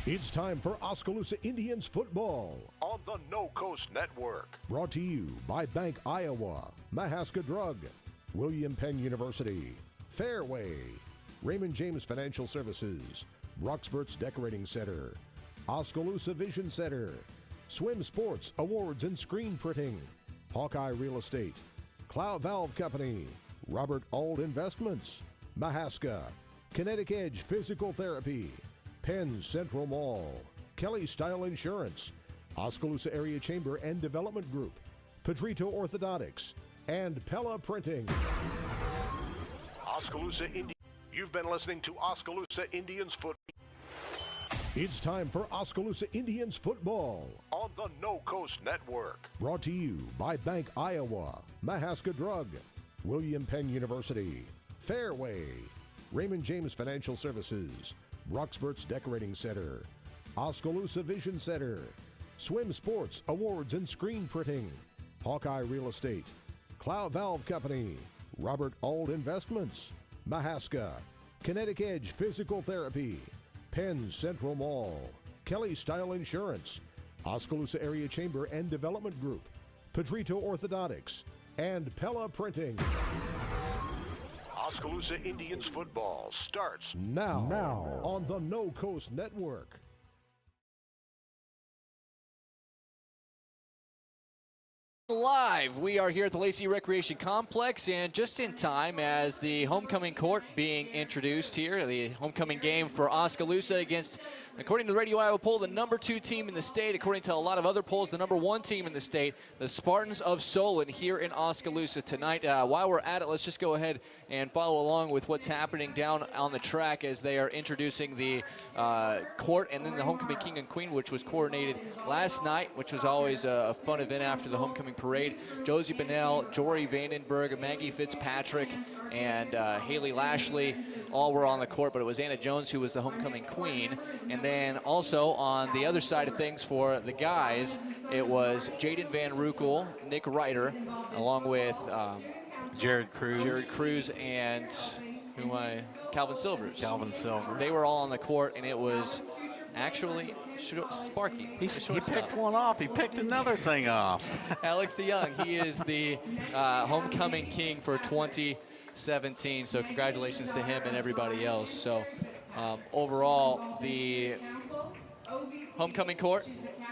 It's time for Oskaloosa Indians football on the No Coast Network. Brought to you by Bank Iowa, Mahaska Drug, William Penn University, Fairway, Raymond James Financial Services, Roxburgh's Decorating Center, Oskaloosa Vision Center, Swim Sports Awards and Screen Printing, Hawkeye Real Estate, Cloud Valve Company, Robert Auld Investments, Mahaska, Kinetic Edge Physical Therapy, Penn Central Mall, Kelly Style Insurance, Oskaloosa Area Chamber and Development Group, Pedrito Orthodontics, and Pella Printing. Oskaloosa Indians. You've been listening to Oskaloosa Indians football. It's time for Oskaloosa Indians football on the No Coast Network. Brought to you by Bank Iowa, Mahaska Drug, William Penn University, Fairway, Raymond James Financial Services, Roxburgh's Decorating Center, Oskaloosa Vision Center, Swim Sports Awards and Screen Printing, Hawkeye Real Estate, Cloud Valve Company, Robert Auld Investments, Mahaska, Kinetic Edge Physical Therapy, Penn Central Mall, Kelly Style Insurance, Oskaloosa Area Chamber and Development Group, Pedrito Orthodontics, and Pella Printing. Oskaloosa Indians football starts now on the No Coast Network. Live, we are here at the Lacey Recreation Complex, and just in time as the homecoming court being introduced here, the homecoming game for Oskaloosa against, according to the Radio Iowa poll, the number 2 team in the state. According to a lot of other polls, the number 1 team in the state, the Spartans of Solon, here in Oskaloosa tonight. While we're at it, let's just go ahead and follow along with what's happening down on the track as they are introducing the court and then the homecoming king and queen, which was coordinated last night, which was always a fun event after the homecoming parade. Josie Bennell, Jory Vandenberg, Maggie Fitzpatrick, and Haley Lashley all were on the court, but it was Anna Jones who was the homecoming queen. And then also on the other side of things for the guys, it was Jaden Van Rukel, Nick Ryder, along with Jared Cruz, and Calvin Silvers. They were all on the court, and it was actually Sparky. He picked one off. He picked another thing off. Alex DeYoung, he is the homecoming king for 2017. So congratulations to him and everybody else. So overall, the homecoming court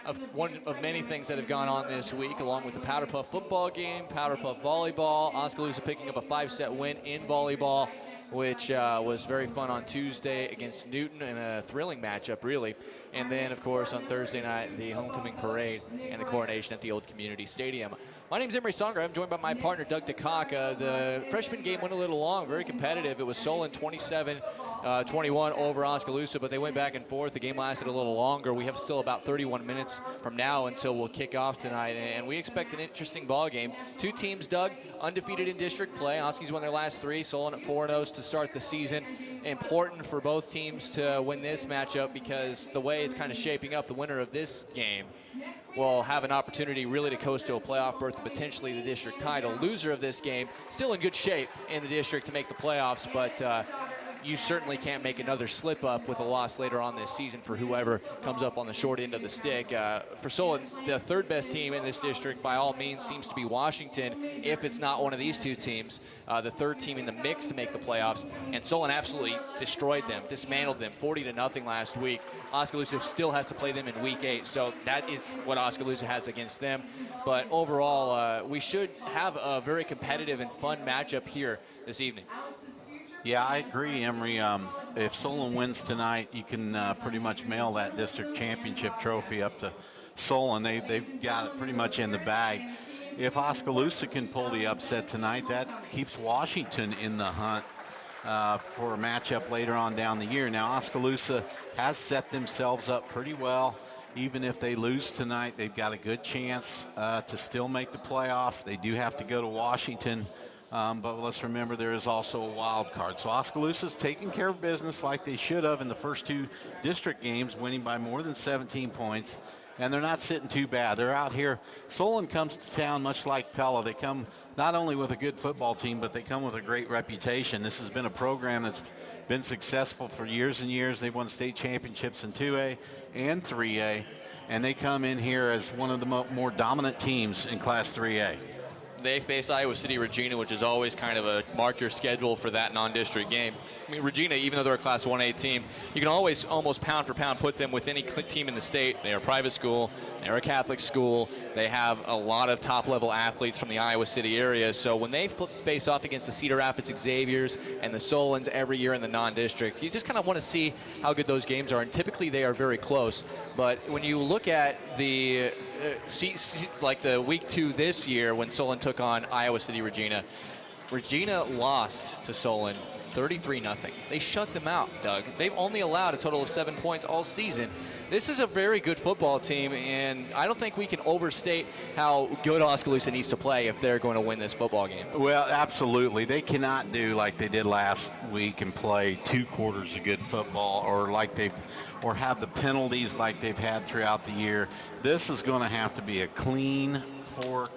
of one of many things that have gone on this week, along with the Powder Puff football game, Powder Puff volleyball, Oskaloosa picking up a 5-set win in volleyball, which was very fun on Tuesday against Newton in a thrilling matchup, really. And then, of course, on Thursday night, the homecoming parade and the coronation at the Old Community Stadium. My name's Emery Songer. I'm joined by my partner, Doug DeCock. The freshman game went a little long, very competitive. It was Solon 27-21 over Oskaloosa, but they went back and forth. The game lasted a little longer. We have still about 31 minutes from now until we'll kick off tonight, and we expect an interesting ball game. 2 teams, Doug, undefeated in district play. Oskies won their last 3, Solon at 4-0 to start the season. Important for both teams to win this matchup because the way it's kind of shaping up, the winner of this game will have an opportunity really to coast to a playoff berth and potentially the district title. Loser of this game still in good shape in the district to make the playoffs, but you certainly can't make another slip up with a loss later on this season for whoever comes up on the short end of the stick. For Solon, the third best team in this district by all means seems to be Washington, if it's not one of these 2 teams. The third team in the mix to make the playoffs, and Solon absolutely destroyed them, dismantled them 40-0 last week. Oskaloosa still has to play them in week 8, so that is what Oskaloosa has against them. But overall, we should have a very competitive and fun matchup here this evening. Yeah, I agree, Emery. If Solon wins tonight, you can pretty much mail that district championship trophy up to Solon. They've got it pretty much in the bag. If Oskaloosa can pull the upset tonight, that keeps Washington in the hunt for a matchup later on down the year. Now, Oskaloosa has set themselves up pretty well. Even if they lose tonight, they've got a good chance to still make the playoffs. They do have to go to Washington. But let's remember there is also a wild card. So Oskaloosa's taking care of business like they should have in the first 2 district games, winning by more than 17 points. and they're not sitting too bad. They're out here. Solon comes to town much like Pella. They come not only with a good football team, but they come with a great reputation. This has been a program that's been successful for years and years. They've won state championships in 2A and 3A, and they come in here as one of the more dominant teams in Class 3A. They face Iowa City Regina, which is always kind of a mark your schedule for that non-district game. I mean, Regina, even though they're a Class 1A team, you can always almost pound for pound put them with any team in the state. They're a private school. They're a Catholic school. They have a lot of top-level athletes from the Iowa City area. So when they face off against the Cedar Rapids Xaviers and the Solons every year in the non-district, you just kind of want to see how good those games are. And typically they are very close. But when you look at the like the week 2 this year when Solon took on Iowa City Regina, Regina lost to Solon 33-0. They shut them out, Doug. They've only allowed a total of 7 points all season. This is a very good football team, and I don't think we can overstate how good Oskaloosa needs to play if they're going to win this football game. Well, absolutely. They cannot do like they did last week and play 2 quarters of good football, or have the penalties like they've had throughout the year. This is going to have to be a clean 4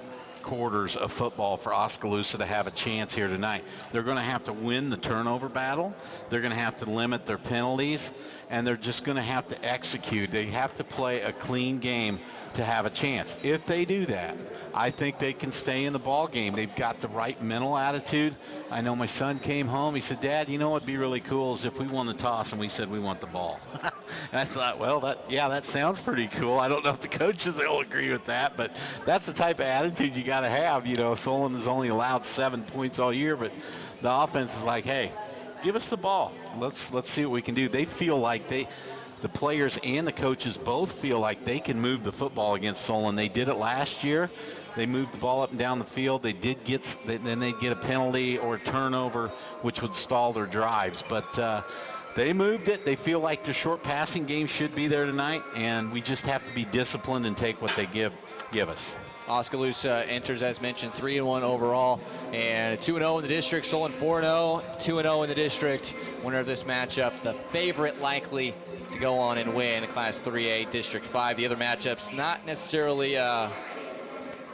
quarters of football for Oskaloosa to have a chance here tonight. They're going to have to win the turnover battle. They're going to have to limit their penalties, and they're just going to have to execute. They have to play a clean game to have a chance. If they do that, I think they can stay in the ball game. They've got the right mental attitude. I know my son came home. He said, "Dad, you know what'd be really cool is if we won the toss and we said we want the ball." And I thought, well, that sounds pretty cool. I don't know if the coaches will agree with that, but that's the type of attitude you got to have. You know, Solon has only allowed 7 points all year, but the offense is like, hey, give us the ball. Let's see what we can do. They feel like the players and the coaches both feel like they can move the football against Solon. They did it last year. They moved the ball up and down the field. Then they'd get a penalty or a turnover, which would stall their drives. But they moved it. They feel like their short passing game should be there tonight, and we just have to be disciplined and take what they give us. Oskaloosa enters, as mentioned, 3-1 overall, and 2-0 in the district. Solon 4-0, 2-0 in the district. Winner of this matchup, the favorite likely to go on and win Class 3A District 5. The other matchups not necessarily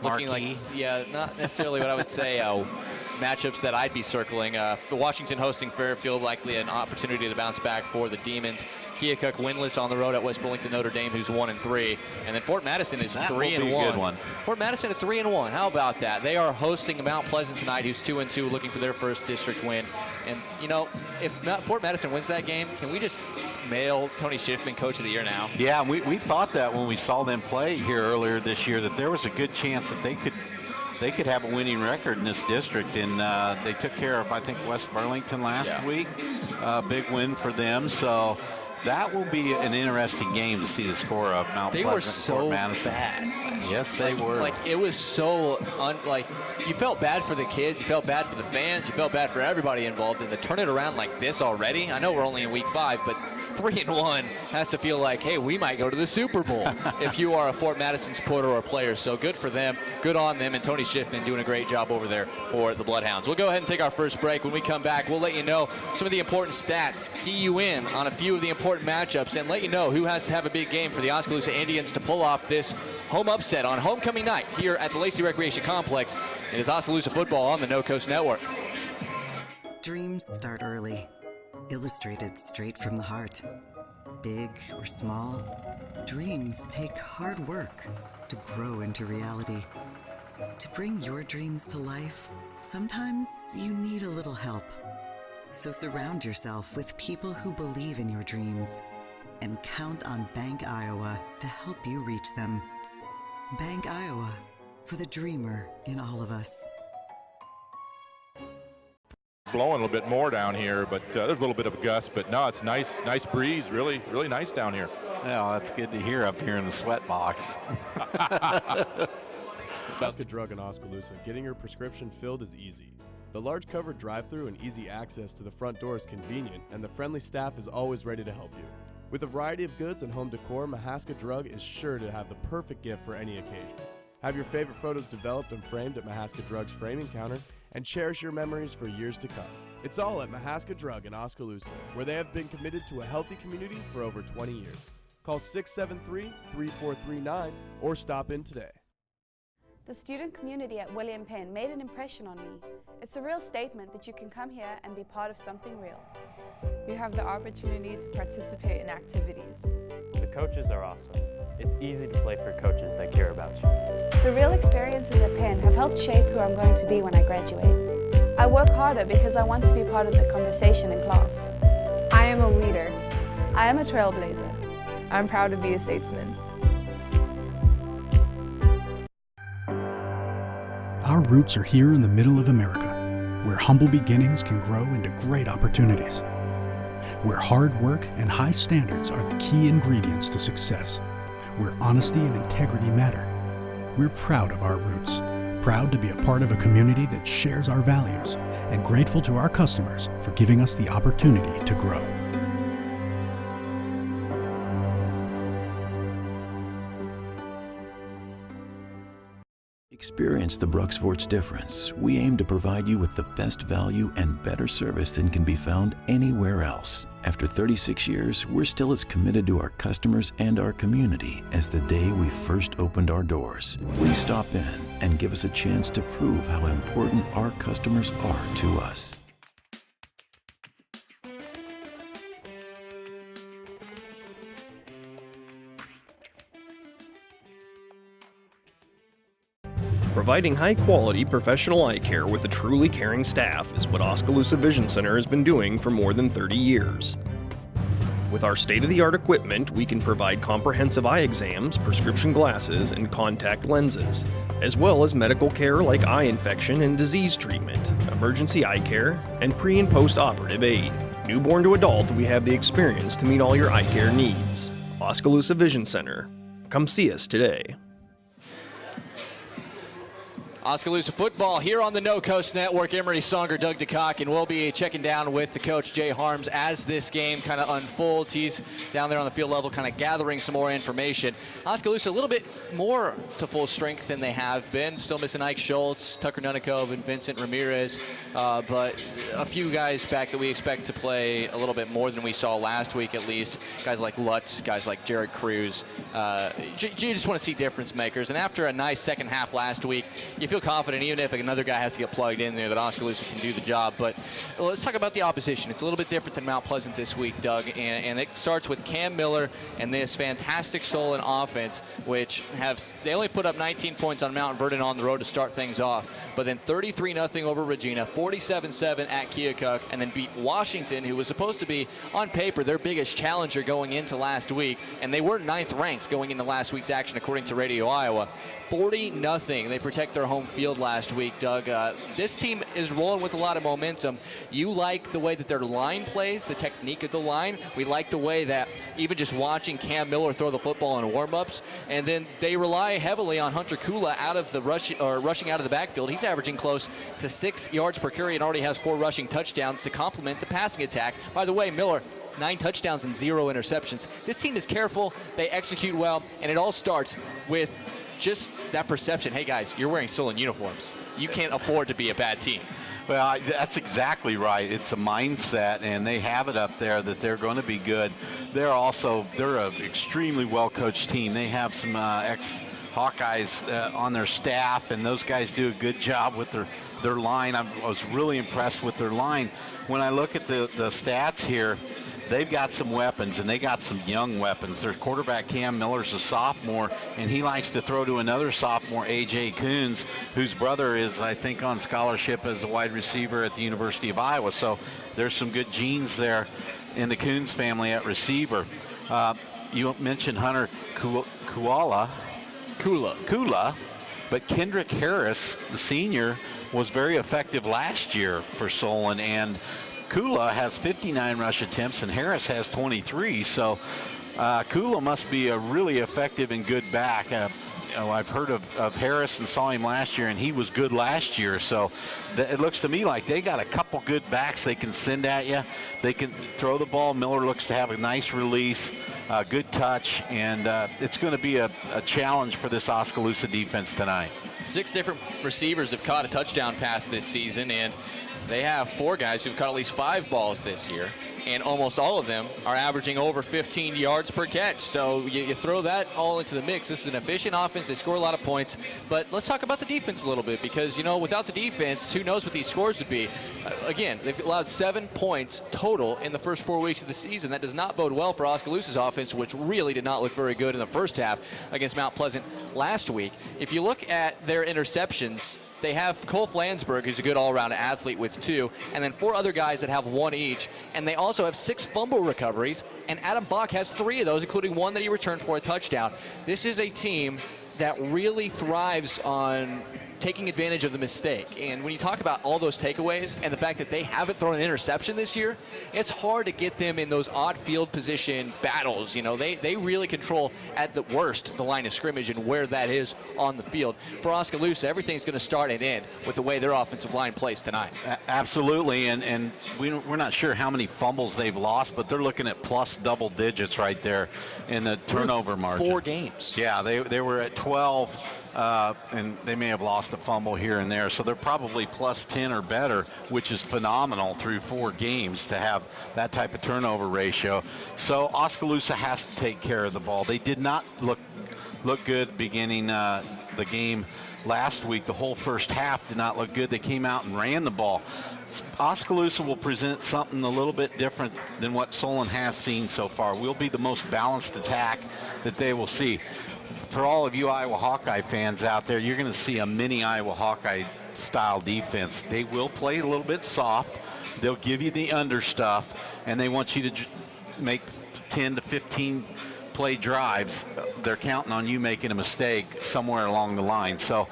looking like, not necessarily what I would say matchups that I'd be circling. The Washington hosting Fairfield, likely an opportunity to bounce back for the Demons. Keokuk winless on the road at West Burlington Notre Dame, who's 1-3, and then Fort Madison is 3-1. Fort Madison at 3-1. How about that? They are hosting Mount Pleasant tonight, who's 2-2, looking for their first district win. And you know, if Fort Madison wins that game, can we just mail Tony Schiffman Coach of the Year now? Yeah, we thought that when we saw them play here earlier this year, that there was a good chance that they could have a winning record in this district, and they took care of, I think, West Burlington last week. Big win for them. So that will be an interesting game to see the score of Mount Pleasant. They were so bad. Yes, they were. Like, it was so, you felt bad for the kids, you felt bad for the fans, you felt bad for everybody involved, and to turn it around like this already, I know we're only in week 5, but 3-1 has to feel like, hey, we might go to the Super Bowl if you are a Fort Madison supporter or player. So good for them, good on them, and Tony Schiffman doing a great job over there for the Bloodhounds. We'll go ahead and take our first break. When we come back, we'll let you know some of the important stats, key you in on a few of the important matchups, and let you know who has to have a big game for the Oskaloosa Indians to pull off this home upset on homecoming night here at the Lacey Recreation Complex. It is Oskaloosa football on the No Coast Network. Dreams start early, illustrated straight from the heart. Big or small, dreams take hard work to grow into reality. To bring your dreams to life, sometimes you need a little help. So surround yourself with people who believe in your dreams and count on Bank Iowa to help you reach them. Bank Iowa, for the dreamer in all of us. Blowing a little bit more down here, but there's a little bit of a gust, but no, it's nice breeze, really nice down here. Yeah, that's good to hear up here in the sweat box. Nebraska Drug in Oskaloosa. Getting your prescription filled is easy. The large covered drive-through and easy access to the front door is convenient, and the friendly staff is always ready to help you. With a variety of goods and home decor, Mahaska Drug is sure to have the perfect gift for any occasion. Have your favorite photos developed and framed at Mahaska Drug's framing counter, and cherish your memories for years to come. It's all at Mahaska Drug in Oskaloosa, where they have been committed to a healthy community for over 20 years. Call 673-3439 or stop in today. The student community at William Penn made an impression on me. It's a real statement that you can come here and be part of something real. You have the opportunity to participate in activities. The coaches are awesome. It's easy to play for coaches that care about you. The real experiences at Penn have helped shape who I'm going to be when I graduate. I work harder because I want to be part of the conversation in class. I am a leader. I am a trailblazer. I'm proud to be a statesman. Our roots are here in the middle of America, where humble beginnings can grow into great opportunities, where hard work and high standards are the key ingredients to success, where honesty and integrity matter. We're proud of our roots, proud to be a part of a community that shares our values, and grateful to our customers for giving us the opportunity to grow. Experience the Bruxvort's difference. We aim to provide you with the best value and better service than can be found anywhere else. After 36 years, we're still as committed to our customers and our community as the day we first opened our doors. Please stop in and give us a chance to prove how important our customers are to us. Providing high-quality professional eye care with a truly caring staff is what Oskaloosa Vision Center has been doing for more than 30 years. With our state-of-the-art equipment, we can provide comprehensive eye exams, prescription glasses, and contact lenses, as well as medical care like eye infection and disease treatment, emergency eye care, and pre- and post-operative aid. Newborn to adult, we have the experience to meet all your eye care needs. Oskaloosa Vision Center. Come see us today. Oskaloosa football here on the No Coast Network. Emery Songer, Doug DeCock, and we'll be checking down with the coach, Jay Harms, as this game kind of unfolds. He's down there on the field level kind of gathering some more information. Oskaloosa a little bit more to full strength than they have been. Still missing Ike Schultz, Tucker Nunikov, and Vincent Ramirez, but a few guys back that we expect to play a little bit more than we saw last week at least. Guys like Lutz, guys like Jared Cruz. You just want to see difference makers. And after a nice second half last week, you feel confident even if another guy has to get plugged in there that Oskaloosa can do the job. But let's talk about the opposition. It's a little bit different than Mount Pleasant this week, Doug, and it starts with Cam Miller and this fantastic Solon offense, which they only put up 19 points on Mount Vernon on the road to start things off, but then 33-0 over Regina, 47-7 at Keokuk, and then beat Washington, who was supposed to be on paper their biggest challenger going into last week, and they were 9th ranked going into last week's action according to Radio Iowa. 40-0. They protect their home field last week, Doug. This team is rolling with a lot of momentum. You like the way that their line plays, the technique of the line. We like the way that even just watching Cam Miller throw the football in warm-ups, and then they rely heavily on Hunter Kula out of the rushing out of the backfield. He's averaging close to 6 yards per carry and already has 4 rushing touchdowns to complement the passing attack. By the way, Miller, 9 touchdowns and 0 interceptions. This team is careful, they execute well, and it all starts with just that perception. Hey guys, you're wearing Solon uniforms. You can't afford to be a bad team. Well, that's exactly right. It's a mindset, and they have it up there that they're going to be good. They're an extremely well-coached team. They have some ex-Hawkeyes on their staff, and those guys do a good job with their line. I was really impressed with their line. When I look at the stats here, they've got some weapons, and they got some young weapons. Their quarterback, Cam Miller's a sophomore, and he likes to throw to another sophomore, A.J. Coons, whose brother is, I think, on scholarship as a wide receiver at the University of Iowa. So there's some good genes there in the Coons family at receiver. You mentioned Hunter Kula, but Kendrick Harris, the senior, was very effective last year for Solon, and Kula has 59 rush attempts and Harris has 23, so Kula must be a really effective and good back. I've heard of Harris and saw him last year, and he was good last year, so it looks to me like they got a couple good backs they can send at you. They can throw the ball. Miller looks to have a nice release, good touch, and it's going to be a challenge for this Oskaloosa defense tonight. 6 different receivers have caught a touchdown pass this season, and they have 4 guys who've caught at least 5 balls this year. and almost all of them are averaging over 15 yards per catch. So you throw that all into the mix. This is an efficient offense. They score a lot of points. But let's talk about the defense a little bit, because, without the defense, who knows what these scores would be. Again, they've allowed 7 points total in the first 4 weeks of the season. That does not bode well for Oskaloosa's offense, which really did not look very good in the first half against Mount Pleasant last week. If you look at their interceptions, they have Cole Flansburgh, who's a good all-around athlete with 2, and then 4 other guys that have 1 each. And they also have 6 fumble recoveries, and Adam Bach has 3 of those, including 1 that he returned for a touchdown. This is a team that really thrives on taking advantage of the mistake. And when you talk about all those takeaways and the fact that they haven't thrown an interception this year, it's hard to get them in those odd field position battles. They really control, at the worst, the line of scrimmage and where that is on the field. For Oskaloosa, everything's going to start and end with the way their offensive line plays tonight. Absolutely, and we're not sure how many fumbles they've lost, but they're looking at plus double digits right there in the turnover margin. 4 games. Yeah, they were at 12. And they may have lost a fumble here and there, so they're probably plus 10 or better, which is phenomenal through 4 games to have that type of turnover ratio. So Oskaloosa has to take care of the ball. They did not look good beginning the game last week. The whole first half did not look good. They came out and ran the ball. Oskaloosa will present something a little bit different than what Solon has seen so far. We'll be the most balanced attack that they will see. For all of you Iowa Hawkeye fans out there, you're going to see a mini Iowa Hawkeye style defense. They will play a little bit soft. They'll give you the under stuff, and they want you to make 10 to 15 play drives. They're counting on you making a mistake somewhere along the line. So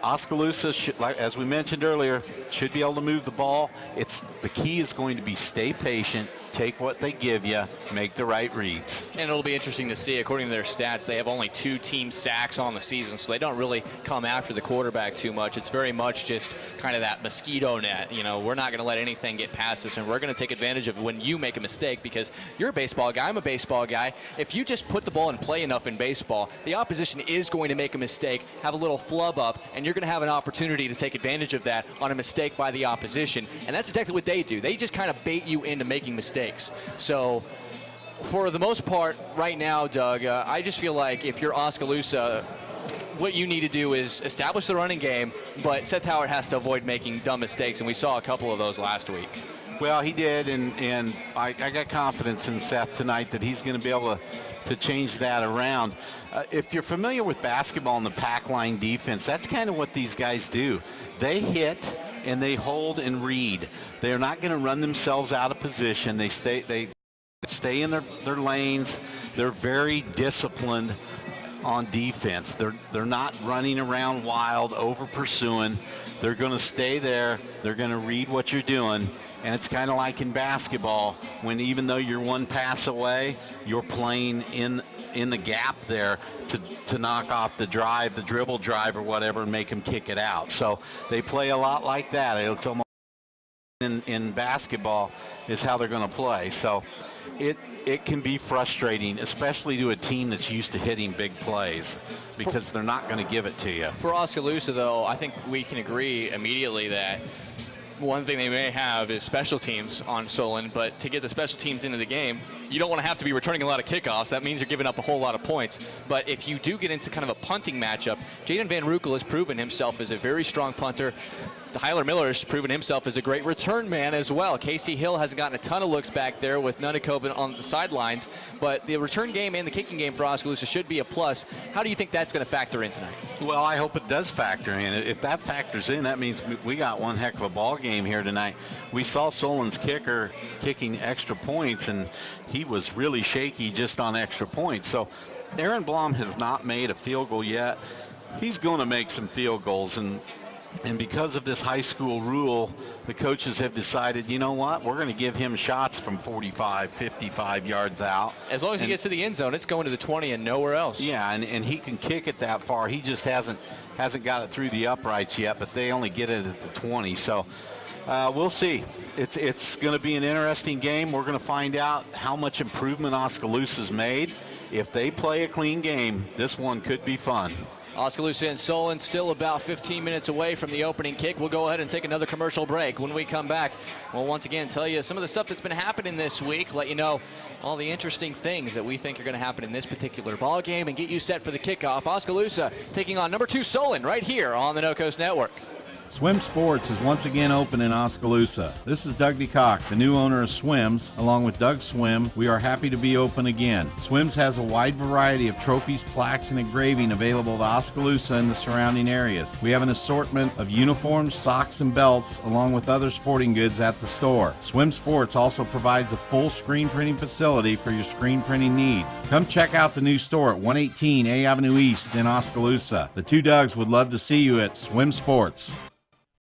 Oskaloosa, as we mentioned earlier, should be able to move the ball. The key is going to be stay patient, take what they give you, make the right reads. And it'll be interesting to see, according to their stats, they have only 2 team sacks on the season, so they don't really come after the quarterback too much. It's very much just kind of that mosquito net. We're not going to let anything get past us, and we're going to take advantage of it when you make a mistake, because you're a baseball guy, I'm a baseball guy. If you just put the ball in play enough in baseball, the opposition is going to make a mistake, have a little flub up, and you're going to have an opportunity to take advantage of that on a mistake by the opposition. And that's exactly what they do. They just kind of bait you into making mistakes. So for the most part right now, Doug, I just feel like if you're Oskaloosa, what you need to do is establish the running game, but Seth Howard has to avoid making dumb mistakes, and we saw a couple of those last week. Well, he did, and I got confidence in Seth tonight that he's going to be able to change that around. If you're familiar with basketball and the pack line defense, that's kind of what these guys do. They hit and they hold and read. They're not going to run themselves out of position. They stay in their lanes. They're very disciplined on defense. They're not running around wild, over pursuing. They're going to stay there. They're going to read what you're doing. And it's kind of like in basketball, when even though you're 1 pass away, you're playing in the gap there to knock off the drive, the dribble drive or whatever, and make them kick it out. So they play a lot like that. It's almost in basketball is how they're going to play. So it can be frustrating, especially to a team that's used to hitting big plays, because they're not going to give it to you. For Oskaloosa, though, I think we can agree immediately that one thing they may have is special teams on Solon, but to get the special teams into the game, you don't want to have to be returning a lot of kickoffs. That means you're giving up a whole lot of points. But if you do get into kind of a punting matchup, Jaden Van Rukel has proven himself as a very strong punter. Tyler Miller has proven himself as a great return man as well. Casey Hill has gotten a ton of looks back there with Nunikov on the sidelines, but the return game and the kicking game for Oskaloosa should be a plus. How do you think that's going to factor in tonight? Well, I hope it does factor in. If that factors in, that means we got one heck of a ball game here tonight. We saw Solon's kicker kicking extra points, and he was really shaky just on extra points. So Aaron Blom has not made a field goal yet. He's going to make some field goals, and because of this high school rule, the coaches have decided, you know what, we're going to give him shots from 45, 55 yards out. As long as he gets to the end zone, it's going to the 20 and nowhere else. Yeah, and he can kick it that far. He just hasn't got it through the uprights yet, but they only get it at the 20. So we'll see. It's going to be an interesting game. We're going to find out how much improvement Oskaloosa's made. If they play a clean game, this one could be fun. Oskaloosa and Solon still about 15 minutes away from the opening kick. We'll go ahead and take another commercial break. When we come back, we'll once again tell you some of the stuff that's been happening this week, let you know all the interesting things that we think are going to happen in this particular ball game, and get you set for the kickoff. Oskaloosa taking on number 2 Solon right here on the No Coast Network. Swim Sports is once again open in Oskaloosa. This is Doug DeCock, the new owner of Swims. Along with Doug Swim, we are happy to be open again. Swims has a wide variety of trophies, plaques, and engraving available to Oskaloosa and the surrounding areas. We have an assortment of uniforms, socks, and belts, along with other sporting goods at the store. Swim Sports also provides a full screen printing facility for your screen printing needs. Come check out the new store at 118 A Avenue East in Oskaloosa. The two Dougs would love to see you at Swim Sports.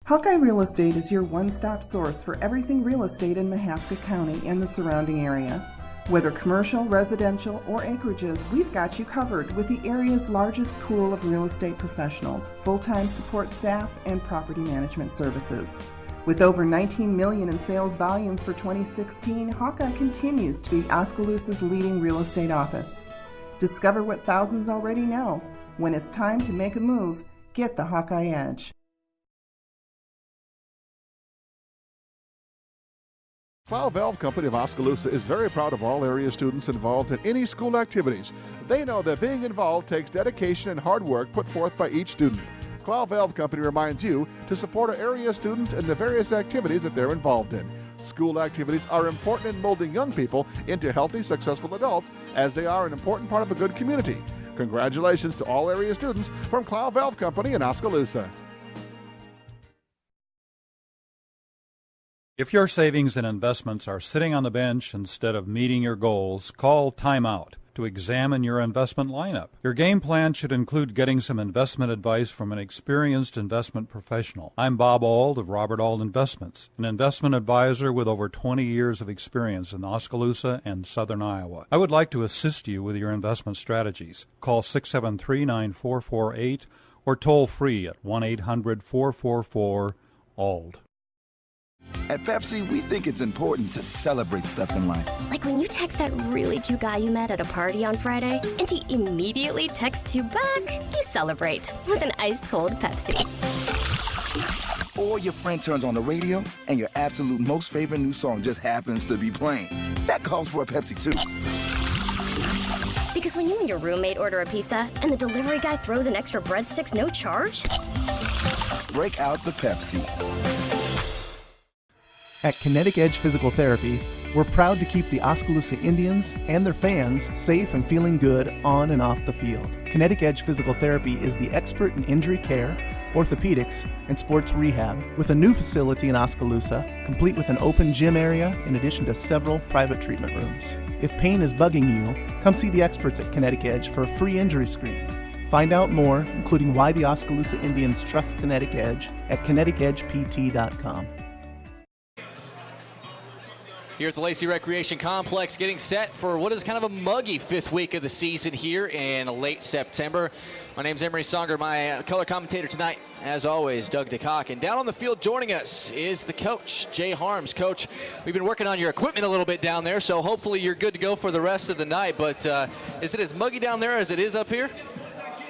Hawkeye Real Estate is your one-stop source for everything real estate in Mahaska County and the surrounding area. Whether commercial, residential, or acreages, we've got you covered with the area's largest pool of real estate professionals, full-time support staff, and property management services. With over $19 million in sales volume for 2016, Hawkeye continues to be Oskaloosa's leading real estate office. Discover what thousands already know. When it's time to make a move, get the Hawkeye Edge. Plow Valve Company of Oskaloosa is very proud of all area students involved in any school activities. They know that being involved takes dedication and hard work put forth by each student. Plow Valve Company reminds you to support our area students in the various activities that they're involved in. School activities are important in molding young people into healthy, successful adults, as they are an important part of a good community. Congratulations to all area students from Plow Valve Company in Oskaloosa. If your savings and investments are sitting on the bench instead of meeting your goals, call Timeout to examine your investment lineup. Your game plan should include getting some investment advice from an experienced investment professional. I'm Bob Auld of Robert Auld Investments, an investment advisor with over 20 years of experience in Oskaloosa and southern Iowa. I would like to assist you with your investment strategies. Call 673-9448 or toll free at 1-800-444-ALD. At Pepsi, we think it's important to celebrate stuff in life. Like when you text that really cute guy you met at a party on Friday, and he immediately texts you back. You celebrate with an ice-cold Pepsi. Or your friend turns on the radio, and your absolute most favorite new song just happens to be playing. That calls for a Pepsi, too. Because when you and your roommate order a pizza, and the delivery guy throws in extra breadsticks, no charge? Break out the Pepsi. At Kinetic Edge Physical Therapy, we're proud to keep the Oskaloosa Indians and their fans safe and feeling good on and off the field. Kinetic Edge Physical Therapy is the expert in injury care, orthopedics, and sports rehab, with a new facility in Oskaloosa, complete with an open gym area in addition to several private treatment rooms. If pain is bugging you, come see the experts at Kinetic Edge for a free injury screen. Find out more, including why the Oskaloosa Indians trust Kinetic Edge, at kineticedgept.com. Here at the Lacey Recreation Complex, getting set for what is kind of a muggy 5th week of the season here in late September. My name's Emery Songer, my color commentator tonight, as always, Doug DeCock. And down on the field joining us is the coach, Jay Harms. Coach, we've been working on your equipment a little bit down there, so hopefully you're good to go for the rest of the night. But is it as muggy down there as it is up here?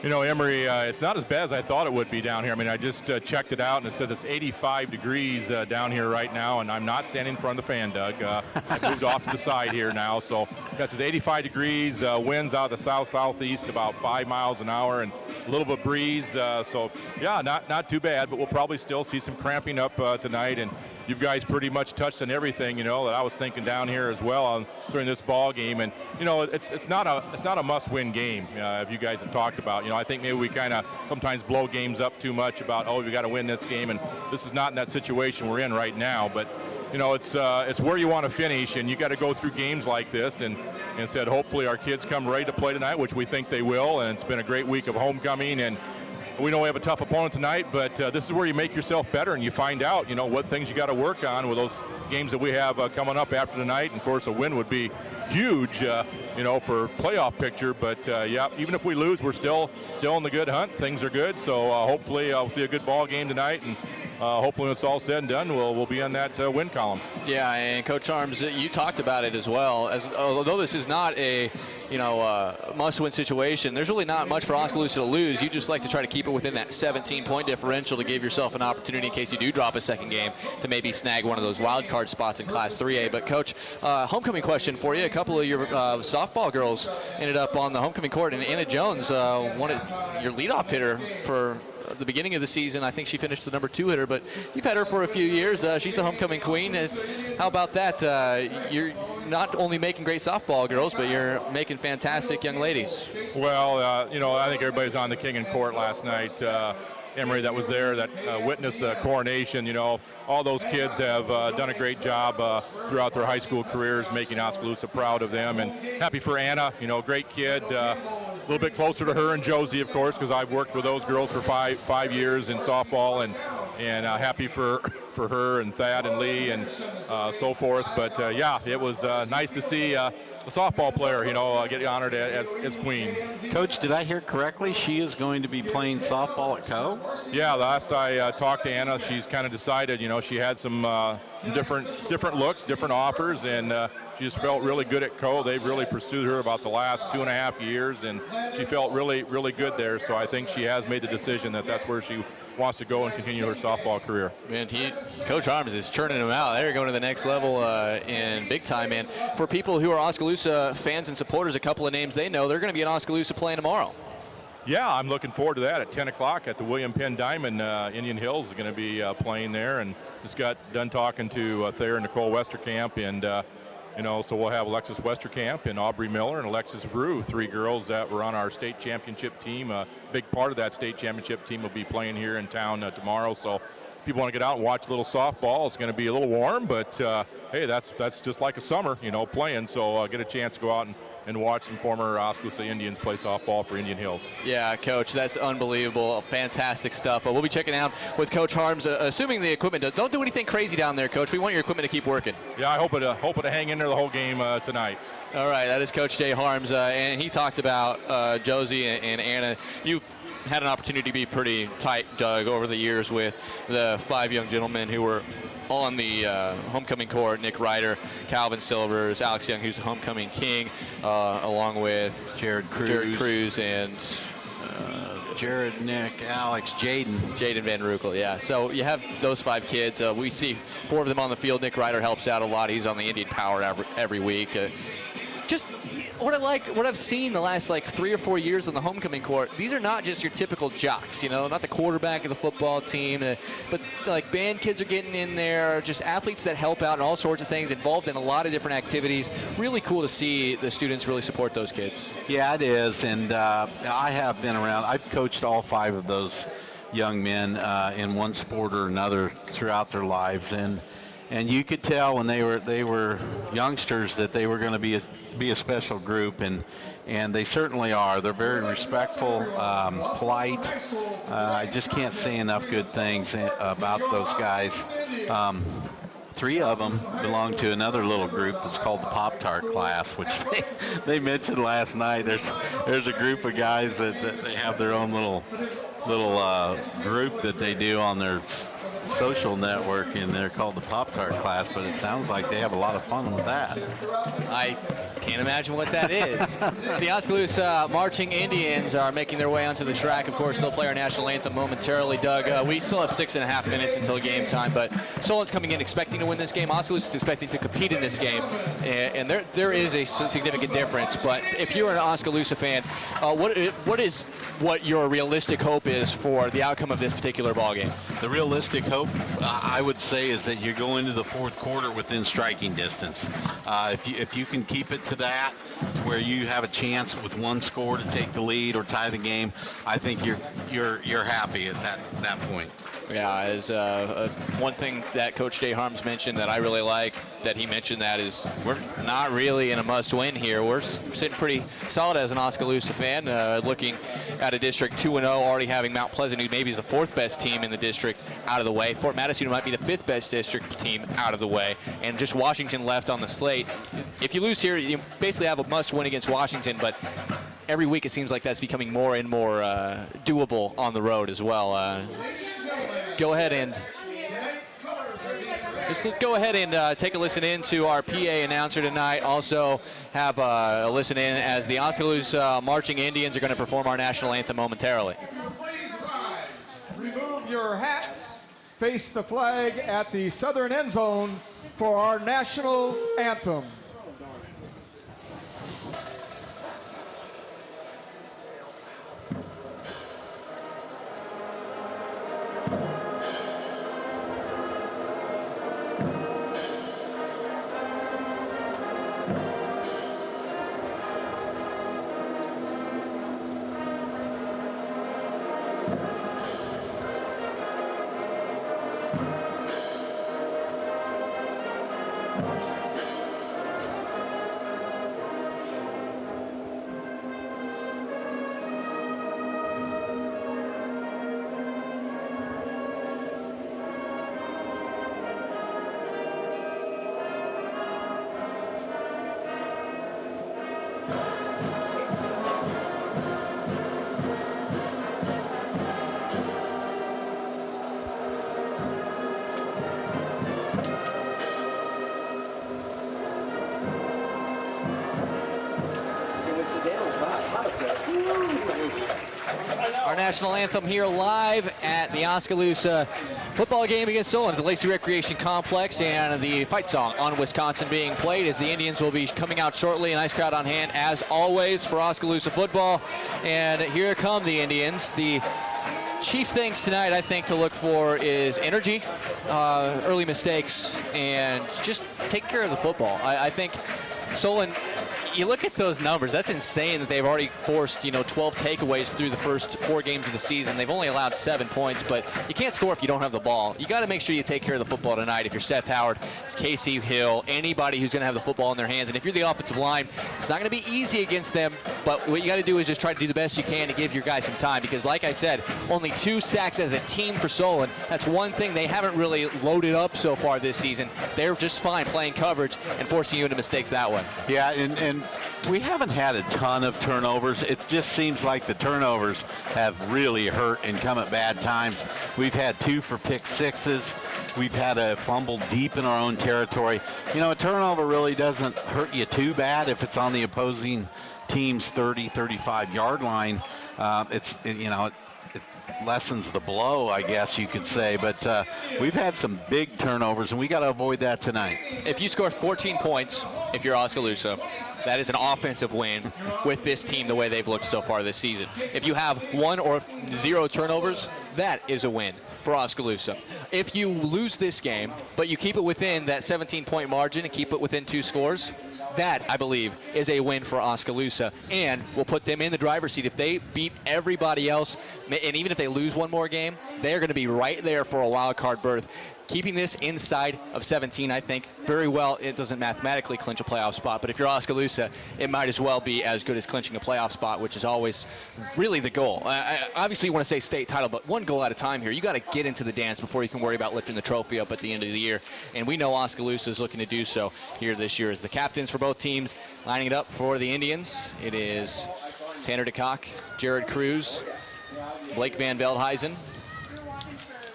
You know, Emery, it's not as bad as I thought it would be down here. I mean, I just checked it out, and it says it's 85 degrees down here right now, and I'm not standing in front of the fan, Doug. I've moved off to the side here now, so this is 85 degrees, winds out of the south-southeast about 5 miles an hour, and a little bit of breeze. So, yeah, not too bad, but we'll probably still see some cramping up tonight, and you guys pretty much touched on everything, you know, that I was thinking down here as well during this ball game. And, you know, it's not a must-win game, if you guys have talked about. You know, I think maybe we kind of sometimes blow games up too much about, oh, we got to win this game, and this is not in that situation we're in right now. But, you know, it's where you want to finish, and you got to go through games like this and said hopefully our kids come ready to play tonight, which we think they will. And it's been a great week of homecoming, and we know we have a tough opponent tonight, but this is where you make yourself better and you find out, you know, what things you got to work on with those games that we have coming up after tonight. And of course, a win would be huge, you know, for playoff picture. But yeah, even if we lose, we're still in the good hunt. Things are good, so hopefully we'll see a good ball game tonight and hopefully when it's all said and done, we'll be on that win column. Yeah, and Coach Harms, you talked about it as well. Although this is not a must-win situation, there's really not much for Oskaloosa to lose. You just like to try to keep it within that 17-point differential to give yourself an opportunity in case you do drop a second game to maybe snag one of those wild card spots in Class 3A. But Coach, homecoming question for you. A couple of your softball girls ended up on the homecoming court, and Anna Jones, your leadoff hitter for the beginning of the season. I think she finished the number 2 hitter, but you've had her for a few years. She's a homecoming queen. How about that? You're not only making great softball girls, but you're making fantastic young ladies. Well, I think everybody's on the king in court last night. Emory that was there that witnessed the coronation. All those kids have done a great job throughout their high school careers, making Oskaloosa proud of them, and happy for Anna. Great kid. A little bit closer to her and Josie, of course, because I've worked with those girls for five years in softball, and happy for her and Thad and Lee and so forth. But yeah, it was nice to see a softball player, get honored as queen. Coach, did I hear correctly? She is going to be playing softball at Co? Yeah, last I talked to Anna, she's kind of decided, she had some different looks, different offers, and she just felt really good at Co. They've really pursued her about the last 2.5 years, and she felt really, really good there. So I think she has made the decision that that's where she wants to go and continue her softball career. Man, Coach Harms is churning them out. They're going to the next level in big time. And for people who are Oskaloosa fans and supporters, a couple of names they know, they're going to be in Oskaloosa playing tomorrow. Yeah, I'm looking forward to that at 10 o'clock at the William Penn Diamond. Indian Hills is going to be playing there, and just got done talking to Thayer and Nicole Westerkamp, and so we'll have Alexis Westerkamp and Aubrey Miller and Alexis Vrew, 3 girls that were on our state championship team. A big part of that state championship team will be playing here in town tomorrow. So if people want to get out and watch a little softball, it's going to be a little warm, but hey, that's just like a summer, playing. So get a chance to go out and watch some former Oskaloosa Indians play softball for Indian Hills. Yeah, Coach, that's unbelievable. Fantastic stuff. We'll be checking out with Coach Harms, assuming the equipment don't do anything crazy down there, Coach. We want your equipment to keep working. Yeah, I hope it to hang in there the whole game tonight. All right, that is Coach Jay Harms, and he talked about Josie and Anna. You've had an opportunity to be pretty tight, Doug, over the years with the 5 young gentlemen who were on the homecoming court: Nick Ryder, Calvin Silvers, Alex Young, who's the homecoming king, along with Jared Cruz and Jared, Nick, Alex, Jaden Van Rukel. Yeah, so you have those 5 kids. We see 4 of them on the field. Nick Ryder helps out a lot. He's on the Indian Power every week. Just what I've seen the last 3 or 4 years on the homecoming court, these are not just your typical jocks, not the quarterback of the football team, but band kids are getting in there, just athletes that help out in all sorts of things, involved in a lot of different activities. Really cool to see the students really support those kids. Yeah, it is, and I have been around. I've coached all 5 of those young men in one sport or another throughout their lives, and you could tell when they were youngsters that they were going to be a special group, and they certainly are. They're very respectful, polite. I just can't say enough good things about those guys. 3 of them belong to another little group that's called the Pop-Tart class, which they mentioned last night. There's a group of guys that they have their own little group that they do on their social network, and they're called the Pop-Tart class, but it sounds like they have a lot of fun with that. I can't imagine what that is. The Oskaloosa Marching Indians are making their way onto the track. Of course, they'll play our national anthem momentarily. Doug, we still have 6.5 minutes until game time, but Solon's coming in expecting to win this game. Oskaloosa's expecting to compete in this game, and there is a significant difference. But if you're an Oskaloosa fan, what your realistic hope is for the outcome of this particular ball game? The realistic hope, I would say, is that you go into the 4th quarter within striking distance. If you can keep it to that, where you have a chance with 1 score to take the lead or tie the game, I think you're happy at that point. Yeah, as one thing that Coach Jay Harms mentioned that I really like that he mentioned that is we're not really in a must-win here. We're sitting pretty solid as an Oskaloosa fan, looking at a district 2-0, already having Mount Pleasant, who maybe is the 4th best team in the district, out of the way. Fort Madison might be the 5th best district team out of the way, and just Washington left on the slate. If you lose here, you basically have a must-win against Washington, but every week it seems like that's becoming more and more doable on the road as well. Go ahead and Just go ahead and take a listen in to our PA announcer tonight. Also have a listen in as the Oskaloosa Marching Indians are going to perform our national anthem momentarily. Please rise. Remove your hats. Face the flag at the southern end zone for our national anthem. Our national anthem here live at the Oskaloosa football game against Solon at the Lacey Recreation Complex, and the fight song on Wisconsin being played as the Indians will be coming out shortly. A nice crowd on hand as always for Oskaloosa football. And here come the Indians. The chief things tonight, I think, to look for is energy, early mistakes, and just take care of the football. I think Solon, you look at those numbers, that's insane that they've already forced, 12 takeaways through the first 4 games of the season. They've only allowed 7 points, but you can't score if you don't have the ball. You got to make sure you take care of the football tonight. If you're Seth Howard, Casey Hill, anybody who's going to have the football in their hands, and if you're the offensive line, it's not going to be easy against them, but what you got to do is just try to do the best you can to give your guys some time, because like I said, only 2 sacks as a team for Solon. That's one thing they haven't really loaded up so far this season. They're just fine playing coverage and forcing you into mistakes that way. Yeah, and we haven't had a ton of turnovers. It just seems like the turnovers have really hurt and come at bad times. We've had 2 for pick sixes. We've had a fumble deep in our own territory. A turnover really doesn't hurt you too bad if it's on the opposing team's 30, 35-yard line. It lessens the blow, I guess you could say. But we've had some big turnovers, and we got to avoid that tonight. If you score 14 points, if you're Oskaloosa, that is an offensive win with this team the way they've looked so far this season. If you have 1 or 0 turnovers, that is a win for Oskaloosa. If you lose this game, but you keep it within that 17-point margin and keep it within 2 scores, that, I believe, is a win for Oskaloosa and will put them in the driver's seat. If they beat everybody else, and even if they lose one more game, they're going to be right there for a wild card berth. Keeping this inside of 17, I think, very well. It doesn't mathematically clinch a playoff spot, but if you're Oskaloosa, it might as well be as good as clinching a playoff spot, which is always really the goal. Obviously, you want to say state title, but one goal at a time here. You got to get into the dance before you can worry about lifting the trophy up at the end of the year, and we know Oskaloosa is looking to do so here this year as the captains for both teams lining it up for the Indians. It is Tanner DeCock, Jared Cruz, Blake Van Veldhuizen,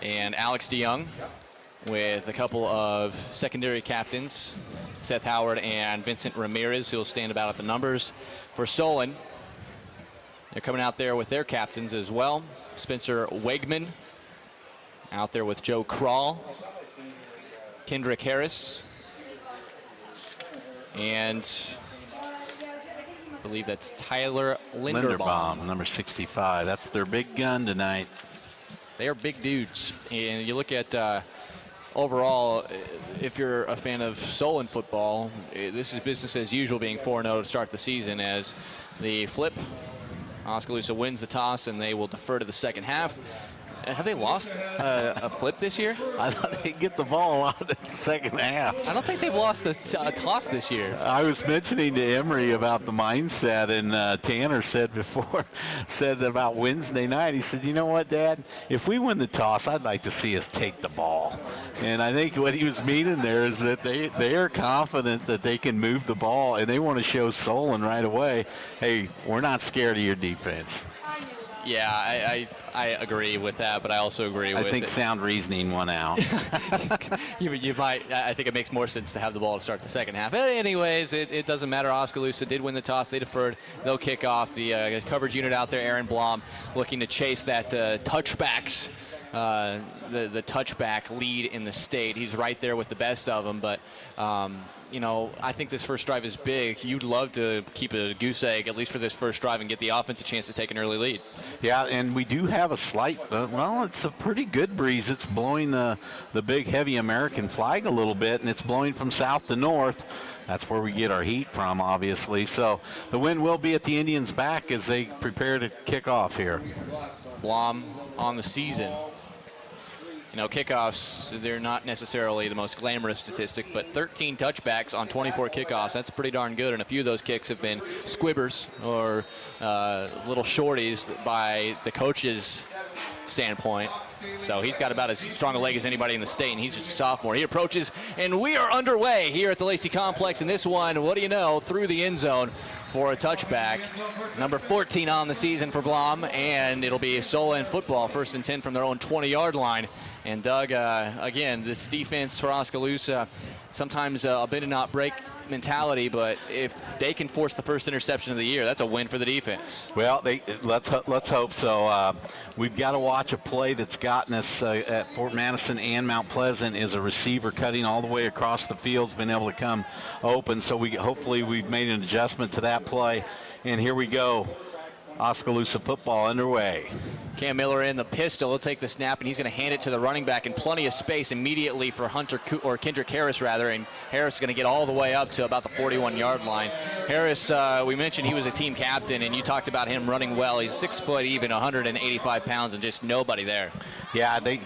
and Alex DeYoung, with a couple of secondary captains, Seth Howard and Vincent Ramirez, who will stand about at the numbers. For Solon, they're coming out there with their captains as well. Spencer Wegman out there with Joe Krall, Kendrick Harris, and I believe that's Tyler Linderbaum. Number 65. That's their big gun tonight. They are big dudes. And you look at overall, if you're a fan of Solon football, this is business as usual, being 4-0 to start the season, as the flip, Oskaloosa wins the toss and they will defer to the second half. Have they lost a flip this year? I thought they'd get the ball out in the second half. I don't think they've lost a toss this year. I was mentioning to Emery about the mindset, and Tanner said about Wednesday night, he said, you know what, Dad, if we win the toss, I'd like to see us take the ball. And I think what he was meaning there is that they are confident that they can move the ball, and they want to show Solon right away, hey, we're not scared of your defense. Yeah, I agree with that, but I also agree with I think sound reasoning won out. you might. I think it makes more sense to have the ball to start the second half. Anyways, it doesn't matter. Oskaloosa did win the toss. They deferred. They'll kick off. The coverage unit out there, Aaron Blom, looking to chase that touchbacks. The touchback lead in the state. He's right there with the best of them, but you know, I think this first drive is big. You'd love to keep a goose egg, at least for this first drive, and get the offense a chance to take an early lead. Yeah, and we do have a slight, well, it's a pretty good breeze. It's blowing the big, heavy American flag a little bit, and it's blowing from south to north. That's where we get our heat from, obviously. So the wind will be at the Indians' back as they prepare to kick off here. Blom on the season. You know, kickoffs, they're not necessarily the most glamorous statistic, but 13 touchbacks on 24 kickoffs, that's pretty darn good. And a few of those kicks have been squibbers or little shorties by the coach's standpoint. So he's got about as strong a leg as anybody in the state, and he's just a sophomore. He approaches, and we are underway here at the Lacey Complex. And this one, what do you know, through the end zone for a touchback. Number 14 on the season for Blom, and it'll be Solon football, 1st and 10 from their own 20-yard line. And Doug, again, this defense for Oskaloosa, sometimes a bit of not break mentality, but if they can force the first interception of the year, that's a win for the defense. Well, let's hope so. We've got to watch a play that's gotten us at Fort Madison and Mount Pleasant is a receiver cutting all the way across the field's been able to come open. So hopefully we've made an adjustment to that play. And here we go. Oskaloosa football underway. Cam Miller in the pistol. He'll take the snap, and he's going to hand it to the running back in plenty of space immediately for Kendrick Harris, rather. And Harris is going to get all the way up to about the 41-yard line. Harris, we mentioned he was a team captain, and you talked about him running well. He's 6 foot even, 185 pounds, and just nobody there. Yeah, they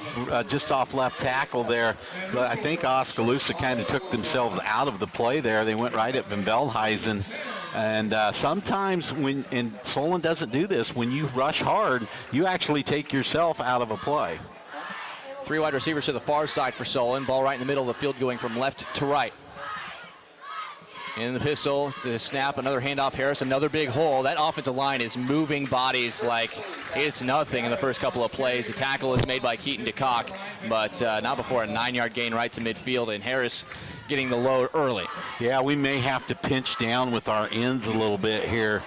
just off left tackle there. But I think Oskaloosa kind of took themselves out of the play there. They went right at Van Veldhuizen. And sometimes and Solon doesn't do this, when you rush hard, you actually take yourself out of a play. 3 wide receivers to the far side for Solon. Ball right in the middle of the field going from left to right. In the pistol, the snap, another handoff. Harris, another big hole. That offensive line is moving bodies like it's nothing in the first couple of plays. The tackle is made by Keaton DeCock, but not before a 9-yard gain right to midfield, and Harris getting the load early. Yeah, we may have to pinch down with our ends a little bit here.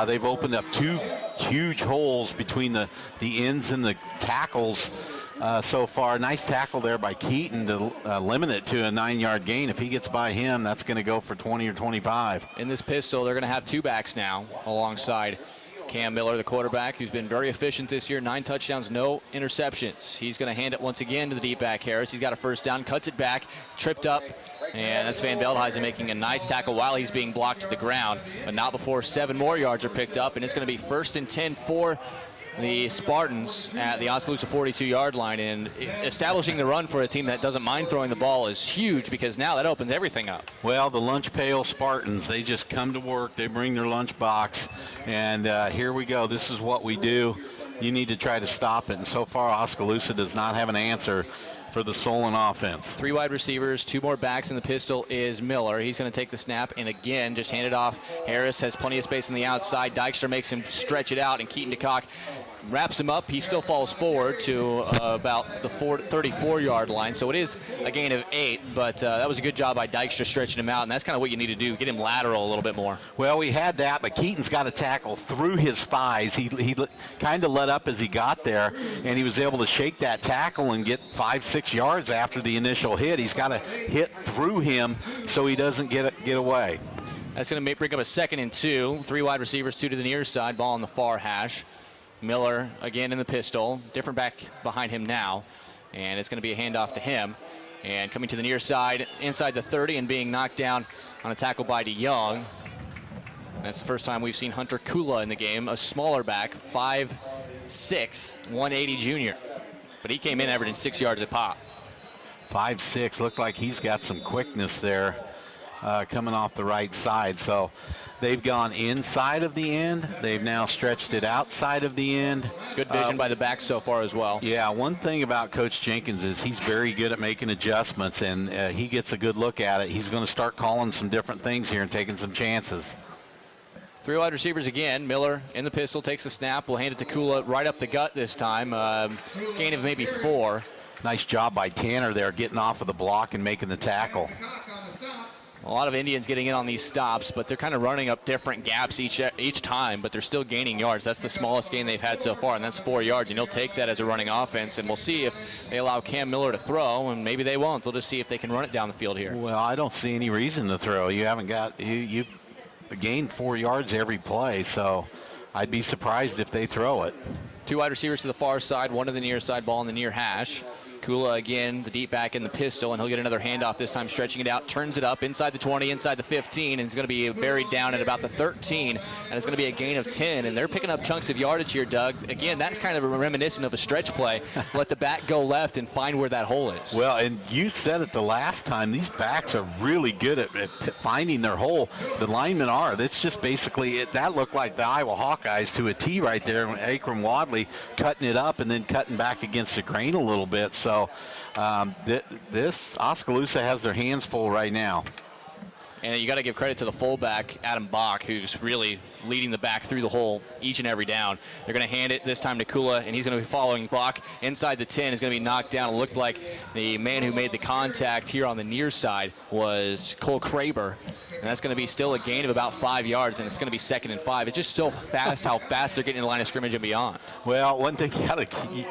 They've opened up 2 huge holes between the ends and the tackles so far. Nice tackle there by Keaton to limit it to a 9-yard gain. If he gets by him, that's going to go for 20 or 25. In this pistol, they're going to have 2 backs now alongside Cam Miller, the quarterback, who's been very efficient this year. 9 touchdowns, no interceptions. He's going to hand it once again to the deep back Harris. He's got a first down, cuts it back, tripped up, and that's Van Veldhuizen making a nice tackle while he's being blocked to the ground, but not before 7 more yards are picked up, and it's going to be 1st and 10 for the Spartans at the Oskaloosa 42-yard line. And establishing the run for a team that doesn't mind throwing the ball is huge, because now that opens everything up. Well, the lunch pail Spartans, they just come to work. They bring their lunch box, and here we go. This is what we do. You need to try to stop it, and so far Oskaloosa does not have an answer for the Solon offense. 3 wide receivers, 2 more backs, and the pistol is Miller. He's going to take the snap and again just hand it off. Harris has plenty of space on the outside. Dykstra makes him stretch it out, and Keaton DeCock wraps him up. He still falls forward to about the 34-yard line, so it is a gain of 8, but that was a good job by Dykstra stretching him out, and that's kind of what you need to do, get him lateral a little bit more. Well, we had that, but Keaton's got a tackle through his thighs. He kind of let up as he got there, and he was able to shake that tackle and get 5-6 yards after the initial hit. He's got to hit through him so he doesn't get away. That's going to bring up a 2nd and 2. 3 wide receivers, 2 to the near side, ball on the far hash. Miller again in the pistol, different back behind him now, and it's going to be a handoff to him. And coming to the near side, inside the 30, and being knocked down on a tackle by DeYoung. That's the first time we've seen Hunter Kula in the game, a smaller back, 5'6", 180 junior. But he came in averaging 6 yards a pop. 5'6", looked like he's got some quickness there coming off the right side. So they've gone inside of the end. They've now stretched it outside of the end. Good vision by the back so far as well. Yeah, one thing about Coach Jenkins is he's very good at making adjustments, and he gets a good look at it. He's going to start calling some different things here and taking some chances. Three wide receivers again. Miller in the pistol, takes the snap. Will hand it to Kula right up the gut this time. Gain of maybe 4. Nice job by Tanner there, getting off of the block and making the tackle. A lot of Indians getting in on these stops, but they're kind of running up different gaps each time, but they're still gaining yards. That's the smallest gain they've had so far, and that's 4 yards. And you'll take that as a running offense, and we'll see if they allow Cam Miller to throw, and maybe they won't. They'll just see if they can run it down the field here. Well, I don't see any reason to throw. You haven't got you've gained 4 yards every play, so I'd be surprised if they throw it. 2 wide receivers to the far side, 1 to the near side, ball in the near hash. Kula again, the deep back in the pistol, and he'll get another handoff this time, stretching it out, turns it up inside the 20, inside the 15, and it's going to be buried down at about the 13, and it's going to be a gain of 10, and they're picking up chunks of yardage here, Doug. Again, that's kind of reminiscent of a stretch play. Let the back go left and find where that hole is. Well, and you said it the last time, these backs are really good at finding their hole. The linemen are. That's just basically it. That looked like the Iowa Hawkeyes to a T right there, and Akram Wadley cutting it up and then cutting back against the grain a little bit. So this Oskaloosa has their hands full right now. And you got to give credit to the fullback, Adam Bach, who's really leading the back through the hole each and every down. They're going to hand it this time to Kula, and he's going to be following Bach inside the 10. Is going to be knocked down. It looked like the man who made the contact here on the near side was Cole Kraber. And that's going to be still a gain of about 5 yards, and it's going to be 2nd and 5. It's just so fast how fast they're getting in the line of scrimmage and beyond. Well, one thing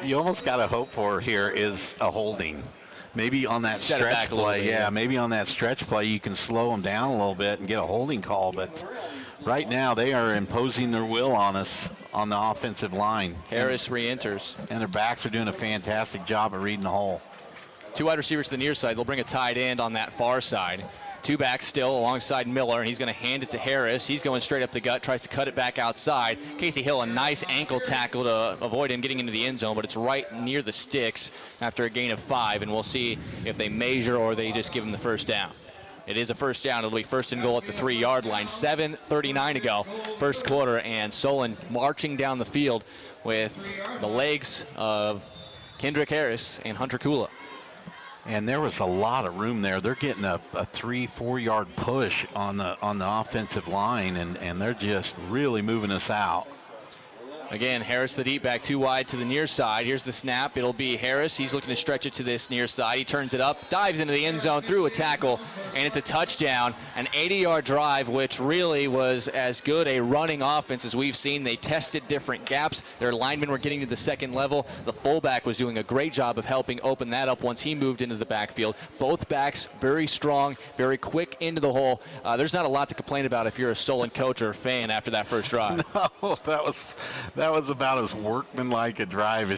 you almost got to hope for here is a holding. Maybe on that stretch play, maybe on that stretch play you can slow them down a little bit and get a holding call. But right now they are imposing their will on us on the offensive line. Harris re-enters. And their backs are doing a fantastic job of reading the hole. 2 wide receivers to the near side. They'll bring a tight end on that far side. 2 backs still alongside Miller, and he's going to hand it to Harris. He's going straight up the gut, tries to cut it back outside. Casey Hill, a nice ankle tackle to avoid him getting into the end zone, but it's right near the sticks after a gain of 5, and we'll see if they measure or they just give him the first down. It is a first down. It'll be 1st and goal at the 3-yard line. 7:39 to go, first quarter, and Solon marching down the field with the legs of Kendrick Harris and Hunter Kula. And there was a lot of room there. They're getting a 3-4 yard push on the offensive line, and they're just really moving us out. Again, Harris the deep back, 2 wide to the near side. Here's the snap. It'll be Harris. He's looking to stretch it to this near side. He turns it up, dives into the end zone through a tackle, and it's a touchdown. An 80-yard drive, which really was as good a running offense as we've seen. They tested different gaps. Their linemen were getting to the second level. The fullback was doing a great job of helping open that up once he moved into the backfield. Both backs very strong, very quick into the hole. There's not a lot to complain about if you're a Solon coach or fan after that first drive. No, that was about as workmanlike a drive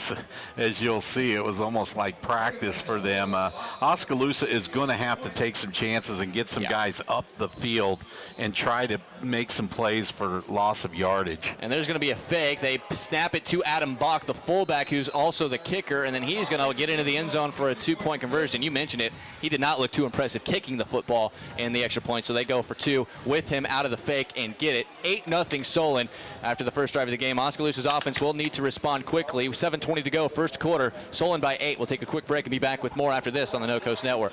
as you'll see. It was almost like practice for them. Oskaloosa is going to have to take some chances and get some guys up the field and try to make some plays for loss of yardage. And there's going to be a fake. They snap it to Adam Bach, the fullback, who's also the kicker, and then he's going to get into the end zone for a 2-point conversion. You mentioned it. He did not look too impressive kicking the football in the extra point, so they go for 2 with him out of the fake and get it. 8-0 Solon after the first drive of the game. Oskaloosa's offense will need to respond quickly. 7:20 to go, first quarter. Solon by 8. We'll take a quick break and be back with more after this on the No Coast Network.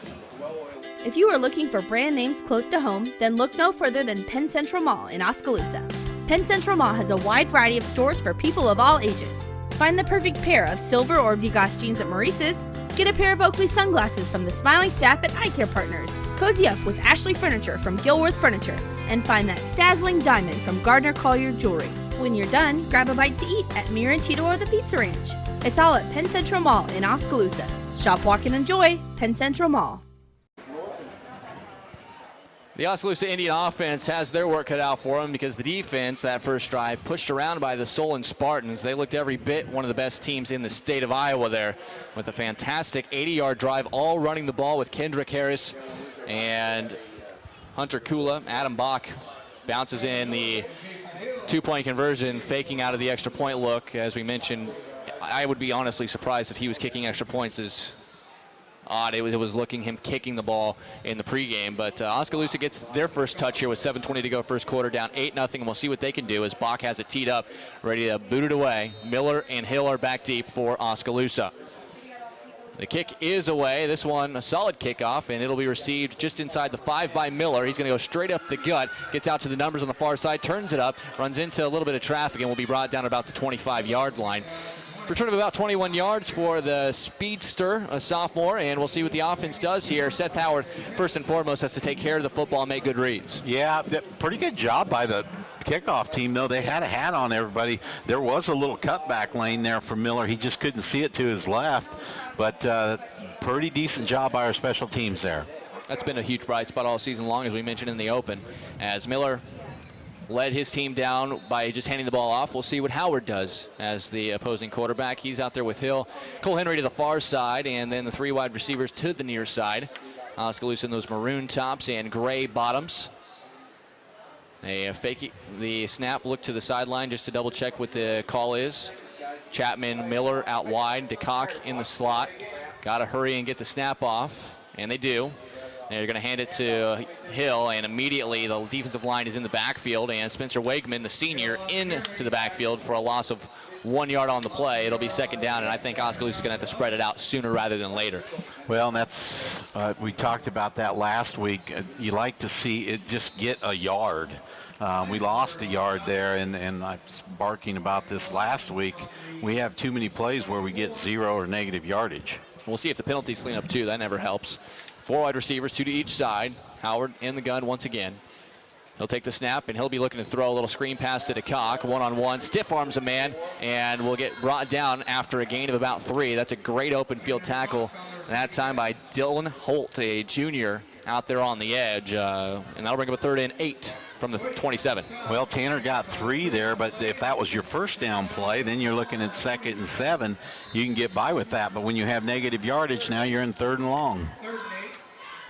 If you are looking for brand names close to home, then look no further than Penn Central Mall in Oskaloosa. Penn Central Mall has a wide variety of stores for people of all ages. Find the perfect pair of silver or Vigas jeans at Maurice's. Get a pair of Oakley sunglasses from the smiling staff at Eye Care Partners. Cozy up with Ashley Furniture from Gilworth Furniture. And find that dazzling diamond from Gardner Collier Jewelry. When you're done, grab a bite to eat at Mir and Cheeto or the Pizza Ranch. It's all at Penn Central Mall in Oskaloosa. Shop, walk, and enjoy. Penn Central Mall. The Oskaloosa Indian offense has their work cut out for them because the defense, that first drive, pushed around by the Solon Spartans. They looked every bit one of the best teams in the state of Iowa there with a fantastic 80-yard drive, all running the ball with Kendrick Harris and Hunter Kula. Adam Bach bounces in the 2-point conversion, faking out of the extra point look. As we mentioned, I would be honestly surprised if he was kicking extra points. As odd it was looking him kicking the ball in the pregame. But Oskaloosa gets their first touch here with 7:20 to go, first quarter, down 8-0, and we'll see what they can do as Bach has it teed up, ready to boot it away. Miller and Hill are back deep for Oskaloosa. The kick is away. This one, a solid kickoff, and it'll be received just inside the 5 by Miller. He's going to go straight up the gut, gets out to the numbers on the far side, turns it up, runs into a little bit of traffic, and will be brought down about the 25-yard line. Return of about 21 yards for the speedster, a sophomore, and we'll see what the offense does here. Seth Howard, first and foremost, has to take care of the football and make good reads. Yeah, pretty good job by the kickoff team, though. They had a hat on everybody. There was a little cutback lane there for Miller. He just couldn't see it to his left, but pretty decent job by our special teams there. That's been a huge bright spot all season long, as we mentioned in the open, as Miller led his team down by just handing the ball off. We'll see what Howard does as the opposing quarterback. He's out there with Hill. Cole Henry to the far side, and then the 3 wide receivers to the near side. Oskaloosa in those maroon tops and gray bottoms. They fake the snap, look to the sideline just to double check what the call is. Chapman, Miller out wide, DeCock in the slot. Got to hurry and get the snap off, and they do. They're going to hand it to Hill, and immediately the defensive line is in the backfield, and Spencer Wegman, the senior, into the backfield for a loss of 1 yard on the play. It'll be second down, and I think Oskaloosa is going to have to spread it out sooner rather than later. Well, that's we talked about that last week. You like to see it just get a yard. We lost a yard there, and I was barking about this last week. We have too many plays where we get 0 or negative yardage. We'll see if the penalties clean up too. That never helps. 4 wide receivers, 2 to each side. Howard in the gun once again. He'll take the snap, and he'll be looking to throw a little screen pass to DeCock. One-on-one, stiff arms a man, and will get brought down after a gain of about 3. That's a great open field tackle, that time by Dylan Holt, a junior, out there on the edge. And that'll bring up a 3rd and 8 from the 27. Well, Tanner got 3 there, but if that was your first down play, then you're looking at 2nd and 7. You can get by with that, but when you have negative yardage, now you're in 3rd and long.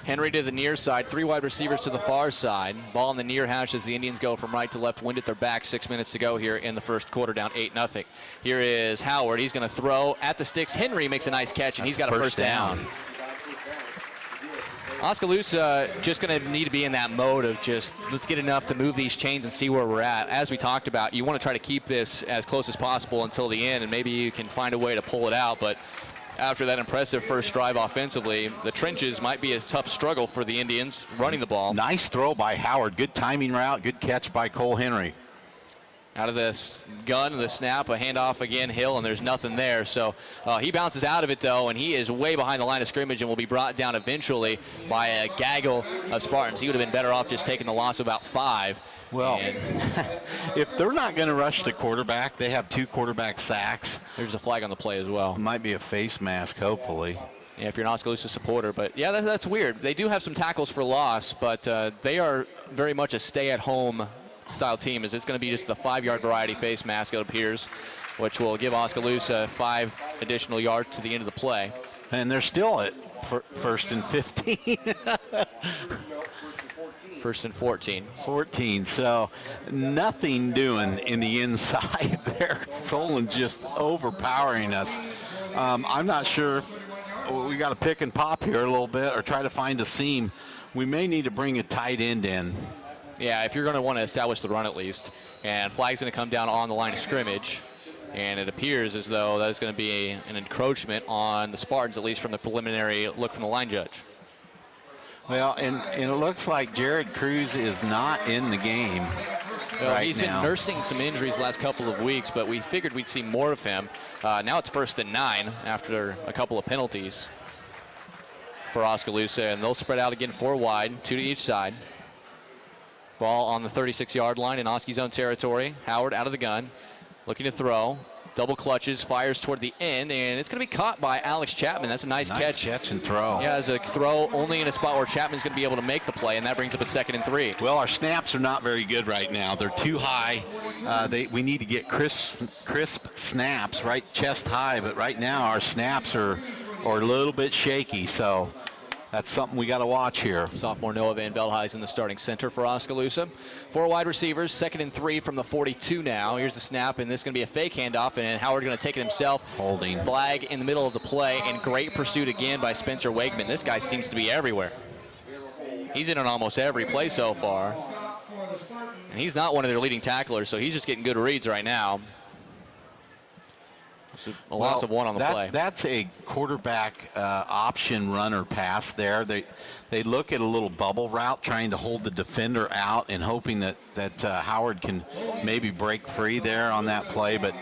Henry to the near side, 3 wide receivers to the far side. Ball in the near hash as the Indians go from right to left, wind at their back. 6 minutes to go here in the first quarter, down 8-0. Here is Howard. He's going to throw at the sticks. Henry makes a nice catch, and he's got a first down. Oskaloosa just going to need to be in that mode of just let's get enough to move these chains and see where we're at. As we talked about, you want to try to keep this as close as possible until the end, and maybe you can find a way to pull it out. But after that impressive first drive offensively, the trenches might be a tough struggle for the Indians running the ball. Nice throw by Howard. Good timing route. Good catch by Cole Henry. Out of this gun, the snap, a handoff again, Hill, and there's nothing there. So he bounces out of it, though, and he is way behind the line of scrimmage and will be brought down eventually by a gaggle of Spartans. He would have been better off just taking the loss of about 5. Well, if they're not going to rush the quarterback, they have 2 quarterback sacks. There's a flag on the play as well. It might be a face mask, hopefully. Yeah, if you're an Oskaloosa supporter. But, yeah, that's weird. They do have some tackles for loss, but they are very much a stay-at-home style team, as it's going to be just the 5-yard variety face mask, it appears, which will give Oskaloosa 5 additional yards to the end of the play. And they're still at 1st and 15. 1st and 14. 14, so nothing doing in the inside there. Solon just overpowering us. I'm not sure. We got to pick and pop here a little bit or try to find a seam. We may need to bring a tight end in. Yeah, if you're going to want to establish the run at least. And flag's going to come down on the line of scrimmage. And it appears as though that is going to be an encroachment on the Spartans, at least from the preliminary look from the line judge. Well, and it looks like Jared Cruz is not in the game He's been nursing some injuries the last couple of weeks, but we figured we'd see more of him. Now it's 1st and 9 after a couple of penalties for Oskaloosa, and they'll spread out again 4 wide, 2 to each side. Ball on the 36-yard line in Oski's own territory. Howard out of the gun, looking to throw. Double clutches, fires toward the end, and it's going to be caught by Alex Chapman. That's a nice catch and throw. Yeah, as a throw only in a spot where Chapman's going to be able to make the play, and that brings up a 2nd and 3. Well, our snaps are not very good right now. They're too high. We need to get crisp snaps, right chest high, but right now our snaps are a little bit shaky, so that's something we got to watch here. Sophomore Noah Van Veldhuizen, the starting center for Oskaloosa. 4 wide receivers, 2nd and 3 from the 42 now. Here's the snap, and this is going to be a fake handoff, and Howard going to take it himself. Holding. Flag in the middle of the play, and great pursuit again by Spencer Wegman. This guy seems to be everywhere. He's in on almost every play so far. And he's not one of their leading tacklers, so he's just getting good reads right now. A loss of 1 on the play. That's a quarterback option runner pass there. They look at a little bubble route, trying to hold the defender out and hoping that Howard can maybe break free there on that play, but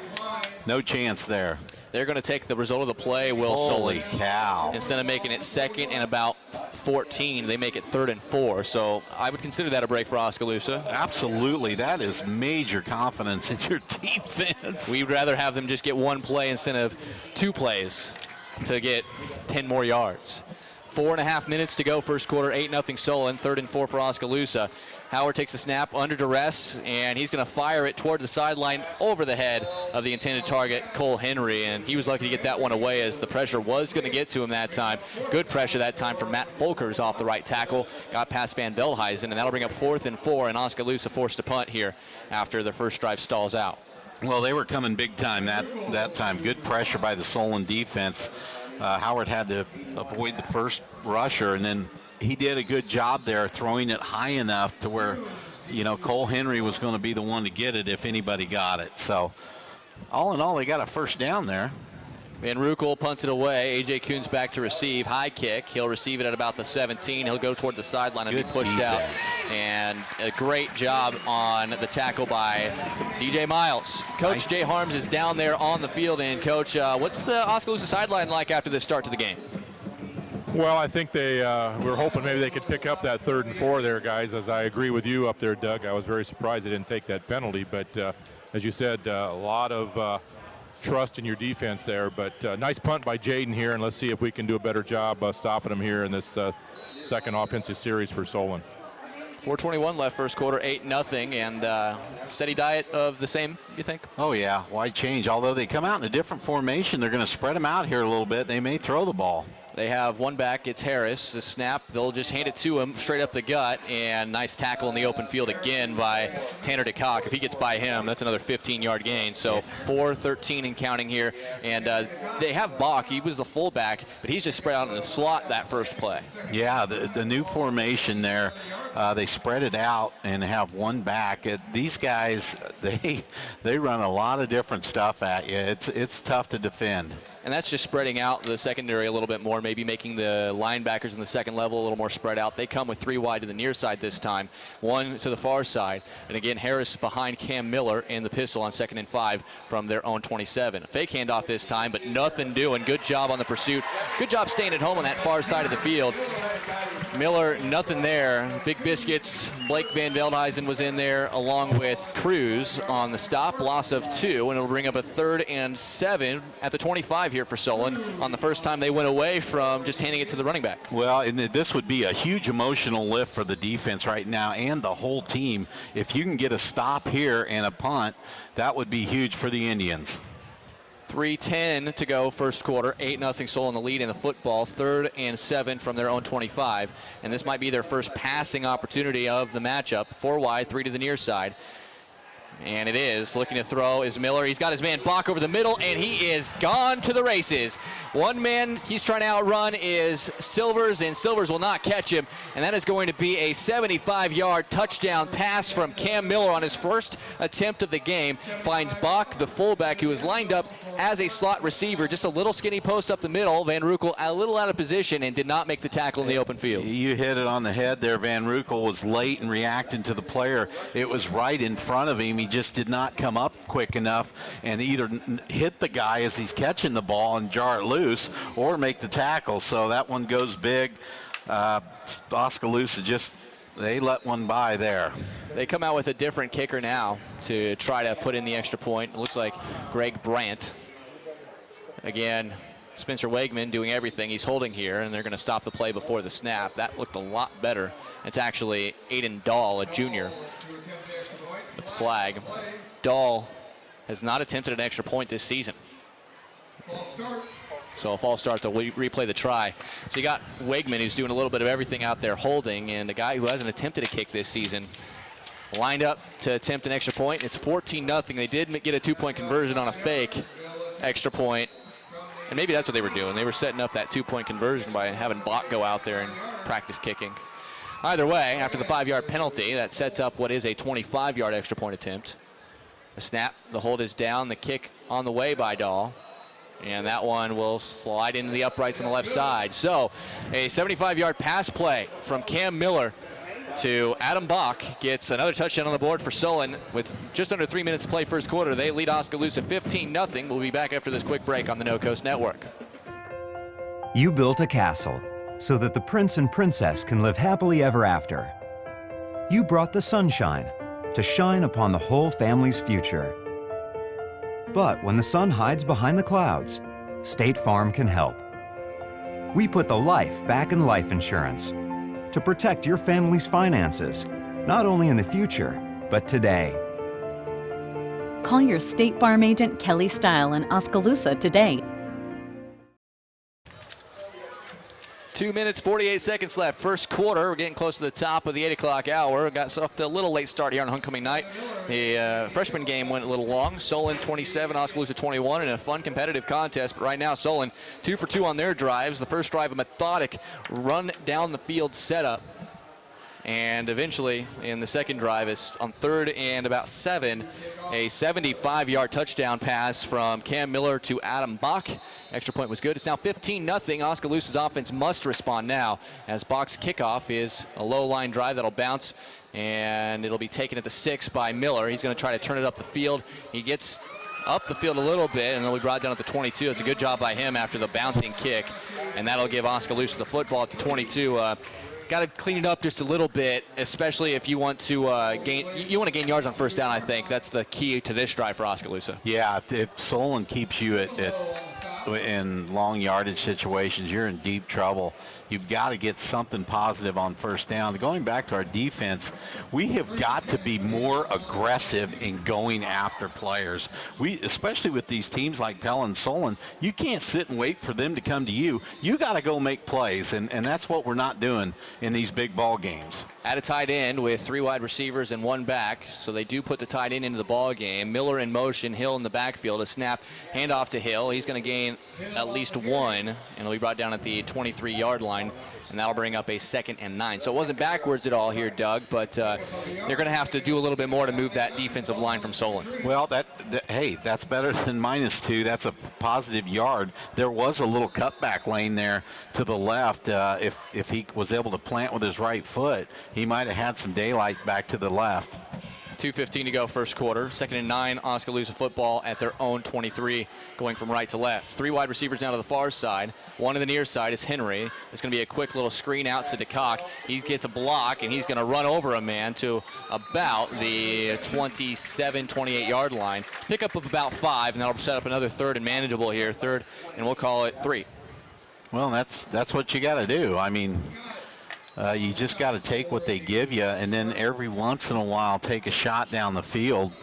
no chance there. They're going to take the result of the play, Will Solon. Holy cow. Instead of making it 2nd and about 14, they make it 3rd and 4. So I would consider that a break for Oskaloosa. Absolutely. That is major confidence in your defense. We'd rather have them just get 1 play instead of 2 plays to get 10 more yards. 4.5 minutes to go, first quarter, 8-0 Solon, 3rd and 4 for Oskaloosa. Howard takes a snap under duress, and he's going to fire it toward the sideline over the head of the intended target, Cole Henry, and he was lucky to get that one away as the pressure was going to get to him that time. Good pressure that time from Matt Folkers off the right tackle, got past Van Veldhuizen, and that'll bring up 4th and 4, and Oskaloosa forced to punt here after their first drive stalls out. Well, they were coming big time that time. Good pressure by the Solon defense. Howard had to avoid the first rusher, and then he did a good job there throwing it high enough to where, Cole Henry was going to be the one to get it if anybody got it. So all in all, they got a first down there. Van Rukel punts it away. A.J. Kuhn's back to receive. High kick. He'll receive it at about the 17. He'll go toward the sideline and be pushed out. And a great job on the tackle by DJ Miles. Coach Jay Harms is down there on the field. And, Coach, what's the Oskaloosa sideline like after the start to the game? Well, I think they were hoping maybe they could pick up that 3rd and 4 there, guys. As I agree with you up there, Doug, I was very surprised they didn't take that penalty. But as you said, a lot of trust in your defense there. But nice punt by Jaden here, and let's see if we can do a better job stopping him here in this second offensive series for Solon. 4:21 left first quarter, 8-0, and steady diet of the same, you think? Oh, yeah. Why change? Although they come out in a different formation, they're going to spread them out here a little bit. They may throw the ball. They have one back. It's Harris. The snap, they'll just hand it to him straight up the gut, and nice tackle in the open field again by Tanner DeCock. If he gets by him, that's another 15-yard gain. So 4-13 and counting here. And they have Bach. He was the fullback, but he's just spread out in the slot that first play. Yeah, the new formation there, they spread it out and have one back. These guys, they run a lot of different stuff at you. It's tough to defend. And that's just spreading out the secondary a little bit more, maybe making the linebackers in the second level a little more spread out. They come with 3 wide to the near side this time, 1 to the far side. And again, Harris behind Cam Miller in the pistol on 2nd and 5 from their own 27. A fake handoff this time, but nothing doing. Good job on the pursuit. Good job staying at home on that far side of the field. Miller, nothing there. Big biscuits. Blake Van Veldhuizen was in there along with Cruz on the stop. Loss of 2, and it'll bring up a 3rd and 7 at the 25 here for Solon on the first time they went away from just handing it to the running back. Well, and this would be a huge emotional lift for the defense right now and the whole team. If you can get a stop here and a punt, that would be huge for the Indians. 3:10 to go first quarter, 8-0 Solon the lead in the football, 3rd and 7 from their own 25, and this might be their first passing opportunity of the matchup. 4 wide, 3 to the near side. And it is. Looking to throw is Miller. He's got his man Bach over the middle, and he is gone to the races. One man he's trying to outrun is Silvers, and Silvers will not catch him. And that is going to be a 75-yard touchdown pass from Cam Miller on his first attempt of the game. Finds Bach, the fullback, who is lined up as a slot receiver. Just a little skinny post up the middle. Van Rukel a little out of position and did not make the tackle in the open field. You hit it on the head there. Van Rukel was late in reacting to the player. It was right in front of him. He just did not come up quick enough and either hit the guy as he's catching the ball and jar it loose or make the tackle. So that one goes big. Oskaloosa they let one by there. They come out with a different kicker now to try to put in the extra point. It looks like Greg Brandt. Again, Spencer Wegman doing everything. He's holding here, and they're going to stop the play before the snap. That looked a lot better. It's actually Aiden Dahl, a junior. The flag. Dahl has not attempted an extra point this season. So a false start to replay the try. So you got Wegman, who's doing a little bit of everything out there holding, and the guy who hasn't attempted a kick this season lined up to attempt an extra point. It's 14-0. They did get a 2-point conversion on a fake extra point. And maybe that's what they were doing. They were setting up that 2-point conversion by having Bach go out there and practice kicking. Either way, after the 5-yard penalty, that sets up what is a 25-yard extra point attempt. A snap, the hold is down, the kick on the way by Dahl. And that one will slide into the uprights on the left side. So a 75-yard pass play from Cam Miller to Adam Bach gets another touchdown on the board for Solon. With just under 3 minutes to play first quarter, they lead Oskaloosa 15-0. We'll be back after this quick break on the No Coast Network. You built a castle so that the prince and princess can live happily ever after. You brought the sunshine to shine upon the whole family's future. But when the sun hides behind the clouds, State Farm can help. We put the life back in life insurance to protect your family's finances, not only in the future, but today. Call your State Farm agent Kelly Style in Oskaloosa today. 2 minutes, 48 seconds left. First quarter. We're getting close to the top of the 8 o'clock hour. Got off to a little late start here on homecoming night. The freshman game went a little long. Solon 27, Oskaloosa 21 in a fun competitive contest. But right now, Solon 2 for 2 on their drives. The first drive, a methodic run down the field setup. And eventually, in the second drive, is on 3rd and about 7, a 75-yard touchdown pass from Cam Miller to Adam Bach. Extra point was good. It's now 15-0. Oskaloosa's offense must respond now, as Bach's kickoff is a low-line drive that'll bounce, and it'll be taken at the 6 by Miller. He's going to try to turn it up the field. He gets up the field a little bit, and then we brought down at the 22. It's a good job by him after the bouncing kick, and that'll give Oskaloosa the football at the 22. Got to clean it up just a little bit, especially if you want to gain yards on first down. I think that's the key to this drive for Oskaloosa. Yeah, if Solon keeps you in long yardage situations, you're in deep trouble. You've got to get something positive on first down. Going back to our defense, we have got to be more aggressive in going after players. Especially with these teams like Pell and Solon, you can't sit and wait for them to come to you. You got to go make plays, and that's what we're not doing in these big ball games. At a tight end with 3 wide receivers and 1 back, so they do put the tight end into the ball game. Miller in motion, Hill in the backfield. A snap, handoff to Hill. He's going to gain at least 1, and he'll be brought down at the 23-yard line, and that'll bring up a 2nd and 9. So it wasn't backwards at all here, Doug, but they're going to have to do a little bit more to move that defensive line from Solon. Well, hey, that's better than -2. That's a positive yard. There was a little cutback lane there to the left. If he was able to plant with his right foot, he might have had some daylight back to the left. 2:15 to go first quarter. 2nd and 9, Oskaloosa football at their own 23, going from right to left. 3 wide receivers now to the far side. 1 to the near side is Henry. It's going to be a quick little screen out to DeCock. He gets a block, and he's going to run over a man to about the 27, 28-yard line. Pickup of about 5, and that'll set up another 3rd and manageable here. 3rd, and we'll call it 3. Well, that's what you got to do. I mean, you just got to take what they give you, and then every once in a while take a shot down the field.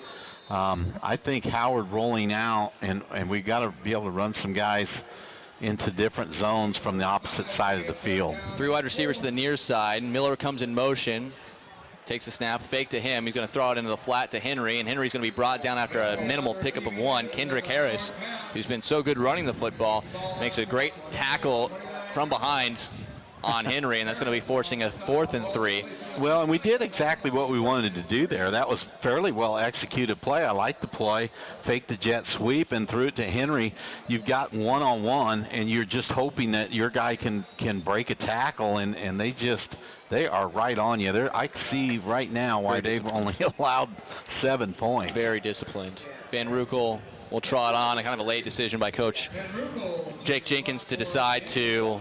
I think Howard rolling out, and we got to be able to run some guys into different zones from the opposite side of the field. 3 wide receivers to the near side. Miller comes in motion, takes a snap, fake to him. He's going to throw it into the flat to Henry, and Henry's going to be brought down after a minimal pickup of 1. Kendrick Harris, who's been so good running the football, makes a great tackle from behind on Henry, and that's going to be forcing a 4th and 3. Well, and we did exactly what we wanted to do there. That was fairly well executed play. I like the play. Fake the jet sweep and threw it to Henry. You've got one-on-one, and you're just hoping that your guy can break a tackle, and they are right on you. I see right now why they've only allowed 7 points. Very disciplined. Van Ruckel will trot on. A kind of a late decision by Coach Jake Jenkins to decide to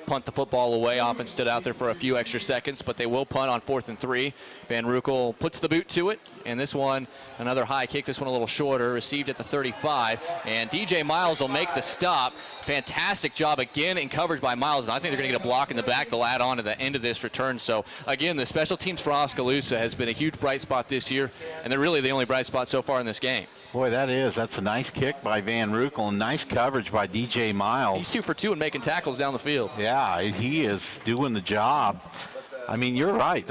punt the football away. Offense stood out there for a few extra seconds, but they will punt on 4th and 3. Van Ruckel puts the boot to it, and this one, another high kick, this one a little shorter, received at the 35, and DJ Miles will make the stop. Fantastic job again in coverage by Miles, and I think they're going to get a block in the back. They'll add on to the end of this return. So again, the special teams for Oskaloosa has been a huge bright spot this year, and they're really the only bright spot so far in this game. Boy, that's a nice kick by Van Ruckel, and nice coverage by DJ Miles. He's 2 for 2 and making tackles down the field. Yeah, he is doing the job. I mean, you're right.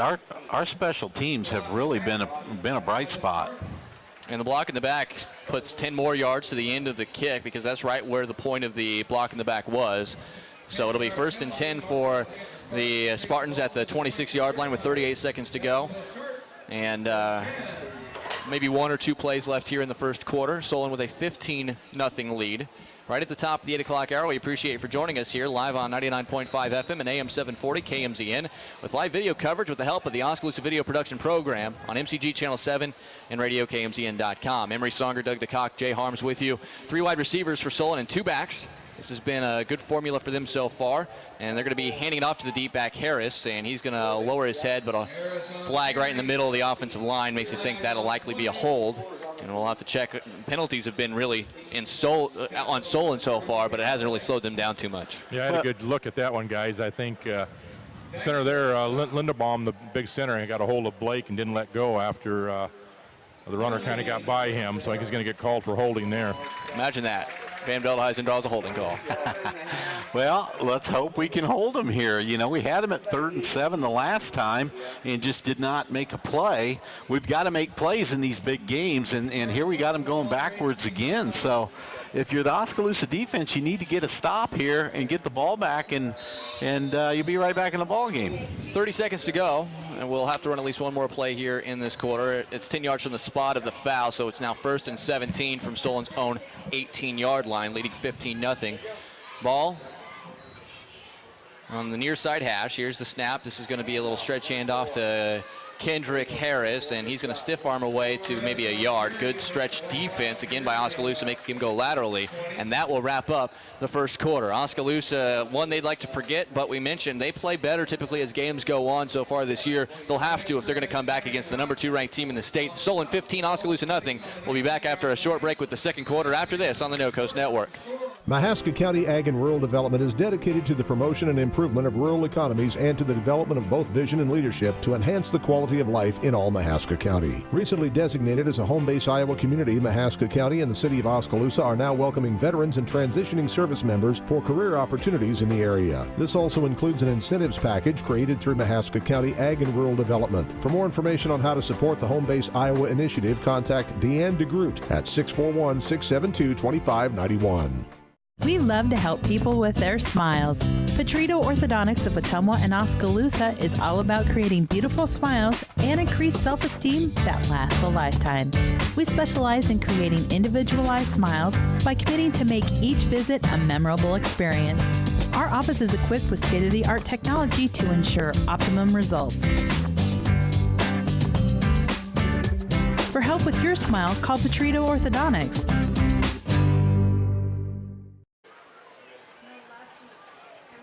Our special teams have really been a bright spot. And the block in the back puts 10 more yards to the end of the kick, because that's right where the point of the block in the back was. So it'll be 1st and 10 for the Spartans at the 26-yard line with 38 seconds to go. And maybe 1 or 2 plays left here in the first quarter. Solon with a 15-0 lead. right at the top of the 8 o'clock hour. We appreciate you for joining us here live on 99.5 FM and AM 740 KMZN with live video coverage with the help of the Oskaloosa Video Production Program on MCG Channel 7 and RadioKMZN.com. Emery Songer, Doug DeCock, Jay Harms with you. 3 wide receivers for Solon and 2 backs. This has been a good formula for them so far, and they're going to be handing it off to the deep back Harris, and he's going to lower his head, but a flag right in the middle of the offensive line makes you think that'll likely be a hold. And we'll have to check. Penalties have been really on Solon so far, but it hasn't really slowed them down too much. Yeah, I had a good look at that one, guys. I think center there, Lindebaum, the big center, got a hold of Blake and didn't let go after the runner kind of got by him, so I think he's going to get called for holding there. Imagine that. Van Veldhuizen draws a holding call. Well, let's hope we can hold him here. You know, we had him at 3rd and 7 the last time and just did not make a play. We've got to make plays in these big games, and here we got him going backwards again. So if you're the Oskaloosa defense, you need to get a stop here and get the ball back, and you'll be right back in the ball game. 30 seconds to go, and we'll have to run at least one more play here in this quarter. It's 10 yards from the spot of the foul, so it's now 1st and 17 from Solon's own 18-yard line, leading 15-0. Ball on the near side hash. Here's the snap. This is going to be a little stretch handoff to Kendrick Harris, and he's going to stiff arm away to maybe a yard. Good stretch defense again by Oskaloosa, making him go laterally, and that will wrap up the first quarter. Oskaloosa, one they'd like to forget, but we mentioned they play better typically as games go on so far this year. They'll have to if they're going to come back against the number 2 ranked team in the state. Solon 15, Oskaloosa nothing. We'll be back after a short break with the second quarter after this on the No Coast Network. Mahaska County Ag and Rural Development is dedicated to the promotion and improvement of rural economies and to the development of both vision and leadership to enhance the quality of life in all Mahaska County. Recently designated as a home base Iowa community, Mahaska County and the city of Oskaloosa are now welcoming veterans and transitioning service members for career opportunities in the area. This also includes an incentives package created through Mahaska County Ag and Rural Development. For more information on how to support the Home Base Iowa initiative, contact Deanne DeGroot at 641-672-2591. We love to help people with their smiles. Petrito Orthodontics of Ottumwa and Oskaloosa is all about creating beautiful smiles and increased self-esteem that lasts a lifetime. We specialize in creating individualized smiles by committing to make each visit a memorable experience. Our office is equipped with state-of-the-art technology to ensure optimum results. For help with your smile, call Petrito Orthodontics.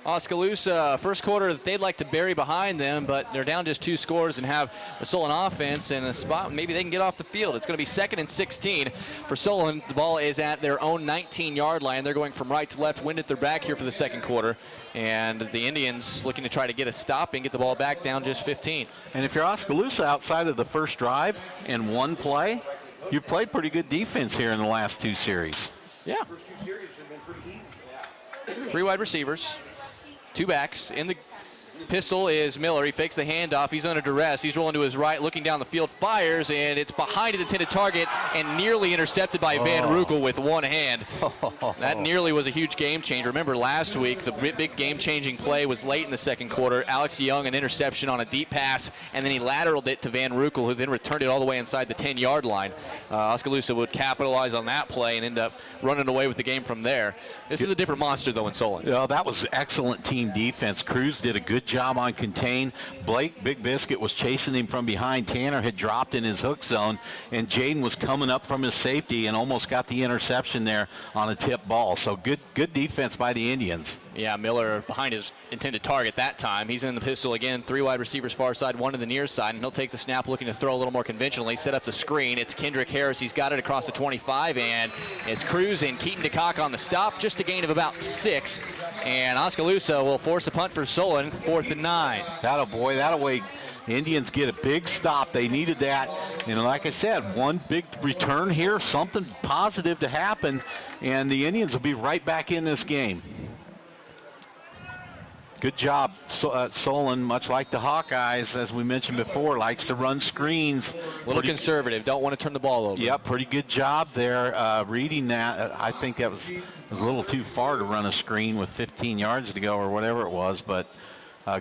Oskaloosa, first quarter that they'd like to bury behind them, but they're down just 2 scores and have a Solon offense in a spot maybe they can get off the field. It's going to be 2nd and 16 for Solon. The ball is at their own 19-yard line. They're going from right to left, wind at their back here for the second quarter, and the Indians looking to try to get a stop and get the ball back down just 15. And if you're Oskaloosa outside of the first drive and one play, you've played pretty good defense here in the last 2 series. Yeah. 3 wide receivers. 2 backs. In the pistol is Miller. He fakes the handoff. He's under duress. He's rolling to his right, looking down the field, fires, and it's behind his intended target and nearly intercepted by Van Rukel with one hand. That nearly was a huge game changer. Remember last week, the big game-changing play was late in the second quarter. Alex Young, an interception on a deep pass, and then he lateraled it to Van Rukel, who then returned it all the way inside the 10-yard line. Oskaloosa would capitalize on that play and end up running away with the game from there. This is a different monster, though, in Solon. Yeah, that was excellent team defense. Cruz did a good job on contain. Blake, Big Biscuit, was chasing him from behind. Tanner had dropped in his hook zone, and Jaden was coming up from his safety and almost got the interception there on a tip ball. So good defense by the Indians. Yeah, Miller behind his intended target that time. He's in the pistol again. 3 wide receivers far side, 1 to the near side, and he'll take the snap looking to throw a little more conventionally. Set up the screen. It's Kendrick Harris. He's got it across the 25, and it's Cruz and Keaton DeCock on the stop. Just a gain of about 6, and Oskaloosa will force a punt for Solon, 4th and 9. That'll way Indians get a big stop. They needed that. And like I said, one big return here, something positive to happen, and the Indians will be right back in this game. Good job, Solon, much like the Hawkeyes, as we mentioned before, likes to run screens. A little conservative, don't want to turn the ball over. Yep, pretty good job there reading that. I think that was a little too far to run a screen with 15 yards to go or whatever it was, but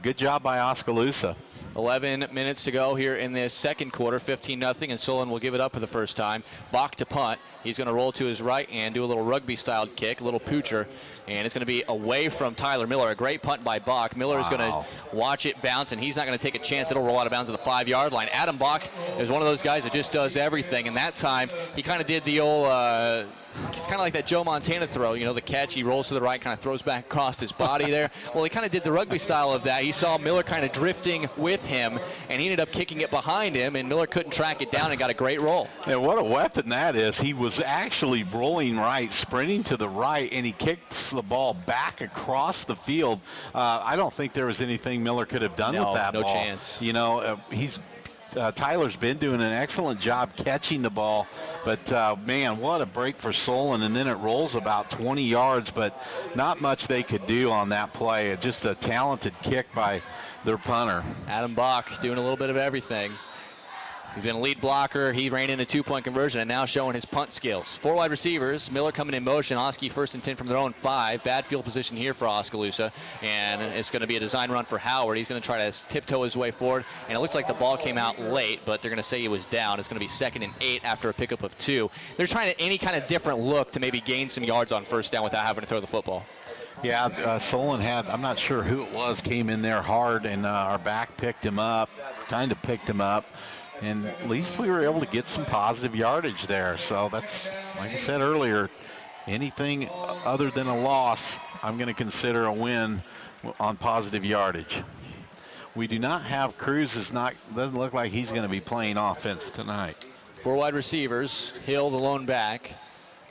good job by Oskaloosa. 11 minutes to go here in this second quarter, 15-0, and Solon will give it up for the first time. Bach to punt. He's going to roll to his right and do a little rugby-styled kick, a little poocher, and it's going to be away from Tyler Miller. A great punt by Bach. Miller is going to watch it bounce, and he's not going to take a chance. It'll roll out of bounds at the 5-yard line. Adam Bach is one of those guys that just does everything, and that time he kind of did the old it's kind of like that Joe Montana throw, you know, the catch. He rolls to the right, kind of throws back across his body there. Well, he kind of did the rugby style of that. He saw Miller kind of drifting with him, and he ended up kicking it behind him, and Miller couldn't track it down and got a great roll. And what a weapon that is. He was actually rolling right, sprinting to the right, and he kicks the ball back across the field. I don't think there was anything Miller could have done with that ball. No chance. You know, Tyler's been doing an excellent job catching the ball, but man, what a break for Solon, and then it rolls about 20 yards, but not much they could do on that play. Just a talented kick by their punter. Adam Bach doing a little bit of everything. He's been a lead blocker. He ran in a two-point conversion and now showing his punt skills. 4 wide receivers. Miller coming in motion. Oski first and 10 from their own 5. Bad field position here for Oskaloosa. And it's going to be a design run for Howard. He's going to try to tiptoe his way forward. And it looks like the ball came out late, but they're going to say he was down. It's going to be 2nd and 8 after a pickup of 2. They're trying to any kind of different look to maybe gain some yards on first down without having to throw the football. Yeah, Solon had, I'm not sure who it was, came in there hard, and our back picked him up, kind of picked him up. And at least we were able to get some positive yardage there. So that's, like I said earlier, anything other than a loss, I'm going to consider a win on positive yardage. We do not have Cruz. Doesn't look like he's going to be playing offense tonight. 4 wide receivers. Hill, the lone back.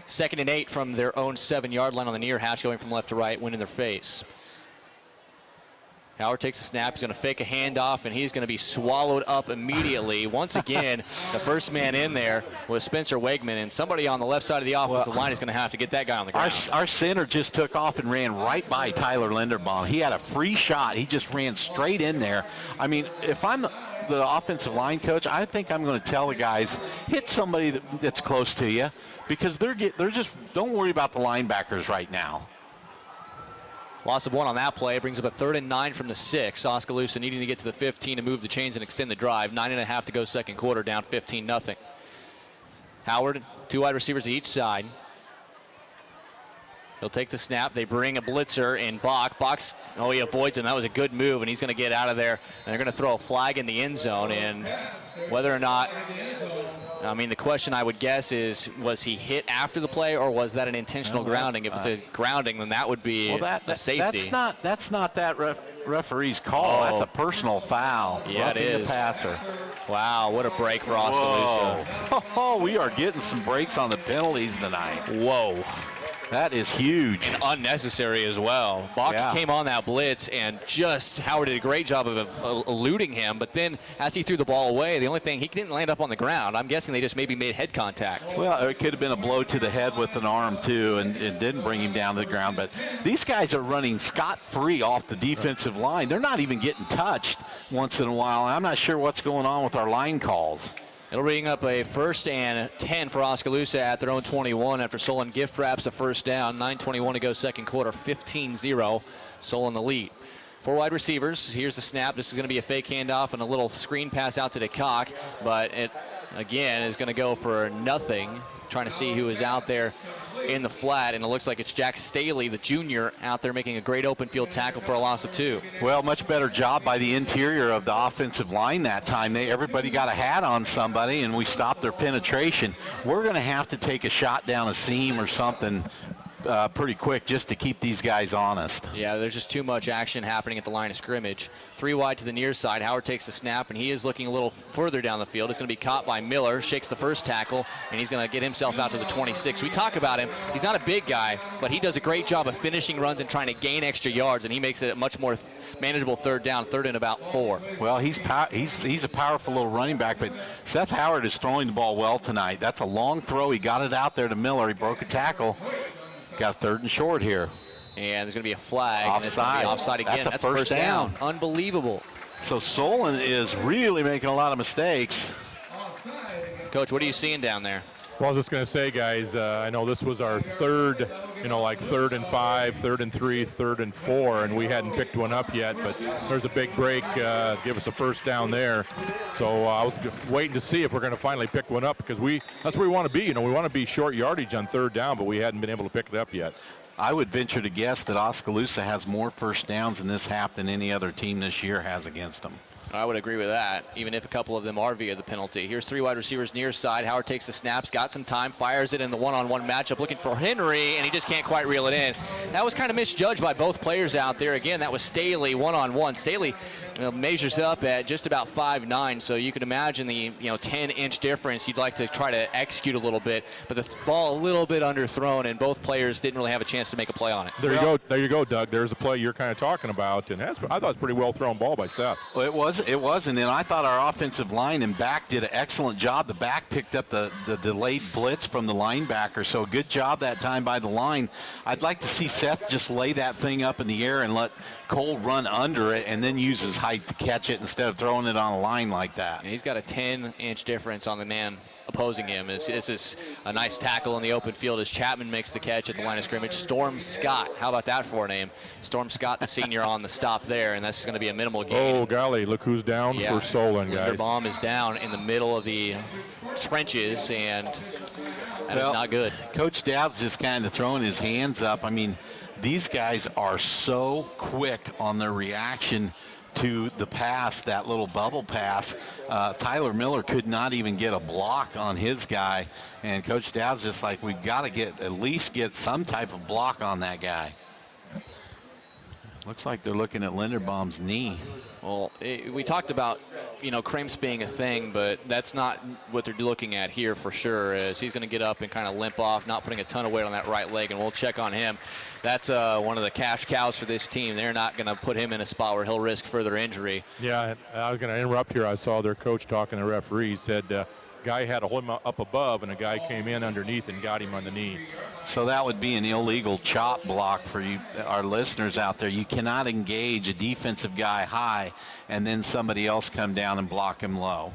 2nd and 8 from their own 7-yard line on the near hash, going from left to right, wind in their face. Howard takes a snap. He's going to fake a handoff, and he's going to be swallowed up immediately. Once again, the first man in there was Spencer Wegman, and somebody on the left side of the offensive line is going to have to get that guy on the ground. Our center just took off and ran right by Tyler Linderbaum. He had a free shot. He just ran straight in there. I mean, if I'm the offensive line coach, I think I'm going to tell the guys, hit somebody that's close to you, because they're just, don't worry about the linebackers right now. Loss of 1 on that play brings up a 3rd and 9 from the 6. Oskaloosa needing to get to the 15 to move the chains and extend the drive. 9.5 to go second quarter, down 15-0. Howard, 2 wide receivers to each side. He'll take the snap. They bring a blitzer in Bach. Bach's, he avoids him. That was a good move, and he's going to get out of there. And they're going to throw a flag in the end zone. And whether or not, I mean, the question I would guess is, was he hit after the play, or was that an intentional grounding? If it's a grounding, then that would be a safety. That's not that referee's call. That's a personal foul. Yeah, it is. The passer. Wow, what a break for Oskaloosa. Oh, we are getting some breaks on the penalties tonight. Whoa. That is huge. Unnecessary as well. Bach came on that blitz, and just Howard did a great job of eluding him, but then as he threw the ball away, the only thing, he didn't land up on the ground. I'm guessing they just maybe made head contact. Well, it could have been a blow to the head with an arm too, and it didn't bring him down to the ground, but these guys are running scot-free off the defensive line. They're not even getting touched once in a while. I'm not sure what's going on with our line calls. It'll bring up a 1st and 10 for Oskaloosa at their own 21 after Solon gift wraps a first down. 9:21 to go second quarter, 15-0. Solon the lead. 4 wide receivers. Here's the snap. This is going to be a fake handoff and a little screen pass out to DeCock, but it, again, is going to go for nothing. Trying to see who is out there in the flat, and it looks like it's Jack Staley, the junior, out there making a great open field tackle for a loss of 2. Well, much better job by the interior of the offensive line that time. Everybody got a hat on somebody, and we stopped their penetration. We're going to have to take a shot down a seam or something pretty quick just to keep these guys honest. Yeah, there's just too much action happening at the line of scrimmage. 3 wide to the near side. Howard takes the snap, and he is looking a little further down the field. It's going to be caught by Miller, shakes the first tackle, and he's going to get himself out to the 26. We talk about him. He's not a big guy, but he does a great job of finishing runs and trying to gain extra yards, and he makes it a much more manageable 3rd down, 3rd and about 4. Well, he's a powerful little running back, but Seth Howard is throwing the ball well tonight. That's a long throw. He got it out there to Miller. He broke a tackle. Got 3rd and short here. And there's going to be a flag. Offside. And it's going to be offside again. That's a first down. Unbelievable. So Solon is really making a lot of mistakes. Coach, what are you seeing down there? Well, I was just going to say, guys, I know this was our third, like 3rd and 5, 3rd and 3, 3rd and 4, and we hadn't picked one up yet, but there's a big break, give us a first down there. So I was waiting to see if we're going to finally pick one up, because that's where we want to be. We want to be short yardage on 3rd down, but we hadn't been able to pick it up yet. I would venture to guess that Oskaloosa has more first downs in this half than any other team this year has against them. I would agree with that, even if a couple of them are via the penalty. Here's 3 wide receivers near side. Howard takes the snaps, got some time, fires it in the one-on-one matchup, looking for Henry, and he just can't quite reel it in. That was kind of misjudged by both players out there. Again, that was Staley one-on-one. Staley measures up at just about 5'9", so you can imagine the 10-inch difference. You'd like to try to execute a little bit, but the ball a little bit underthrown, and both players didn't really have a chance to make a play on it. There you go, Doug. There's a play you're kind of talking about, and I thought it was a pretty well thrown ball by Seth. Well, it wasn't, and I thought our offensive line and back did an excellent job. The back picked up the delayed blitz from the linebacker, so good job that time by the line. I'd like to see Seth just lay that thing up in the air and let Cole run under it and then use his height to catch it instead of throwing it on a line like that. He's got a 10-inch difference on the man opposing him. This is a nice tackle in the open field as Chapman makes the catch at the line of scrimmage. Storm Scott, how about that for a name? Storm Scott, the senior, on the stop there, and that's going to be a minimal gain. Oh, golly, look who's down for Solon, guys. Linderbaum is down in the middle of the trenches, and that is not good. Coach Dowd's just kind of throwing his hands up. I mean, these guys are so quick on their reaction to the pass, that little bubble pass. Tyler Miller could not even get a block on his guy, and Coach Dowd's just like, we've got to at least get some type of block on that guy. Looks like they're looking at Linderbaum's knee. Well, we talked about, cramps being a thing, but that's not what they're looking at here for sure, as he's going to get up and kind of limp off, not putting a ton of weight on that right leg, and we'll check on him. That's one of the cash cows for this team. They're not going to put him in a spot where he'll risk further injury. Yeah, I was going to interrupt here. I saw their coach talking to the referee. He said guy had him up above, and a guy came in underneath and got him on the knee. So that would be an illegal chop block for you, our listeners out there. You cannot engage a defensive guy high and then somebody else come down and block him low.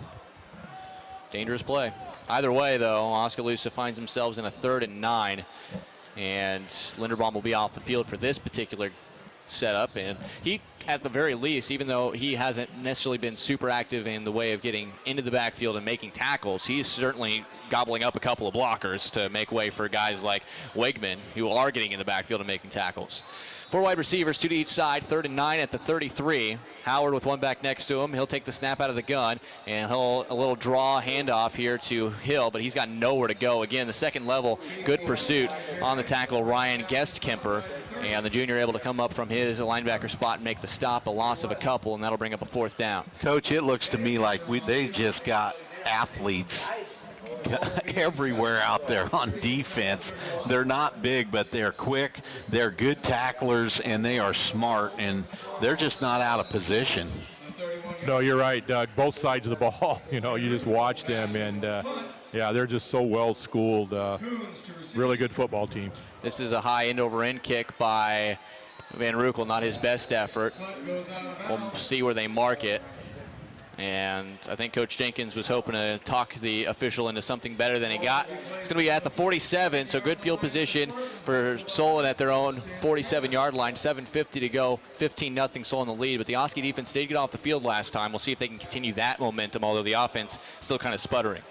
Dangerous play. Either way, though, Oskaloosa finds themselves in a 3rd and 9, and Linderbaum will be off the field for this particular setup, and he, at the very least, even though he hasn't necessarily been super active in the way of getting into the backfield and making tackles, he's certainly gobbling up a couple of blockers to make way for guys like Wegman, who are getting in the backfield and making tackles. 4 wide receivers, 2 to each side, 3rd and 9 at the 33. Howard with one back next to him. He'll take the snap out of the gun, and a little draw handoff here to Hill, but he's got nowhere to go. Again, the second level, good pursuit on the tackle, Ryan Guestkemper, and the junior able to come up from his linebacker spot and make the stop, a loss of a couple, and that'll bring up a 4th down. Coach, it looks to me like they just got athletes everywhere out there on defense. They're not big, but they're quick, they're good tacklers, and they are smart, and they're just not out of position. No, you're right, Doug. Both sides of the ball, you just watch them, and yeah, they're just so well schooled. Really good football team. This is a high end-over-end kick by Van Rukel, not his best effort. We'll see where they mark it. And I think Coach Jenkins was hoping to talk the official into something better than he got. It's going to be at the 47, so good field position for Solon at their own 47-yard line. 7:50 to go, 15-0 Solon the lead. But the Oski defense did get off the field last time. We'll see if they can continue that momentum, although the offense still kind of sputtering.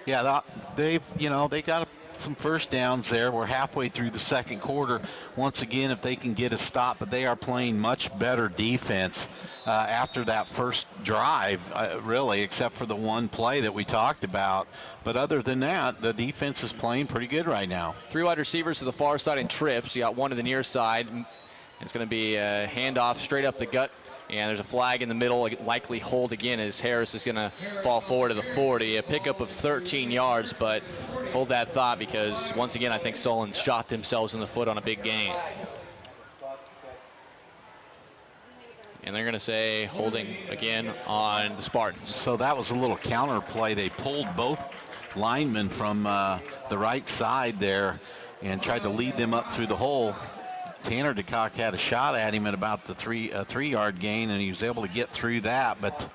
Yeah, they got some first downs there. We're halfway through the second quarter. Once again, if they can get a stop, but they are playing much better defense after that first drive, really, except for the one play that we talked about. But other than that, the defense is playing pretty good right now. 3 wide receivers to the far side in trips. You got one to the near side. It's going to be a handoff straight up the gut. And there's a flag in the middle, likely hold again, as Harris is going to fall forward to the 40. A pickup of 13 yards, but hold that thought, because once again, I think Solon shot themselves in the foot on a big gain. And they're going to say holding again on the Spartans. So that was a little counter play. They pulled both linemen from the right side there and tried to lead them up through the hole. Tanner DeCock had a shot at him at about the 3-yard gain, and he was able to get through that. But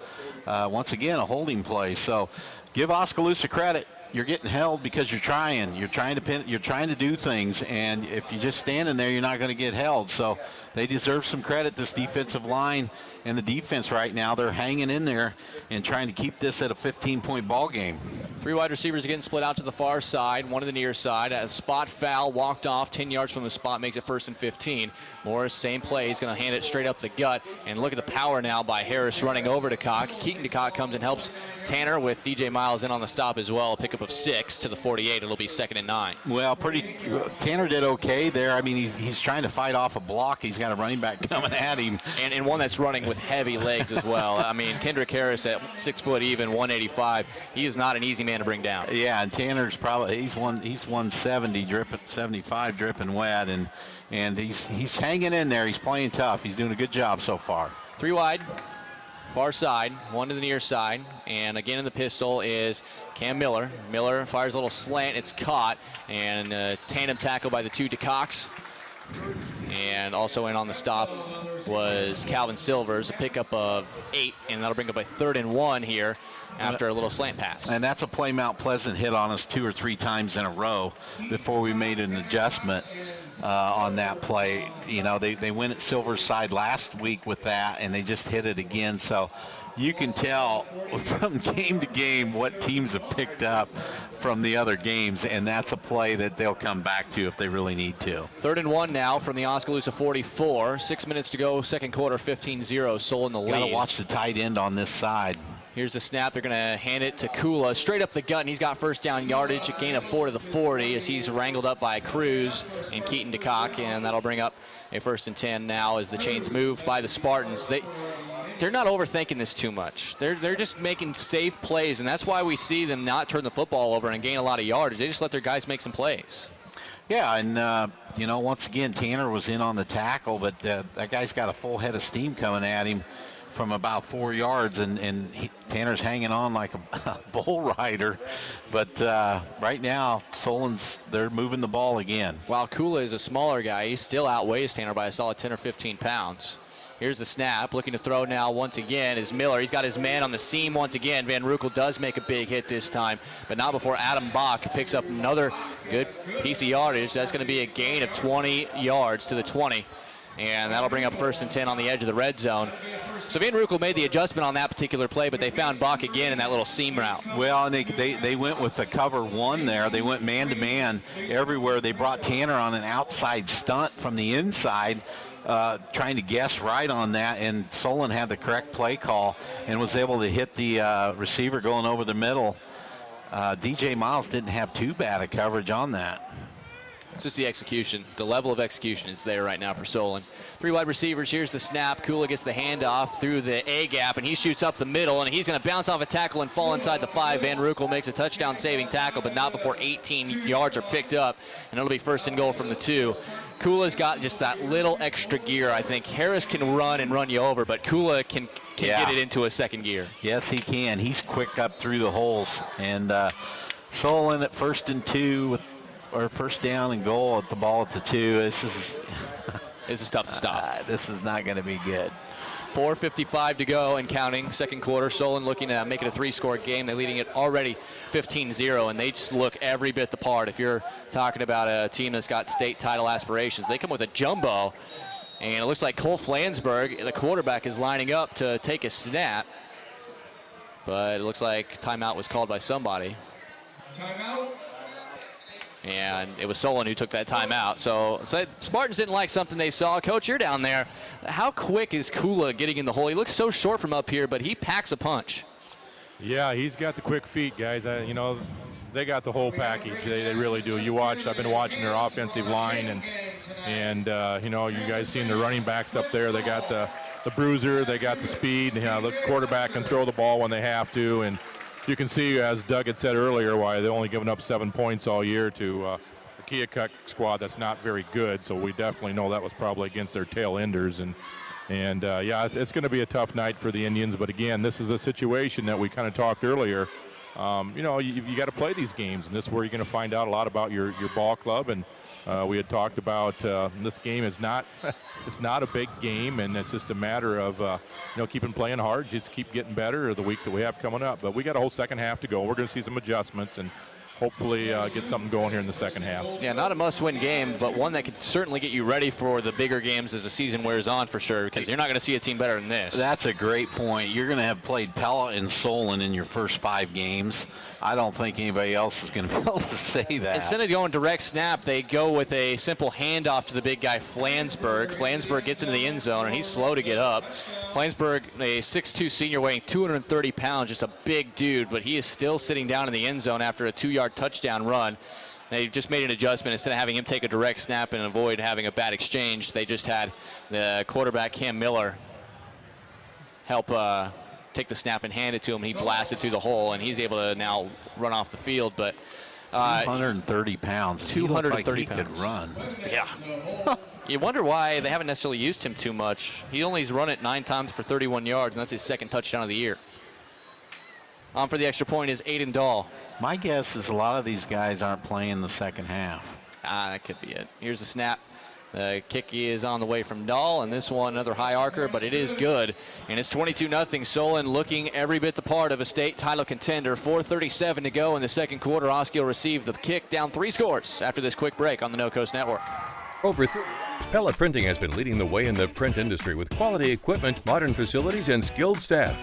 once again, a holding play. So give Oskaloosa credit. you're getting held because you're trying to do things, and if you're just standing there, you're not going to get held. So they deserve some credit, this defensive line and the defense right now. They're hanging in there and trying to keep this at a 15-point ball game. 3 wide receivers again split out to the far side, one to the near side. A spot foul, walked off 10 yards from the spot, makes it 1st and 15. Morris, same play, he's going to hand it straight up the gut. And look at the power now by Harris running over to Cock. Keaton DeCock comes and helps Tanner with DJ Miles in on the stop as well. A pickup of 6 to the 48. It'll be 2nd and 9. Well, Tanner did okay there. I mean, he's trying to fight off a block. He's got a running back coming at him. And one that's running with heavy legs as well. I mean, Kendrick Harris at 6 foot even, 185. He is not an easy man to bring down. Yeah, and Tanner's probably he's 170, dripping 75, dripping wet, and he's hanging in there. He's playing tough. He's doing a good job so far. 3 wide, far side, 1 to the near side, and again in the pistol is Cam Miller. Miller fires a little slant. It's caught, and tandem tackle by the 2 DeCocks. And also in on the stop was Calvin Silvers, a pickup of 8, and that'll bring up a 3rd and 1 here after a little slant pass. And that's a play Mount Pleasant hit on us 2 or 3 times in a row before we made an adjustment on that play. You know, they went at Silver's side last week with that, and they just hit it again. So you can tell from game to game what teams have picked up from the other games, and that's a play that they'll come back to if they really need to. 3rd and 1 now from the Oskaloosa 44. 6 minutes to go, second quarter, 15-0, Solon the lead. Got to watch the tight end on this side. Here's the snap. They're going to hand it to Kula straight up the gut, and he's got 1st down yardage, a gain of 4 to the 40 as he's wrangled up by Cruz and Keaton DeCock, and that'll bring up a 1st and 10 now as the chains move by the Spartans. They're not overthinking this too much. They're just making safe plays, and that's why we see them not turn the football over and gain a lot of yardage. They just let their guys make some plays. Yeah, and you know, once again, Tanner was in on the tackle, but that guy's got a full head of steam coming at him from about 4 yards, and Tanner's hanging on like a bull rider. But right now, they're moving the ball again. While Kula is a smaller guy, he still outweighs Tanner by a solid 10 or 15 pounds. Here's the snap. Looking to throw now once again is Miller. He's got his man on the seam once again. Van Rukel does make a big hit this time, but not before Adam Bach picks up another good piece of yardage. That's going to be a gain of 20 yards to the 20, and that'll bring up 1st and 10 on the edge of the red zone. So Van Rukel made the adjustment on that particular play, but they found Bach again in that little seam route. Well, and they went with the cover 1 there. They went man-to-man everywhere. They brought Tanner on an outside stunt from the inside, trying to guess right on that, and Solon had the correct play call and was able to hit the receiver going over the middle. DJ Miles didn't have too bad a coverage on that. It's just the execution. The level of execution is there right now for Solon. 3 wide receivers. Here's the snap. Kula gets the handoff through the A gap, and he shoots up the middle, and he's going to bounce off a tackle and fall inside the 5. Van Rukel makes a touchdown-saving tackle, but not before 18 yards are picked up, and it'll be 1st and goal from the 2. Kula's got just that little extra gear. I think Harris can run and run you over, but Kula can get it into a 2nd gear. Yes, he can. He's quick up through the holes, and Solon at 1st and 2 or 1st down and goal at the ball at the 2. This is tough to stop. This is not going to be good. 4:55 to go and counting, second quarter. Solon looking to make it a 3-score game. They're leading it already 15-0, and they just look every bit the part. If you're talking about a team that's got state title aspirations, they come with a jumbo, and it looks like Cole Flansburgh, the quarterback, is lining up to take a snap, but it looks like timeout was called by somebody. Timeout. And it was Solon who took that timeout. So Spartans didn't like something they saw. Coach, you're down there. How quick is Kula getting in the hole? He looks so short from up here, but he packs a punch. Yeah, he's got the quick feet, guys. You know, they got the whole package. They really do. I've been watching their offensive line, and you know, you guys seen the running backs up there. They got the bruiser. They got the speed. You know, the quarterback can throw the ball when they have to, and you can see, as Doug had said earlier, why they've only given up 7 points all year to the Keokuk squad. That's not very good, so we definitely know that was probably against their tail enders. And yeah, it's going to be a tough night for the Indians. But again, this is a situation that we kind of talked earlier. You know, you got to play these games, and this is where you're going to find out a lot about your ball club. And we had talked about this game is not it's not a big game, and it's just a matter of you know, keeping playing hard, just keep getting better the weeks that we have coming up. But we got a whole second half to go. We're going to see some adjustments, and hopefully get something going here in the second half. Yeah, not a must-win game, but one that could certainly get you ready for the bigger games as the season wears on for sure, because you're not going to see a team better than this. That's a great point. You're going to have played Pella and Solon in your first 5 games. I don't think anybody else is going to be able to say that. Instead of going direct snap, they go with a simple handoff to the big guy, Flansburgh. Flansburgh gets into the end zone, and he's slow to get up. Flansburgh, a 6'2 senior weighing 230 pounds, just a big dude, but he is still sitting down in the end zone after a 2-yard touchdown run. They just made an adjustment. Instead of having him take a direct snap and avoid having a bad exchange, they just had the quarterback, Cam Miller, help take the snap and hand it to him. He blasted through the hole, and he's able to now run off the field. But 230 pounds. 230 he pounds. could run. Yeah. You wonder why they haven't necessarily used him too much. He only's run it 9 times for 31 yards, and that's his 2nd touchdown of the year. On for the extra point is Aiden Dahl. My guess is a lot of these guys aren't playing the second half. That could be it. Here's the snap. The kick is on the way from Dahl, and this one another high archer, but it is good. And it's 22-0. Solon looking every bit the part of a state title contender. 4:37 to go in the second quarter. Oski will receive the kick, down 3 scores after this quick break on the No Coast Network. Over 30 years, Pella Printing has been leading the way in the print industry with quality equipment, modern facilities, and skilled staff.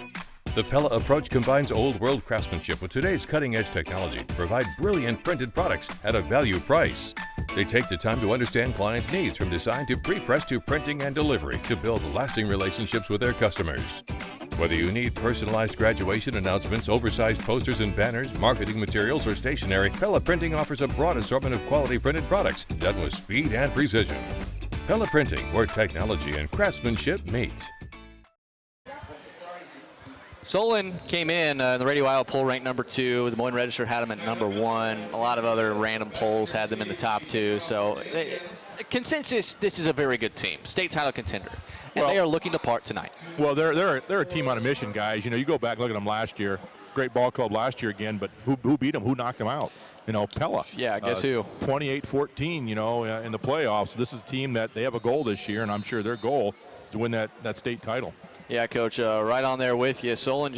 The Pella approach combines old-world craftsmanship with today's cutting-edge technology to provide brilliant printed products at a value price. They take the time to understand clients' needs from design to pre-press to printing and delivery to build lasting relationships with their customers. Whether you need personalized graduation announcements, oversized posters and banners, marketing materials, or stationery, Pella Printing offers a broad assortment of quality printed products done with speed and precision. Pella Printing, where technology and craftsmanship meet. Solon came in the Radio Iowa poll ranked number 2. The Des Moines Register had them at number 1. A lot of other random polls had them in the top 2. So consensus, this is a very good team. State title contender. And they are looking the part tonight. Well, they're a team on a mission, guys. You know, you go back and look at them last year. Great ball club last year again, but who beat them? Who knocked them out? You know, Pella. Yeah, guess who? 28-14, you know, in the playoffs. This is a team that they have a goal this year, and I'm sure their goal is to win that state title. Yeah, Coach, right on there with you. Solon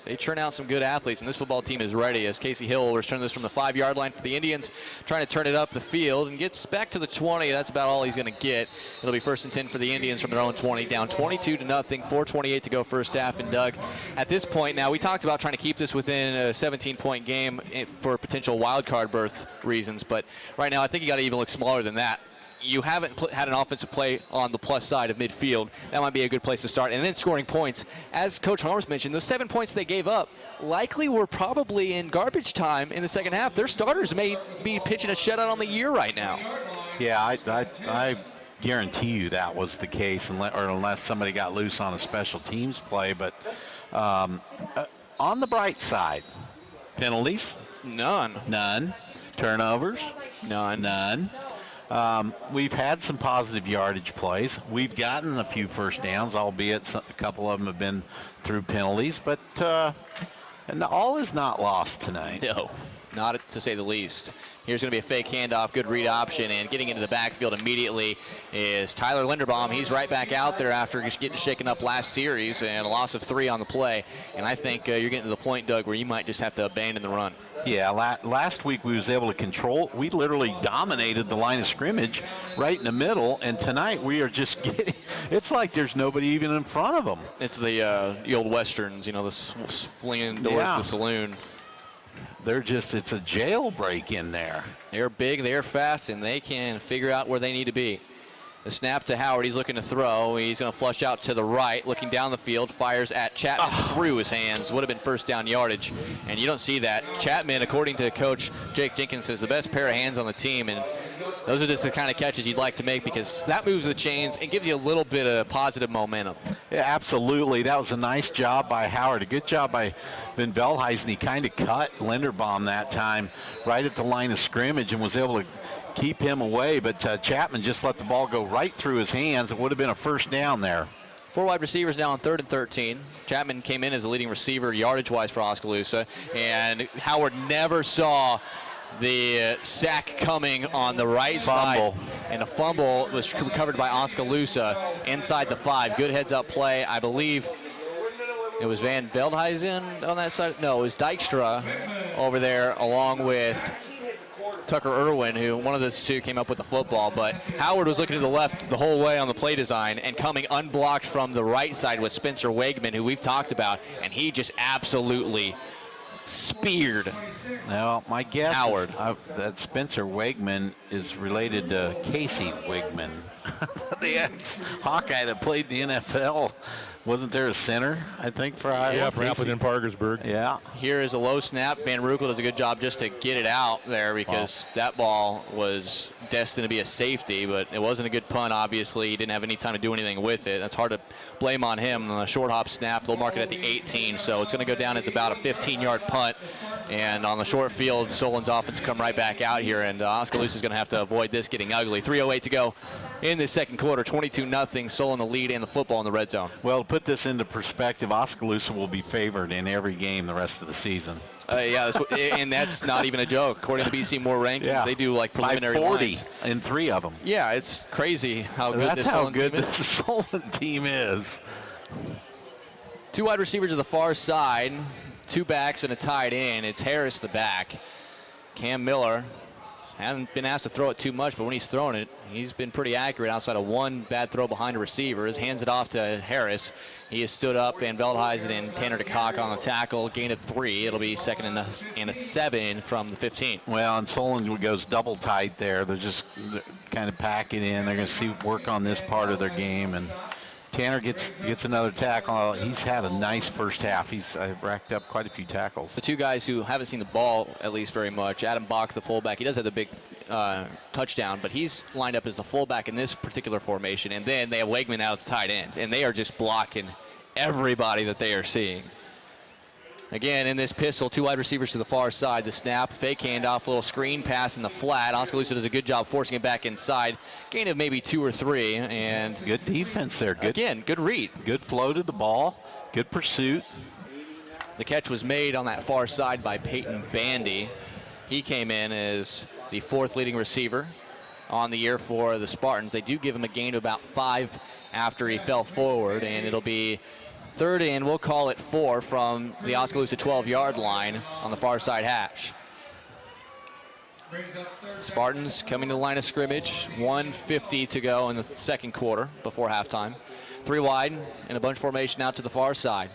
they churn out some good athletes, and this football team is ready as Casey Hill will return this from the 5-yard line for the Indians, trying to turn it up the field and gets back to the 20. That's about all he's going to get. It'll be 1st and 10 for the Indians from their own 20, down 22-0, 4:28 to go first half. And Doug, at this point now, we talked about trying to keep this within a 17-point game for potential wild card berth reasons, but right now I think you got to even look smaller than that. You haven't had an offensive play on the plus side of midfield. That might be a good place to start. And then scoring points. As Coach Harms mentioned, those 7 points they gave up likely were probably in garbage time in the second half. Their starters may be pitching a shutout on the year right now. Yeah, I guarantee you that was the case, unless somebody got loose on a special teams play. But on the bright side, penalties? None. Turnovers? None. We've had some positive yardage plays. We've gotten a few first downs, albeit a couple of them have been through penalties. But and all is not lost tonight. No, not to say the least. Here's going to be a fake handoff, good read option, and getting into the backfield immediately is Tyler Linderbaum. He's right back out there after just getting shaken up last series and a loss of 3 on the play. And I think you're getting to the point, Doug, where you might just have to abandon the run. Yeah, last week we was able to control. We literally dominated the line of scrimmage right in the middle, and tonight we are just getting, it's like there's nobody even in front of them. It's the old Westerns, you know, the flinging doors to the saloon. It's a jailbreak in there. They're big, they're fast, and they can figure out where they need to be. The snap to Howard, he's looking to throw. He's going to flush out to the right, looking down the field, fires at Chapman through his hands. Would have been first down yardage, and you don't see that. Chapman, according to Coach Jake Jenkins, is the best pair of hands on the team, and those are just the kind of catches you'd like to make because that moves the chains and gives you a little bit of positive momentum. Yeah, absolutely. That was a nice job by Howard. A good job by Van Veldhuizen. He kind of cut Linderbaum that time right at the line of scrimmage and was able to keep him away, but Chapman just let the ball go right through his hands. It would have been a first down there. 4 wide receivers now on 3rd and 13. Chapman came in as a leading receiver yardage-wise for Oskaloosa, and Howard never saw the sack coming on the right side. And a fumble was recovered by Oskaloosa inside the 5. Good heads-up play. I believe It was Van Veldhuizen on that side. No, it was Dykstra over there along with Tucker Irwin, who one of those two came up with the football. But Howard was looking to the left the whole way on the play design, and coming unblocked from the right side was Spencer Wegman, who we've talked about, and he just absolutely speared Now, my guess Howard. is that Spencer Wegman is related to Casey Wegman, the ex-Hawkeye that played the NFL. Wasn't there a center, I think, for Iowa? Yeah, from Appleton Parkersburg. Yeah. Here is a low snap. Van Rukel does a good job just to get it out there because that ball was destined to be a safety, but it wasn't a good punt, obviously. He didn't have any time to do anything with it. That's hard to blame on him. On the short hop snap, they'll mark it at the 18, so it's going to go down as about a 15-yard punt. And on the short field, Solon's offense come right back out here, and Oskaloosa is going to have to avoid this getting ugly. 3:08 to go in the second quarter, 22-0. Solon the lead and the football in the red zone. Well, to put this into perspective, Oskaloosa will be favored in every game the rest of the season. Yeah, and that's not even a joke. According to BC More rankings, they do like preliminary by 40 lines. in 3 of them. Yeah, it's crazy how good That's this how Solon good team is. this Solon team is. 2 wide receivers to the far side, 2 backs and a tight end. It's Harris the back. Cam Miller hasn't been asked to throw it too much, but when he's thrown it, he's been pretty accurate outside of one bad throw behind a receiver. He hands it off to Harris. He has stood up, and Veldhuizen and Tanner DeCock on the tackle. Gain of 3. It'll be second and a 7 from the 15. Well, and Solon goes double tight there. They're kind of packing in. They're going to work on this part of their game, and Tanner gets another tackle. He's had a nice first half. He's racked up quite a few tackles. The 2 guys who haven't seen the ball at least very much, Adam Bach, the fullback, he does have the big touchdown, but he's lined up as the fullback in this particular formation, and then they have Wegman out at the tight end, and they are just blocking everybody that they are seeing. Again, in this pistol, 2 wide receivers to the far side. The snap, fake handoff, little screen pass in the flat. Oskaloosa does a good job forcing it back inside. Gain of maybe 2 or 3, and good defense there. Good read. Good flow to the ball. Good pursuit. The catch was made on that far side by Peyton Bandy. He came in as the 4th leading receiver on the year for the Spartans. They do give him a gain of about 5 after he fell forward, and it'll be 3rd and we'll call it 4 from the Oskaloosa 12-yard line on the far side hash. Spartans coming to the line of scrimmage, 1:50 to go in the second quarter before halftime. 3 wide in a bunch formation out to the far side.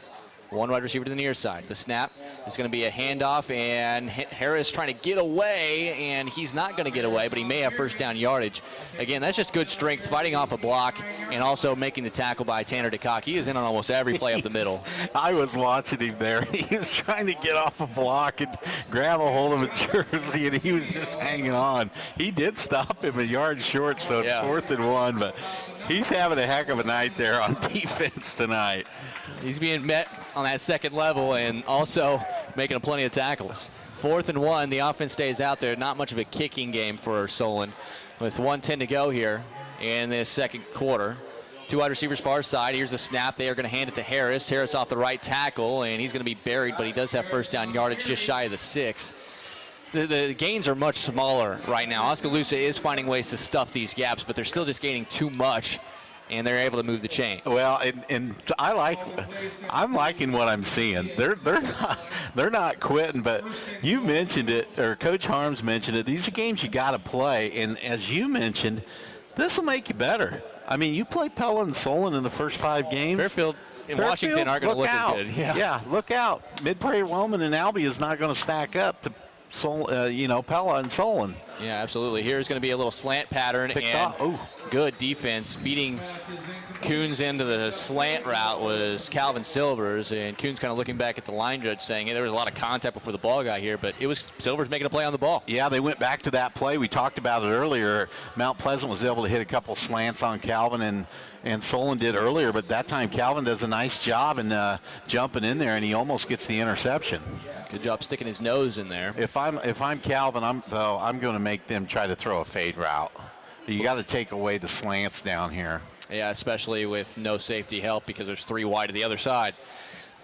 1 wide receiver to the near side. The snap is going to be a handoff, and Harris trying to get away, and he's not going to get away, but he may have first down yardage. Again, that's just good strength, fighting off a block, and also making the tackle by Tanner DeCock. He is in on almost every play up the middle. I was watching him there. He was trying to get off a block and grab a hold of a jersey, and he was just hanging on. He did stop him a yard short, so it's 4th and 1, but he's having a heck of a night there on defense tonight. He's being met on that second level and also making plenty of tackles. 4th and 1, the offense stays out there. Not much of a kicking game for Solon with 1:10 to go here in this second quarter. 2 wide receivers far side. Here's a snap. They are going to hand it to Harris. Harris off the right tackle, and he's going to be buried, but he does have first down yardage just shy of the 6. The gains are much smaller right now. Oskaloosa is finding ways to stuff these gaps, but they're still just gaining too much, and they're able to move the chain. Well, and I'm liking what I'm seeing. They're not quitting, but you mentioned it, or Coach Harms mentioned it. These are games you got to play, and as you mentioned, this will make you better. I mean, you play Pella and Solon in the first 5 games. Fairfield and Washington aren't going to look as good. Yeah, look out. Mid-Prairie Wellman and Albee is not going to stack up to Pella and Solon. Yeah, absolutely. Here's going to be a little slant pattern, and good defense. Beating Coons into the slant route was Calvin Silvers, and Coons kind of looking back at the line judge saying, hey, there was a lot of contact before the ball got here, but it was Silvers making a play on the ball. Yeah, they went back to that play. We talked about it earlier. Mount Pleasant was able to hit a couple slants on Calvin, and Solon did earlier, but that time Calvin does a nice job in jumping in there, and he almost gets the interception. Good job sticking his nose in there. If I'm Calvin, I'm going to make them try to throw a fade route. You got to take away the slants down here. Yeah, especially with no safety help because there's 3 wide to the other side.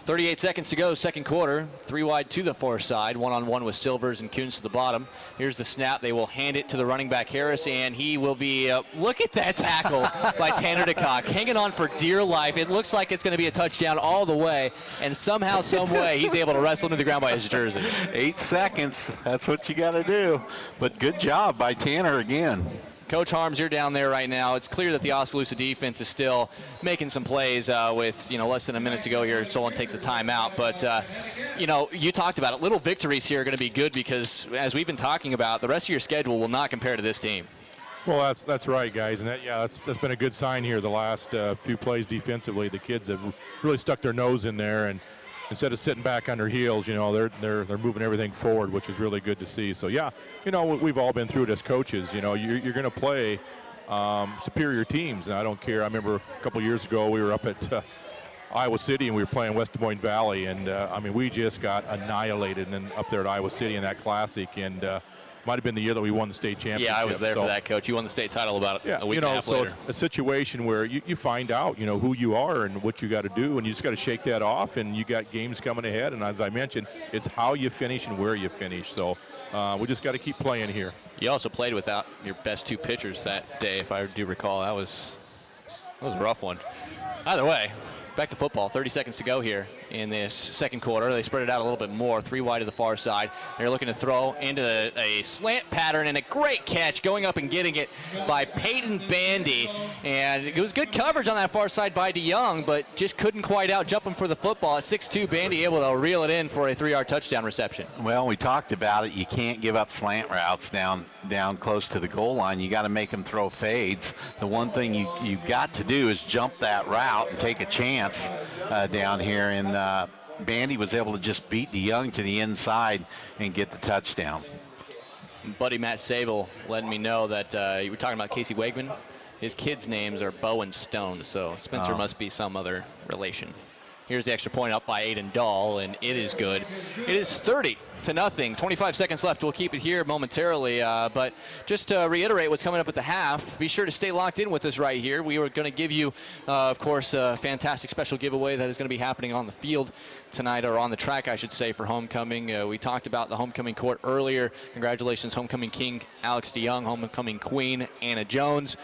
38 seconds to go, second quarter. 3 wide to the far side. One-on-one with Silvers and Kuntz to the bottom. Here's the snap. They will hand it to the running back Harris, and he will be, look at that tackle by Tanner DeCock. Hanging on for dear life. It looks like it's going to be a touchdown all the way, and somehow, some way, he's able to wrestle him to the ground by his jersey. 8 seconds. That's what you got to do. But good job by Tanner again. Coach Harms, you're down there right now. It's clear that the Oskaloosa defense is still making some plays with, less than a minute to go here. Solon takes a timeout. But, you talked about it. Little victories here are going to be good because, as we've been talking about, the rest of your schedule will not compare to this team. Well, that's right, guys. And that's been a good sign here the last few plays defensively. The kids have really stuck their nose in there, and instead of sitting back on their heels, they're moving everything forward, which is really good to see. So, we've all been through it as coaches. You're going to play superior teams, and I don't care. I remember a couple years ago we were up at Iowa City, and we were playing West Des Moines Valley, and, we just got annihilated up there at Iowa City in that Classic, and might have been the year that we won the state championship. Yeah, I was there for that, Coach. You won the state title about a week and a half so later. It's a situation where you find out, who you are and what you got to do, and you just got to shake that off, and you got games coming ahead, and as I mentioned, it's how you finish and where you finish. So we just got to keep playing here. You also played without your best 2 pitchers that day, if I do recall. That was a rough one. Either way, back to football. 30 seconds to go here in this second quarter. They spread it out a little bit more. 3 wide to the far side. They're looking to throw into a slant pattern, and a great catch going up and getting it by Peyton Bandy. And it was good coverage on that far side by DeYoung, but just couldn't quite out-jump him for the football. At 6'2", Bandy able to reel it in for a 3-yard touchdown reception. Well, we talked about it. You can't give up slant routes down close to the goal line. You got to make them throw fades. The one thing you've got to do is jump that route and take a chance down here, and Bandy was able to just beat DeYoung to the inside and get the touchdown. Buddy Matt Sable letting me know that you were talking about Casey Wegman. His kids' names are Bo and Stone, so Spencer must be some other relation. Here's the extra point up by Aiden Dahl, and it is good. It is 30-0. 25 seconds left. We'll keep it here momentarily, but just to reiterate what's coming up at the half, be sure to stay locked in with us right here. We are going to give you, of course, a fantastic special giveaway that is going to be happening on the field tonight, or on the track, I should say, for homecoming. We talked about the homecoming court earlier. Congratulations, homecoming king Alex DeYoung, homecoming queen Anna Jones.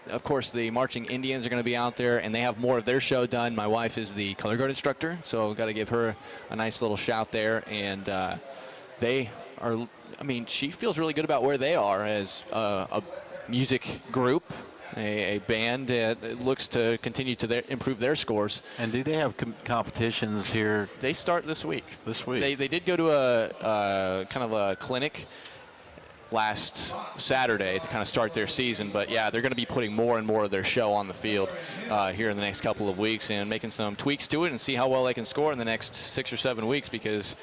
Of course, the Marching Indians are going to be out there, and they have more of their show done. My wife is the color guard instructor, so got to give her a nice little shout there. And they are, she feels really good about where they are as a music group, a band that looks to continue to improve their scores. And do they have competitions here? They start this week. This week? They did go to a kind of a clinic last Saturday to kind of start their season, but yeah, they're going to be putting more and more of their show on the field here in the next couple of weeks, and making some tweaks to it and see how well they can score in the next 6 or 7 weeks, because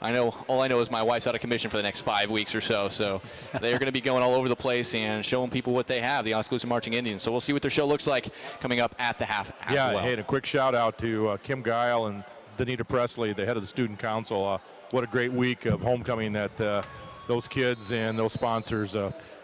all I know is my wife's out of commission for the next 5 weeks or so, so they're going to be going all over the place and showing people what they have, the Oskaloosa Marching Indians. So we'll see what their show looks like coming up at the half as well. Hey, and a quick shout out to Kim Guile and Danita Presley, the head of the student council. What a great week of homecoming that those kids and those sponsors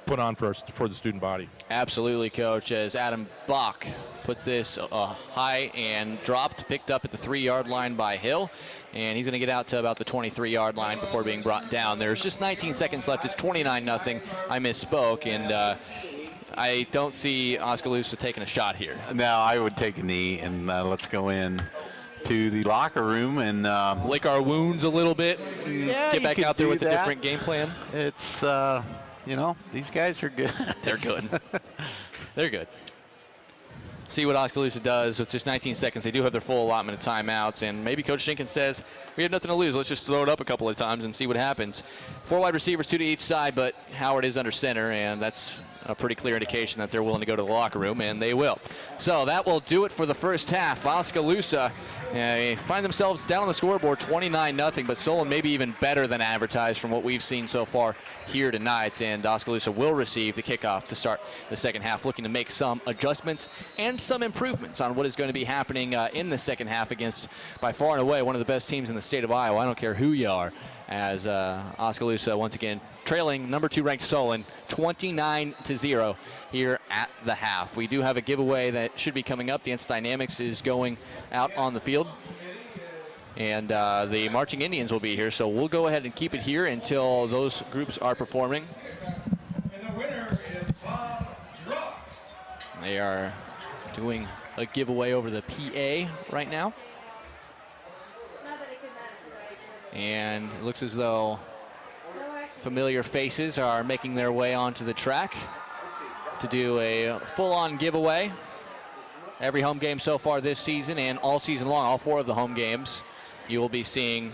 put on for the student body. Absolutely, Coach, as Adam Bach puts this high and dropped, picked up at the 3-yard line by Hill, and he's going to get out to about the 23-yard line before being brought down. There's just 19 seconds left. It's 29-0. I misspoke, and I don't see Oskaloosa taking a shot here. No, I would take a knee, and let's go in to the locker room and lick our wounds a little bit, and get back out there with a different game plan. It's these guys are good. They're good. They're good. See what Oskaloosa does with just 19 seconds. They do have their full allotment of timeouts, and maybe Coach Jenkins says, we have nothing to lose. Let's just throw it up a couple of times and see what happens. 4 wide receivers, 2 to each side, but Howard is under center, and that's a pretty clear indication that they're willing to go to the locker room, and they will. So that will do it for the first half. Oskaloosa find themselves down on the scoreboard 29-0, but Solon maybe even better than advertised from what we've seen so far here tonight, and Oskaloosa will receive the kickoff to start the second half, looking to make some adjustments and and some improvements on what is going to be happening in the second half against, by far and away, one of the best teams in the state of Iowa. I don't care who you are, as Oskaloosa once again trailing number 2 ranked Solon 29-0 here at the half. We do have a giveaway that should be coming up. Dance Dynamics is going out on the field, and the Marching Indians will be here, so we'll go ahead and keep it here until those groups are performing. And the winner is Bob Drost. They are doing a giveaway over the PA right now. And it looks as though familiar faces are making their way onto the track to do a full-on giveaway. Every home game so far this season and all season long, all 4 of the home games, you will be seeing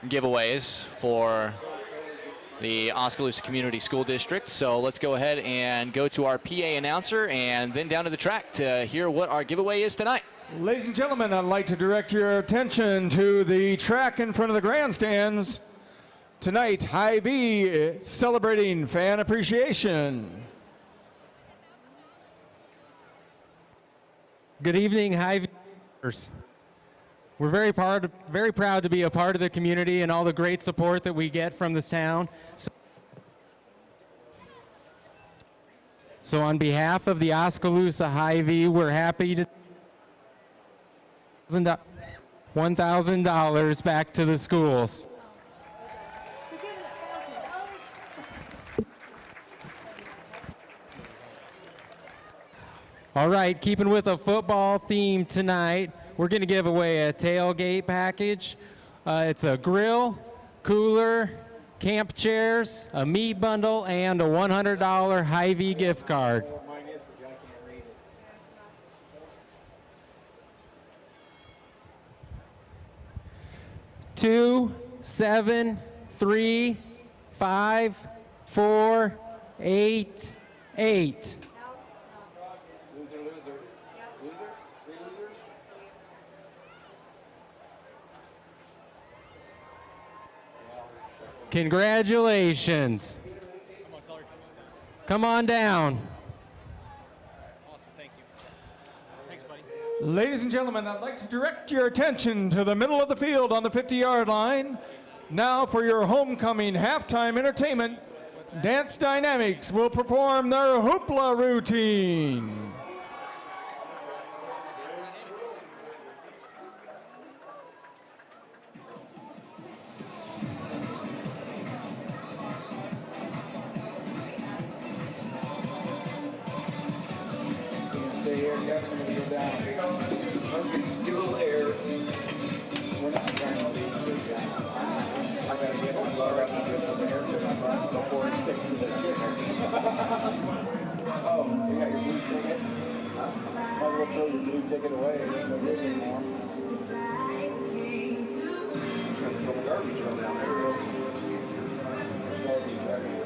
giveaways for the Oskaloosa Community School District. So let's go ahead and go to our PA announcer and then down to the track to hear what our giveaway is tonight. Ladies and gentlemen, I'd like to direct your attention to the track in front of the grandstands. Tonight, Hy-Vee is celebrating fan appreciation. Good evening, Hy-Veers. We're very proud to be a part of the community and all the great support that we get from this town. So on behalf of the Oskaloosa Hy-Vee, we're happy to $1,000 back to the schools. All right, keeping with a football theme tonight, we're going to give away a tailgate package. It's a grill, cooler, camp chairs, a meat bundle, and a $100 Hy-Vee gift card. Two, 7, 3, 5, 4, 8, 8. Congratulations. Come on down. Awesome, thank you. Thanks, buddy. Ladies and gentlemen, I'd like to direct your attention to the middle of the field on the 50-yard line. Now for your homecoming halftime entertainment, Dance Dynamics will perform their hoopla routine. Stay here, Kevin, I'm going to go down. Let's get a little air. We're not trying to leave. I got to get my bar up and get some air to my butt before it sticks to the chair. Oh, you got your blue ticket? Might as well throw your blue ticket away. It ain't no good anymore. Just going to throw the garbage right down there. Garbage right here.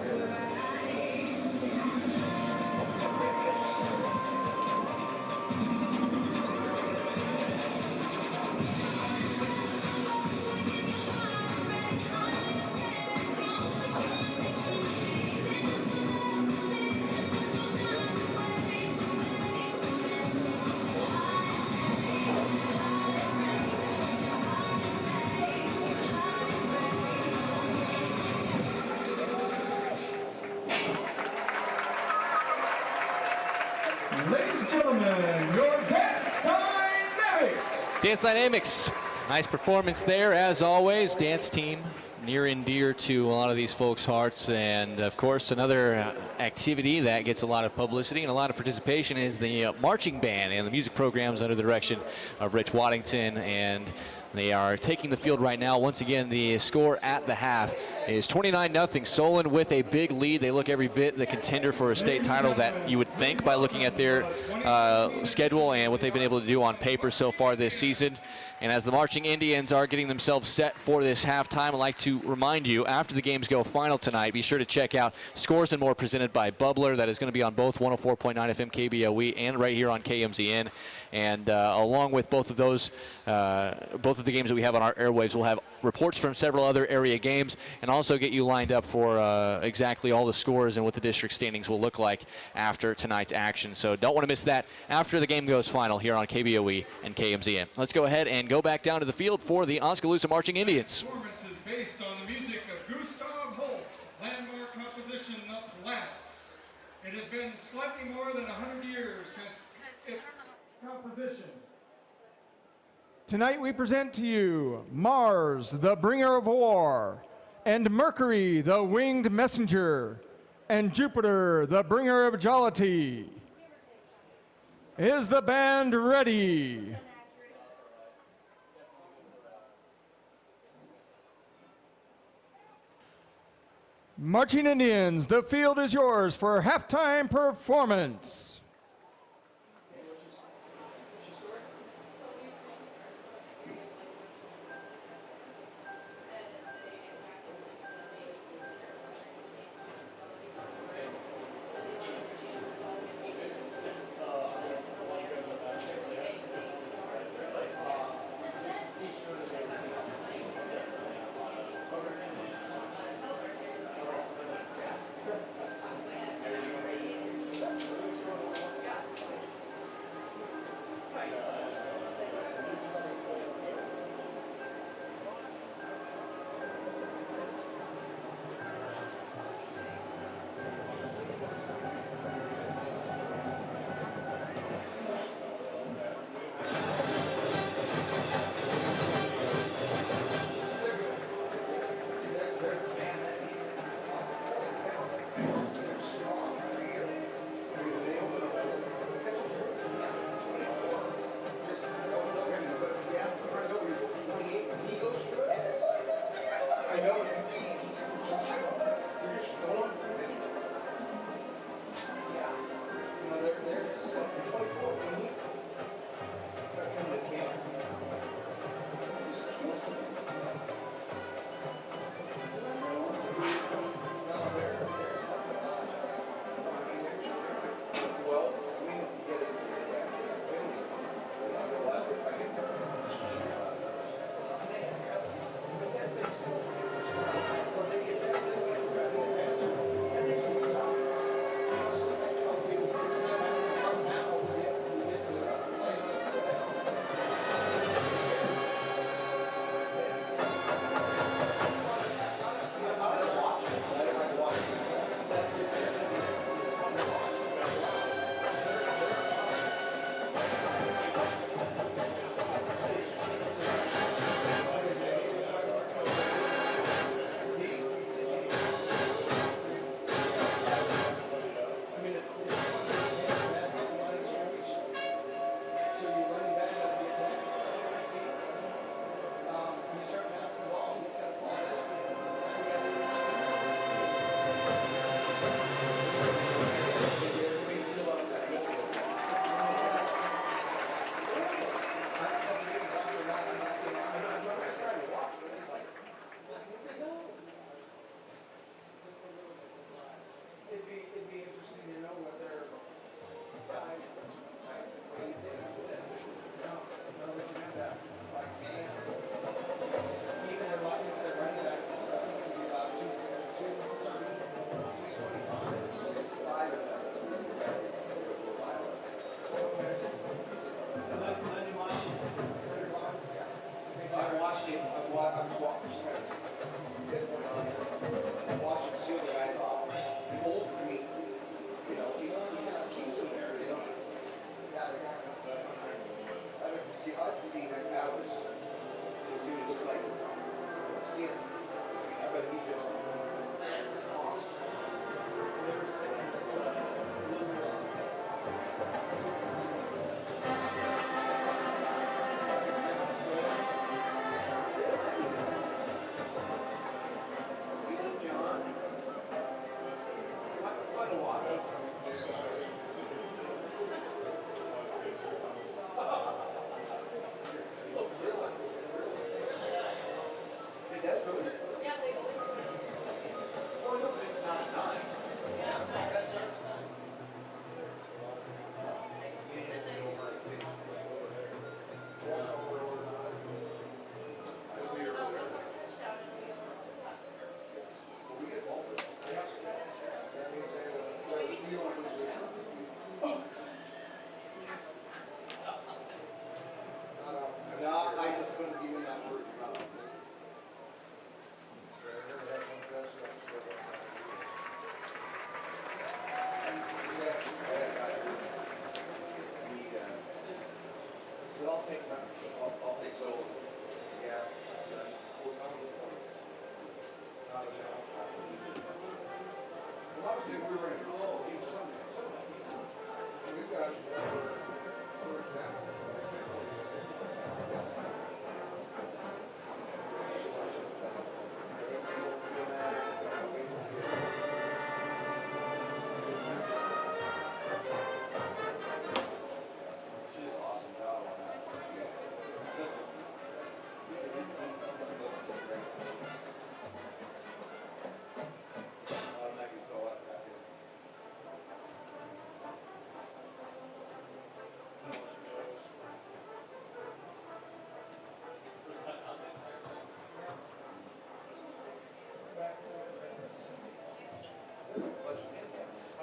Ladies and gentlemen, your Dance Dynamics. Dance Dynamics, nice performance there as always. Dance team near and dear to a lot of these folks' hearts, and of course another activity that gets a lot of publicity and a lot of participation is the marching band and the music programs under the direction of Rich Waddington, and they are taking the field right now. Once again, the score at the half is 29-0. Solon with a big lead. They look every bit the contender for a state title that you would think by looking at their schedule and what they've been able to do on paper so far this season. And as the Marching Indians are getting themselves set for this halftime, I'd like to remind you, after the games go final tonight, be sure to check out Scores and More presented by Bubbler. That is going to be on both 104.9 FM KBOE and right here on KMZN. And along with both of those, both of the games that we have on our airwaves, we'll have reports from several other area games and also get you lined up for exactly all the scores and what the district standings will look like after tonight's action. So don't want to miss that after the game goes final here on KBOE and KMZN. Let's go ahead and go back down to the field for the Oskaloosa Marching Indians. Performance is based on the music of Gustav Holst, landmark composition The Planets. It has been slightly more than 100 years since its composition. Tonight we present to you Mars, the bringer of war, and Mercury, the winged messenger, and Jupiter, the bringer of jollity. Is the band ready? Marching Indians, the field is yours for halftime performance.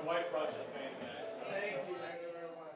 White Project fan, guys. Thank you. Thank you very much.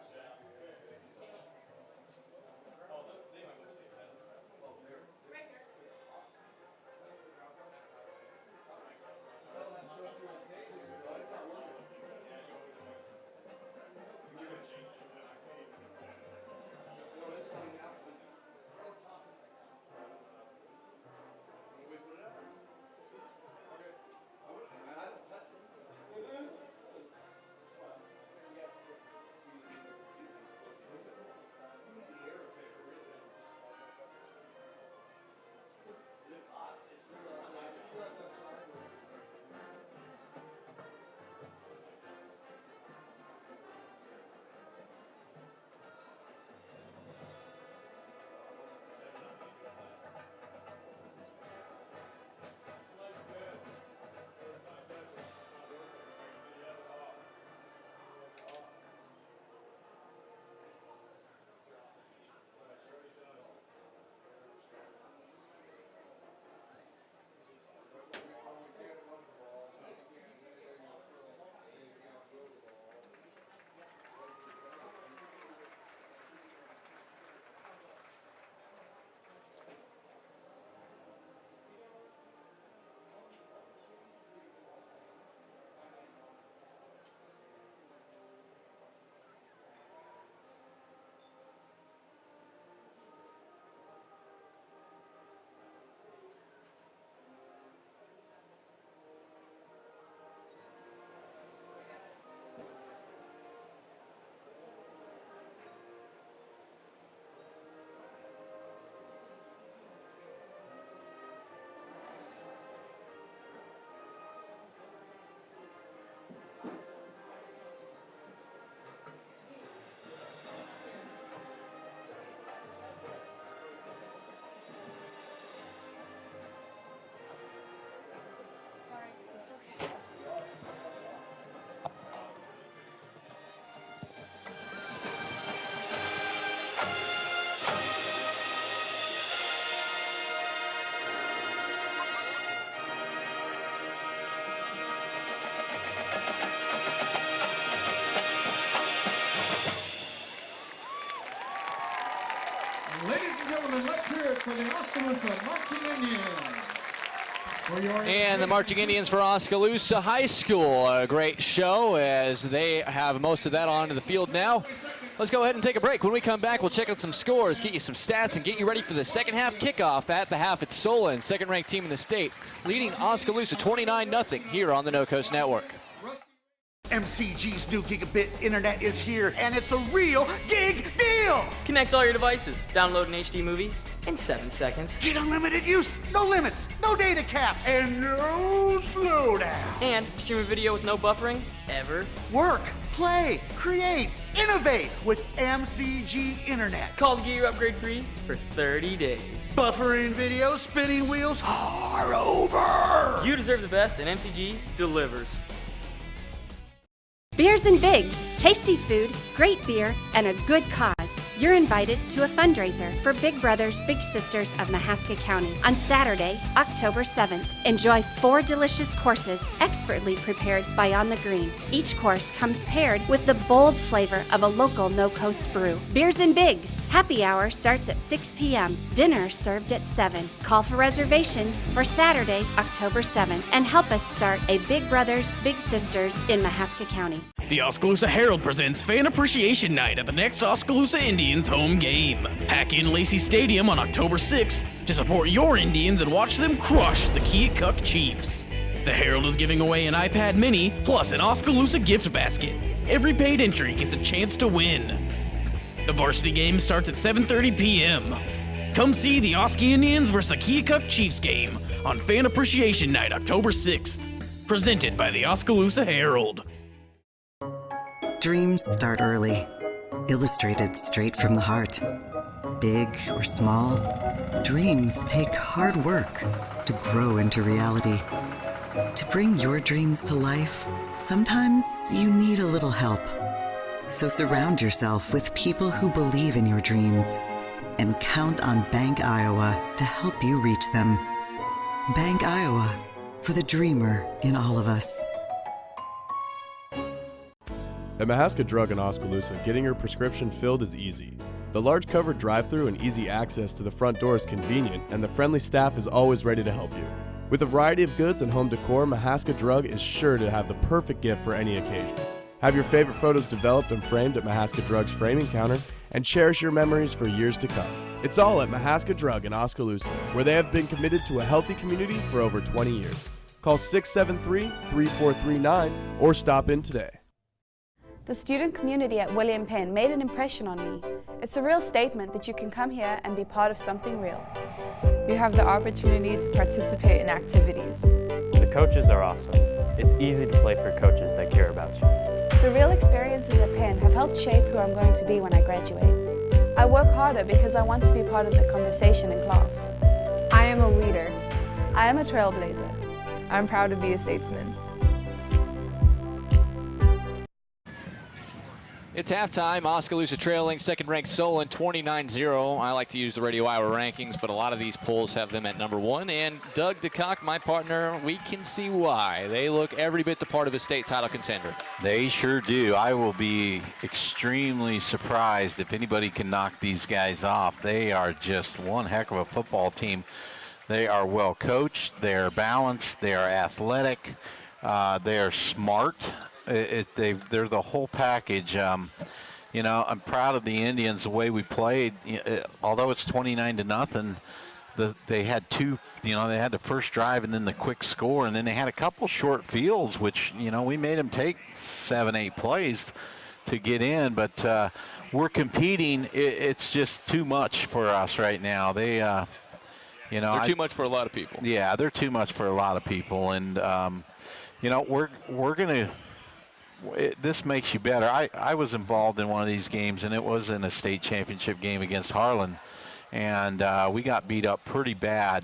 Ladies and gentlemen, let's hear it for the Oskaloosa Marching Indians. And the Marching Indians for Oskaloosa High School. A great show as they have most of that onto the field now. Let's go ahead and take a break. When we come back, we'll check out some scores, get you some stats, and get you ready for the second half kickoff at the half at Solon, second-ranked team in the state, leading Oskaloosa 29-0 here on the No Coast Network. MCG's new gigabit internet is here, and it's a real gig deal! Connect all your devices, download an HD movie in 7 seconds. Get unlimited use, no limits, no data caps, and no slowdown. And stream a video with no buffering, ever. Work, play, create, innovate with MCG internet. Call to get your upgrade free for 30 days. Buffering videos, spinning wheels are over! You deserve the best, and MCG delivers. Beers and Bigs, tasty food, great beer, and a good cause. You're invited to a fundraiser for Big Brothers Big Sisters of Mahaska County on Saturday, October 7th. Enjoy 4 delicious courses expertly prepared by On the Green. Each course comes paired with the bold flavor of a local no-coast brew. Beers and Bigs, happy hour starts at 6 p.m. Dinner served at 7. Call for reservations for Saturday, October 7th, and help us start a Big Brothers Big Sisters in Mahaska County. The Oskaloosa Herald presents Fan Appreciation Night at the next Oskaloosa Indians home game. Pack in Lacey Stadium on October 6th to support your Indians and watch them crush the Keokuk Chiefs. The Herald is giving away an iPad mini plus an Oskaloosa gift basket. Every paid entry gets a chance to win. The varsity game starts at 7:30 p.m. Come see the Oski Indians versus the Keokuk Chiefs game on Fan Appreciation Night, October 6th. Presented by the Oskaloosa Herald. Dreams start early, illustrated straight from the heart. Big or small, dreams take hard work to grow into reality. To bring your dreams to life, sometimes you need a little help. So surround yourself with people who believe in your dreams and count on Bank Iowa to help you reach them. Bank Iowa, for the dreamer in all of us. At Mahaska Drug in Oskaloosa, getting your prescription filled is easy. The large covered drive-thru and easy access to the front door is convenient, and the friendly staff is always ready to help you. With a variety of goods and home decor, Mahaska Drug is sure to have the perfect gift for any occasion. Have your favorite photos developed and framed at Mahaska Drug's framing counter, and cherish your memories for years to come. It's all at Mahaska Drug in Oskaloosa, where they have been committed to a healthy community for over 20 years. Call 673-3439 or stop in today. The student community at William Penn made an impression on me. It's a real statement that you can come here and be part of something real. You have the opportunity to participate in activities. The coaches are awesome. It's easy to play for coaches that care about you. The real experiences at Penn have helped shape who I'm going to be when I graduate. I work harder because I want to be part of the conversation in class. I am a leader. I am a trailblazer. I'm proud to be a statesman. It's halftime. Oskaloosa trailing second-ranked Solon 29-0. I like to use the Radio Iowa rankings, but a lot of these polls have them at number 1. And Doug DeCock, my partner, we can see why. They look every bit the part of a state title contender. They sure do. I will be extremely surprised if anybody can knock these guys off. They are just one heck of a football team. They are well coached. They are balanced. They are athletic. They are smart. They're the whole package. You know, I'm proud of the Indians, the way we played. Although it's 29-0, they had two. You know, they had the first drive and then the quick score, and then they had a couple short fields, which, you know, we made them take 7-8 plays to get in. But we're competing. It's just too much for us right now. They, you know, they're too much for a lot of people. Yeah, they're too much for a lot of people, and you know, we're gonna. This makes you better. I was involved in one of these games, and it was in a state championship game against Harlan, and we got beat up pretty bad.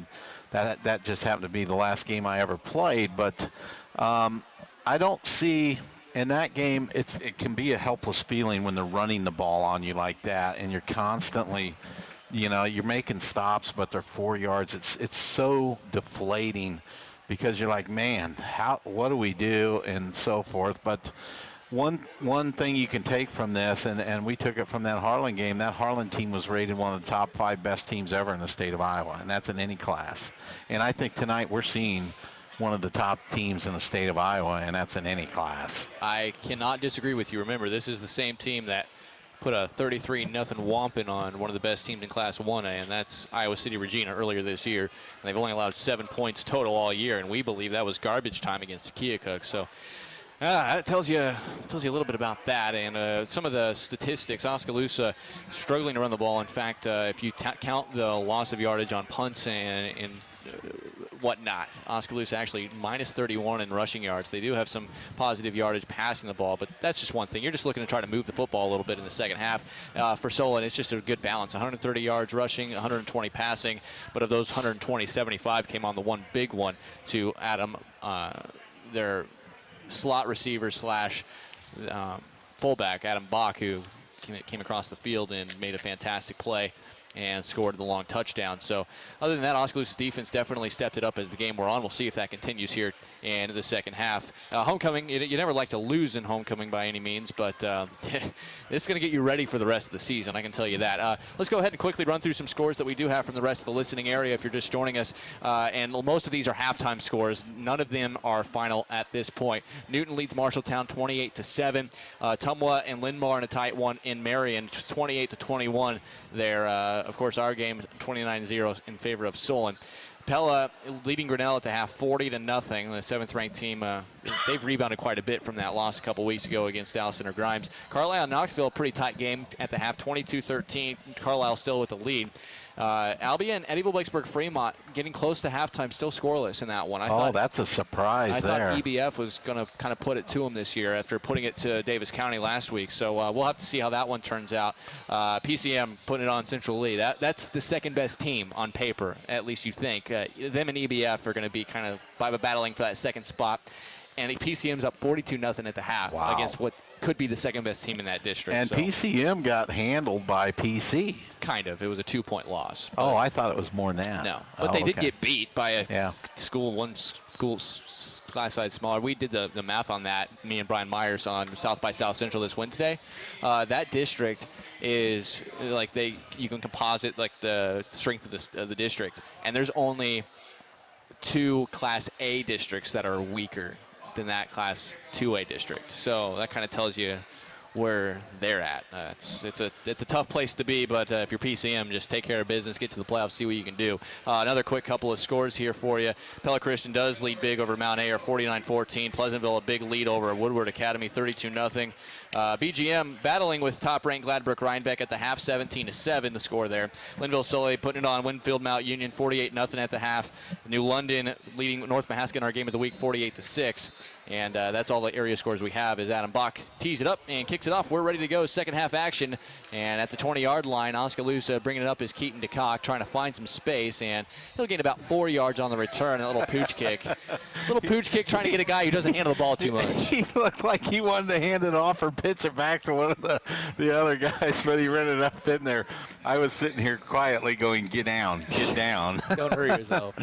That just happened to be the last game I ever played, but I don't see in that game, it can be a helpless feeling when they're running the ball on you like that, and you're constantly, you know, you're making stops, but they're 4 yards. It's so deflating, because you're like, man, what do we do, and so forth. But one thing you can take from this, and we took it from that Harlan game, that Harlan team was rated one of the top 5 best teams ever in the state of Iowa, and that's in any class. And I think tonight we're seeing one of the top teams in the state of Iowa, and that's in any class. I cannot disagree with you. Remember, this is the same team that put a 33-0 whomping on one of the best teams in Class 1A, and that's Iowa City Regina earlier this year. And they've only allowed 7 points total all year, and we believe that was garbage time against Keokuk. So that tells you a little bit about that. And some of the statistics, Oskaloosa struggling to run the ball. In fact, if you count the loss of yardage on punts and whatnot, Oskaloosa actually minus 31 in rushing yards. They do have some positive yardage passing the ball, but that's just one thing. You're just looking to try to move the football a little bit in the second half. For Solon, it's just a good balance. 130 yards rushing, 120 passing, but of those 120, 75 came on the one big one to Adam, their slot receiver slash fullback, Adam Bach, who came across the field and made a fantastic play and scored the long touchdown. So other than that, Oskaloosa's defense definitely stepped it up as the game wore on. We'll see if that continues here in the second half. Homecoming, you never like to lose in homecoming by any means, but it's going to get you ready for the rest of the season, I can tell you that. Let's go ahead and quickly run through some scores that we do have from the rest of the listening area if you're just joining us. And most of these are halftime scores. None of them are final at this point. Newton leads Marshalltown 28-7. Tumwa and Linn-Mar in a tight one in Marion, 28-21 there. Of course, our game 29-0 in favor of Solon. Pella leading Grinnell at the half 40-0. The 7th-ranked team, they've rebounded quite a bit from that loss a couple weeks ago against Allison or Grimes. Carlisle and Knoxville, pretty tight game at the half, 22-13. Carlisle still with the lead. Albion, Eddyville, Blacksburg, Fremont getting close to halftime, still scoreless in that one. I thought that's a surprise there. I thought EBF was going to kind of put it to them this year after putting it to Davis County last week. So we'll have to see how that one turns out. PCM putting it on Central Lee. That's the second best team on paper, at least you think. Them and EBF are going to be kind of battling for that second spot. and PCM's up 42-0 at the half against what could be the second-best team in that district. And so. PCM got handled by PC. Kind of. It was a 2-point loss. Oh, I thought it was more than that. No, but they did get beat by a school class size smaller. We did the math on that, me and Brian Myers, on South by South Central this Wednesday. That district is like you can composite like the strength of the district, and there's only 2 Class A districts that are weaker than that Class 2A district. So that kind of tells you where they're at. It's a tough place to be, but if you're PCM, just take care of business, get to the playoffs, see what you can do. Another quick couple of scores here for you. Pella Christian does lead big over Mount Ayr, 49-14. Pleasantville a big lead over Woodward Academy, 32-0. BGM battling with top-ranked Gladbrook Rhinebeck at the half, 17-7 the score there. Linville Sully putting it on Winfield Mount Union, 48-0 at the half. New London leading North Mahaska in our game of the week, 48-6. And that's all the area scores we have as Adam Bach tees it up and kicks it off. We're ready to go. Second half action. And at the 20-yard line, Oskaloosa bringing it up is Keaton DeCock trying to find some space. And he'll gain about 4 yards on the return. A little pooch kick. Little pooch kick trying to get a guy who doesn't handle the ball too much. He looked like he wanted to hand it off or pitch it back to one of the other guys, but he ran it up in there. I was sitting here quietly going, get down, get down. Don't hurt yourself.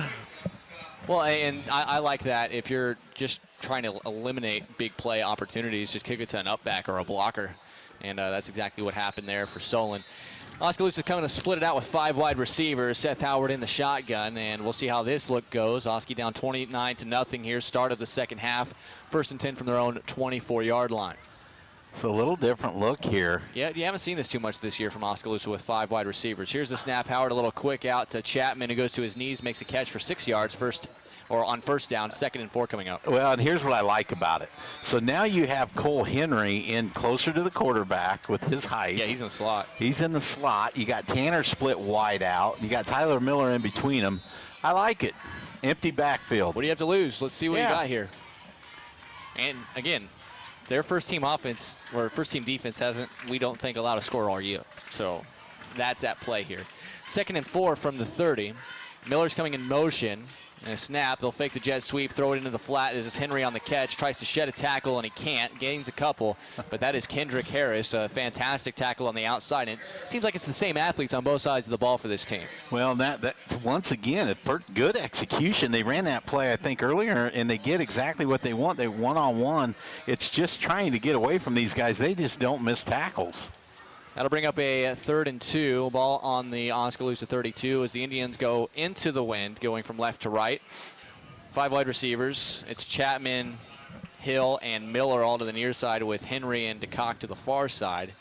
Well, and I like that. If you're just trying to eliminate big play opportunities, just kick it to an up back or a blocker. And that's exactly what happened there for Solon. Oskaloosa's coming to split it out with 5 wide receivers. Seth Howard in the shotgun, and we'll see how this look goes. Oski down 29-0 here, start of the second half. 1st and 10 from their own 24-yard line. It's a little different look here. Yeah, you haven't seen this too much this year from Oskaloosa with 5 wide receivers. Here's the snap. Howard a little quick out to Chapman, who goes to his knees, makes a catch for 6 yards on first down, 2nd and 4 coming up. Well, and here's what I like about it. So now you have Cole Henry in closer to the quarterback with his height. Yeah, he's in the slot. He's in the slot. You got Tanner split wide out. You got Tyler Miller in between them. I like it. Empty backfield. What do you have to lose? Let's see what you got here. And again, their first-team offense or first-team defense hasn't, we don't think, allowed a score all year. So that's at play here. 2nd and 4 from the 30. Miller's coming in motion. And a snap, they'll fake the jet sweep, throw it into the flat. This is Henry on the catch, tries to shed a tackle, and he can't. Gains a couple, but that is Kendrick Harris, a fantastic tackle on the outside. And it seems like it's the same athletes on both sides of the ball for this team. Well, that once again, a good execution. They ran that play, I think, earlier, and they get exactly what they want. They one-on-one. It's just trying to get away from these guys. They just don't miss tackles. That'll bring up a 3rd and 2. Ball on the Oskaloosa 32 as the Indians go into the wind, going from left to right. 5 wide receivers. It's Chapman, Hill, and Miller all to the near side with Henry and DeCock to the far side.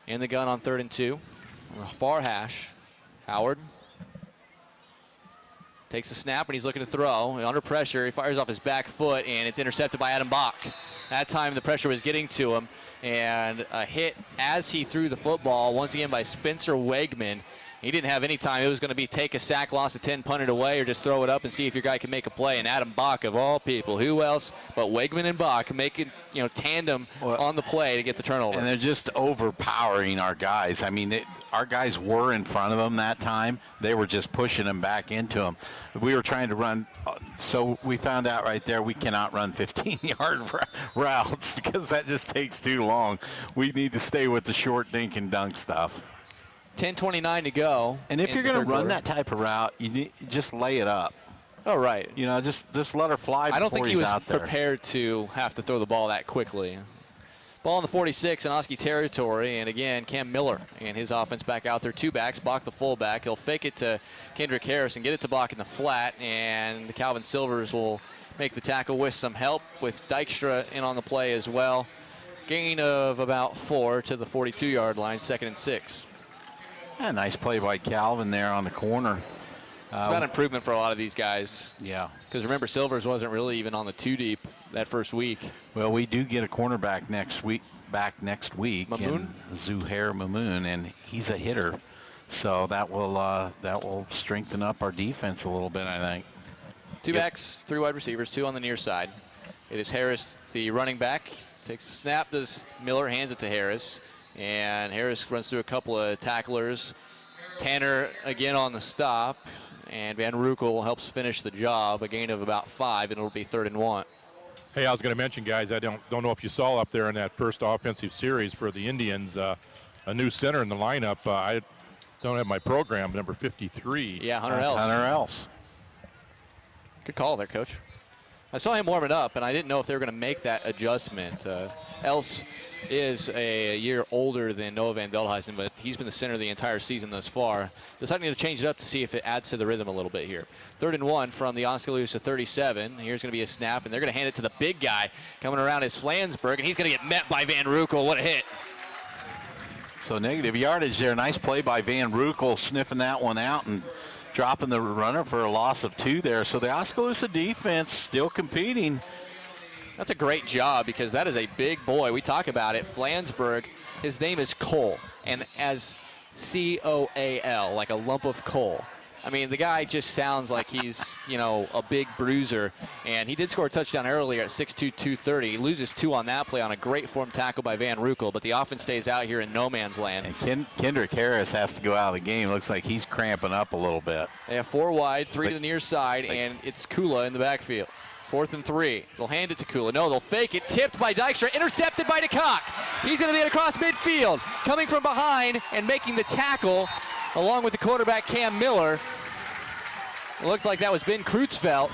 In the gun on 3rd and 2. On the far hash, Howard takes a snap, and he's looking to throw. Under pressure, he fires off his back foot, and it's intercepted by Adam Bach. That time the pressure was getting to him, and a hit as he threw the football, once again by Spencer Wegman. He didn't have any time. It was going to be take a sack, loss of 10, punt it away, or just throw it up and see if your guy can make a play. And Adam Bach, of all people, who else but Wegman and Bach making tandem on the play to get the turnover. And they're just overpowering our guys. I mean, our guys were in front of them that time. They were just pushing them back into them. We were trying to run, so we found out right there we cannot run 15-yard routes because that just takes too long. We need to stay with the short dink and dunk stuff. 10:29 to go. And if you're going to run that type of route, you just lay it up. Oh, right. Just let her fly. I don't think he was out there. prepared to have to throw the ball that quickly. Ball on the 46 in Oski territory, and again, Cam Miller and his offense back out there. 2 backs, Bach the fullback. He'll fake it to Kendrick Harris and get it to Bach in the flat, and Calvin Silvers will make the tackle with some help, with Dykstra in on the play as well. Gain of about 4 to the 42-yard line, 2nd and 6. Yeah, nice play by Calvin there on the corner. It's about improvement for a lot of these guys. Yeah. Because remember, Silvers wasn't really even on the 2-deep that first week. Well, we do get a cornerback next week. Mamoon? Zuhair Mamoon, and he's a hitter. So that will strengthen up our defense a little bit, I think. 2 backs, 3 wide receivers, 2 on the near side. It is Harris, the running back. Takes the snap, does Miller, hands it to Harris. And Harris runs through a couple of tacklers. Tanner again on the stop. And Van Rukel helps finish the job. A gain of about 5, and it'll be 3rd and 1. Hey, I was going to mention, guys, I don't know if you saw up there in that first offensive series for the Indians, a new center in the lineup. I don't have my program, number 53. Yeah, Hunter Else. Hunter Else. Good call there, Coach. I saw him warming up, and I didn't know if they were going to make that adjustment. Else is a year older than Noah Van Veldhuizen, but he's been the center the entire season thus far. Deciding to change it up to see if it adds to the rhythm a little bit here. 3rd and 1 from the Oskaloosa 37. Here's going to be a snap, and they're going to hand it to the big guy coming around is Flansburgh, and he's going to get met by Van Rukel. What a hit. So negative yardage there. Nice play by Van Rukel, sniffing that one out and dropping the runner for a loss of 2 there. So the Oskaloosa defense still competing. That's a great job because that is a big boy. We talk about it. Flansburgh, his name is Cole, and as C-O-A-L, like a lump of coal. I mean, the guy just sounds like he's, you know, a big bruiser. And he did score a touchdown earlier at 6'2", 230. He loses 2 on that play on a great form tackle by Van Rukel, but the offense stays out here in no man's land. And Kendrick Harris has to go out of the game. Looks like he's cramping up a little bit. They have 4 wide, 3 to the near side, and it's Kula in the backfield. 4th and 3. They'll hand it to Kula. No, they'll fake it. Tipped by Dykstra. Intercepted by DeCock. He's going to be across midfield. Coming from behind and making the tackle along with the quarterback Cam Miller. It looked like that was Ben Kreutzfeldt.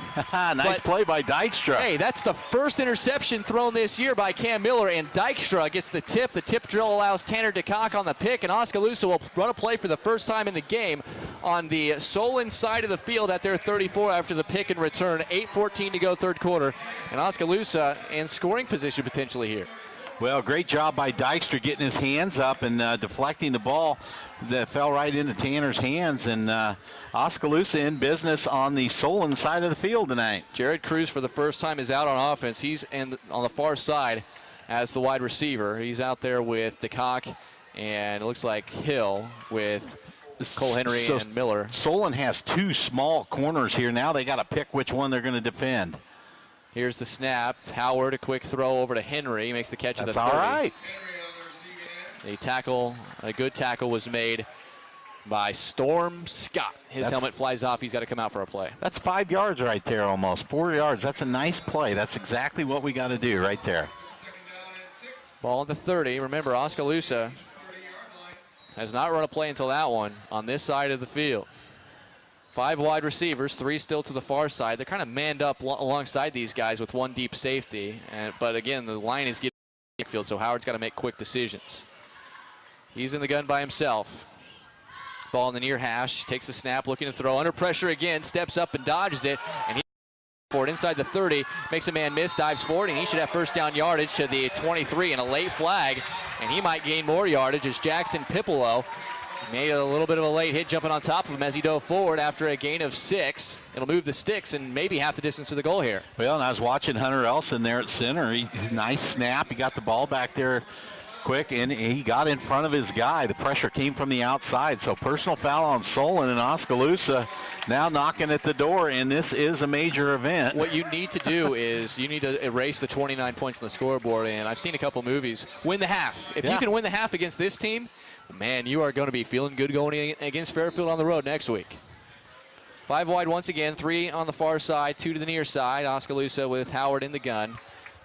Nice play by Dykstra. Hey, that's the first interception thrown this year by Cam Miller, and Dykstra gets the tip. The tip drill allows Tanner DeCock on the pick, and Oskaloosa will run a play for the first time in the game on the Solon side of the field at their 34 after the pick and return. 8:14 to go, 3rd quarter, and Oskaloosa in scoring position potentially here. Well, great job by Dykstra getting his hands up and deflecting the ball that fell right into Tanner's hands. And Oskaloosa in business on the Solon side of the field tonight. Jared Cruz for the first time is out on offense. He's on the far side as the wide receiver. He's out there with DeCock, and it looks like Hill with Cole Henry and Miller. Solon has 2 small corners here. Now they got to pick which one they're going to defend. Here's the snap. Howard, a quick throw over to Henry. He makes the catch at the 30. All right. A good tackle was made by Storm Scott. His helmet flies off. He's got to come out for a play. That's 5 yards right there almost. 4 yards. That's a nice play. That's exactly what we got to do right there. Ball at the 30. Remember, Oskaloosa has not run a play until that one on this side of the field. 5 wide receivers, 3 still to the far side. They're kind of manned up alongside these guys with 1 deep safety. But again, the line is getting field, so Howard's got to make quick decisions. He's in the gun by himself. Ball in the near hash, takes the snap, looking to throw. Under pressure again, steps up and dodges it. And he forward inside the 30, makes a man miss, dives forward, and he should have first down yardage to the 23 and a late flag. And he might gain more yardage as Jackson Pipolo made a little bit of a late hit jumping on top of him as he dove forward after a gain of 6. It'll move the sticks and maybe half the distance to the goal here. Well, and I was watching Hunter Elson there at center. Nice snap. He got the ball back there quick, and he got in front of his guy. The pressure came from the outside. So personal foul on Solon, and Oskaloosa now knocking at the door, and this is a major event. What you need to do is you need to erase the 29 points on the scoreboard, and I've seen a couple movies. Win the half. If you can win the half against this team, man, you are going to be feeling good going against Fairfield on the road next week. 5 wide once again, 3 on the far side, 2 to the near side. Oskaloosa with Howard in the gun.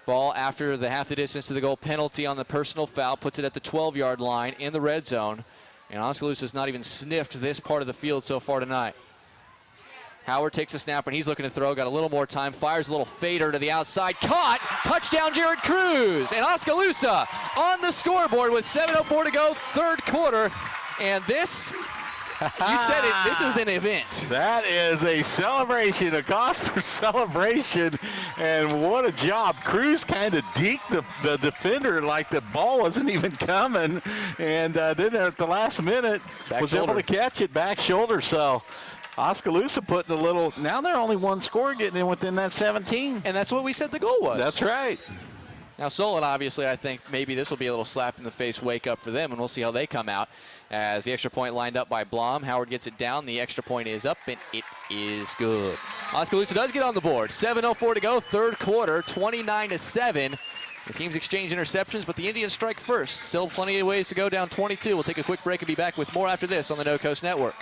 Ball after the half the distance to the goal. Penalty on the personal foul. Puts it at the 12-yard line in the red zone. And Oskaloosa's not even sniffed this part of the field so far tonight. Howard takes a snap, and he's looking to throw. Got a little more time. Fires a little fader to the outside. Caught! Touchdown, Jared Cruz! And Oskaloosa on the scoreboard with 7:04 to go, 3rd quarter. And this, you said it, this is an event. That is a celebration, a cause for celebration. And what a job. Cruz kind of deked the defender like the ball wasn't even coming. And then at the last minute, was able to catch it back shoulder. So Oskaloosa putting a little, now they're only 1 score getting in within that 17. And that's what we said the goal was. That's right. Now Solon, obviously, I think maybe this will be a little slap in the face wake up for them, and we'll see how they come out. As the extra point lined up by Blom, Howard gets it down, the extra point is up, and it is good. Oskaloosa does get on the board. 7:04 to go, 3rd quarter, 29-7. The teams exchange interceptions, but the Indians strike first. Still plenty of ways to go, down 22. We'll take a quick break and be back with more after this on the No Coast Network.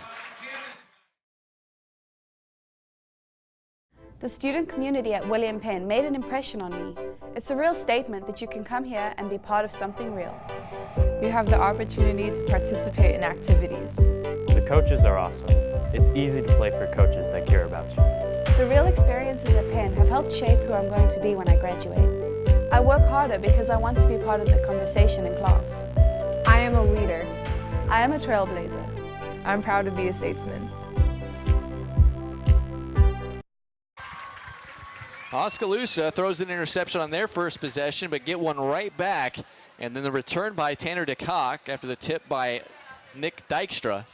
The student community at William Penn made an impression on me. It's a real statement that you can come here and be part of something real. You have the opportunity to participate in activities. The coaches are awesome. It's easy to play for coaches that care about you. The real experiences at Penn have helped shape who I'm going to be when I graduate. I work harder because I want to be part of the conversation in class. I am a leader. I am a trailblazer. I'm proud to be a statesman. Oskaloosa throws an interception on their first possession, but get one right back. And then the return by Tanner DeCock after the tip by Nick Dykstra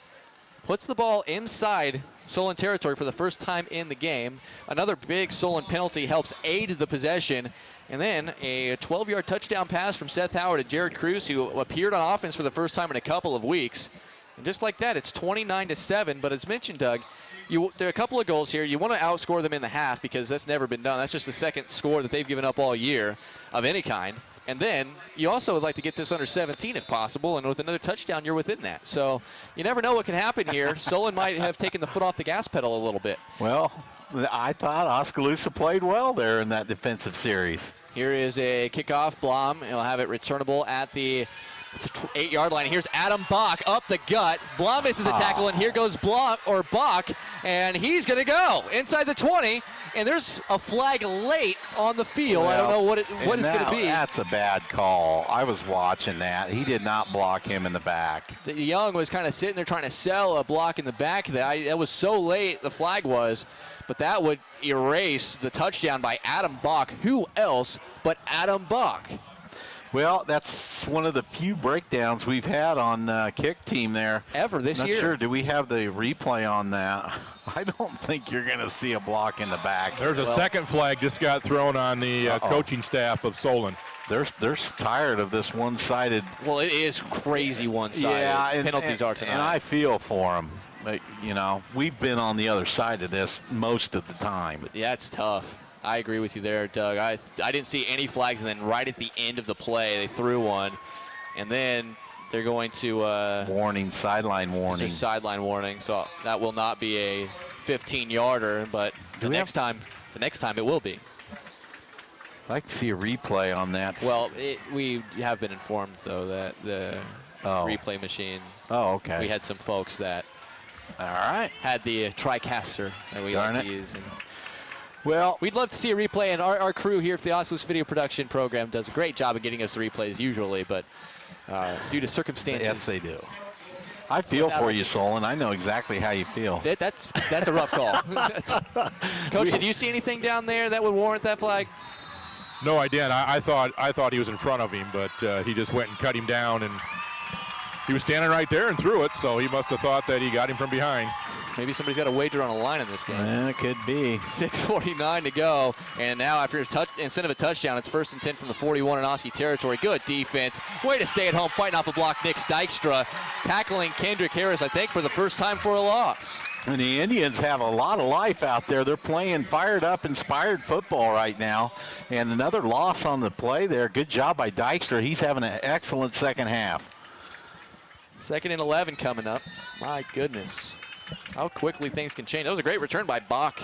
puts the ball inside Solon territory for the first time in the game. Another big Solon penalty helps aid the possession. And then a 12-yard touchdown pass from Seth Howard to Jared Cruz, who appeared on offense for the first time in a couple of weeks. And just like that, it's 29-7. But as mentioned, Doug, there are a couple of goals here. You want to outscore them in the half because that's never been done. That's just the second score that they've given up all year of any kind. And then you also would like to get this under 17 if possible, and with another touchdown, you're within that. So you never know what can happen here. Solon might have taken the foot off the gas pedal a little bit. Well, I thought Oskaloosa played well there in that defensive series. Here is a kickoff. Blom, he'll have it returnable at the 8-yard line. Here's Adam Bach up the gut. Blom misses the tackle, and here goes Bach, and he's going to go inside the 20. And there's a flag late on the field. Well, I don't know what it's going to be. That's a bad call. I was watching that. He did not block him in the back. Young was kind of sitting there trying to sell a block in the back. That was so late, the flag was. But that would erase the touchdown by Adam Bach. Who else but Adam Bach? Well, that's one of the few breakdowns we've had on kick team there. Ever this year. Not sure. Do we have the replay on that? I don't think you're going to see a block in the back. There's a second flag just got thrown on the coaching staff of Solon. They're tired of this one-sided. Well, it is crazy one-sided. Yeah, penalties are tonight. And I feel for them. You know, we've been on the other side of this most of the time. Yeah, it's tough. I agree with you there, Doug. I didn't see any flags, and then right at the end of the play, they threw one. And then they're going to warning, sideline warning. It's a sideline warning, so that will not be a 15-yarder, but the next time it will be. I'd like to see a replay on that. Well, we have been informed, though, that the replay machine. Oh, okay. We had some folks that had the TriCaster that we like to use. And well, we'd love to see a replay, and our crew here for the Oskaloosa Video Production Program does a great job of getting us the replays usually, but due to circumstances. Yes, they do. I feel for you, Solon. I know exactly how you feel. That's a rough call. Coach, did you see anything down there that would warrant that flag? No, I didn't. I thought he was in front of him, but he just went and cut him down, and he was standing right there and threw it, so he must have thought that he got him from behind. Maybe somebody's got a wager on a line in this game. Yeah, it could be. 6:49 to go, and now after instead of a touchdown, it's 1st and 10 from the 41 in Oski territory. Good defense. Way to stay at home, fighting off a block. Nick Dykstra tackling Kendrick Harris, I think, for the first time for a loss. And the Indians have a lot of life out there. They're playing fired up, inspired football right now. And another loss on the play there. Good job by Dykstra. He's having an excellent second half. 2nd and 11 coming up. My goodness. How quickly things can change. That was a great return by Bach,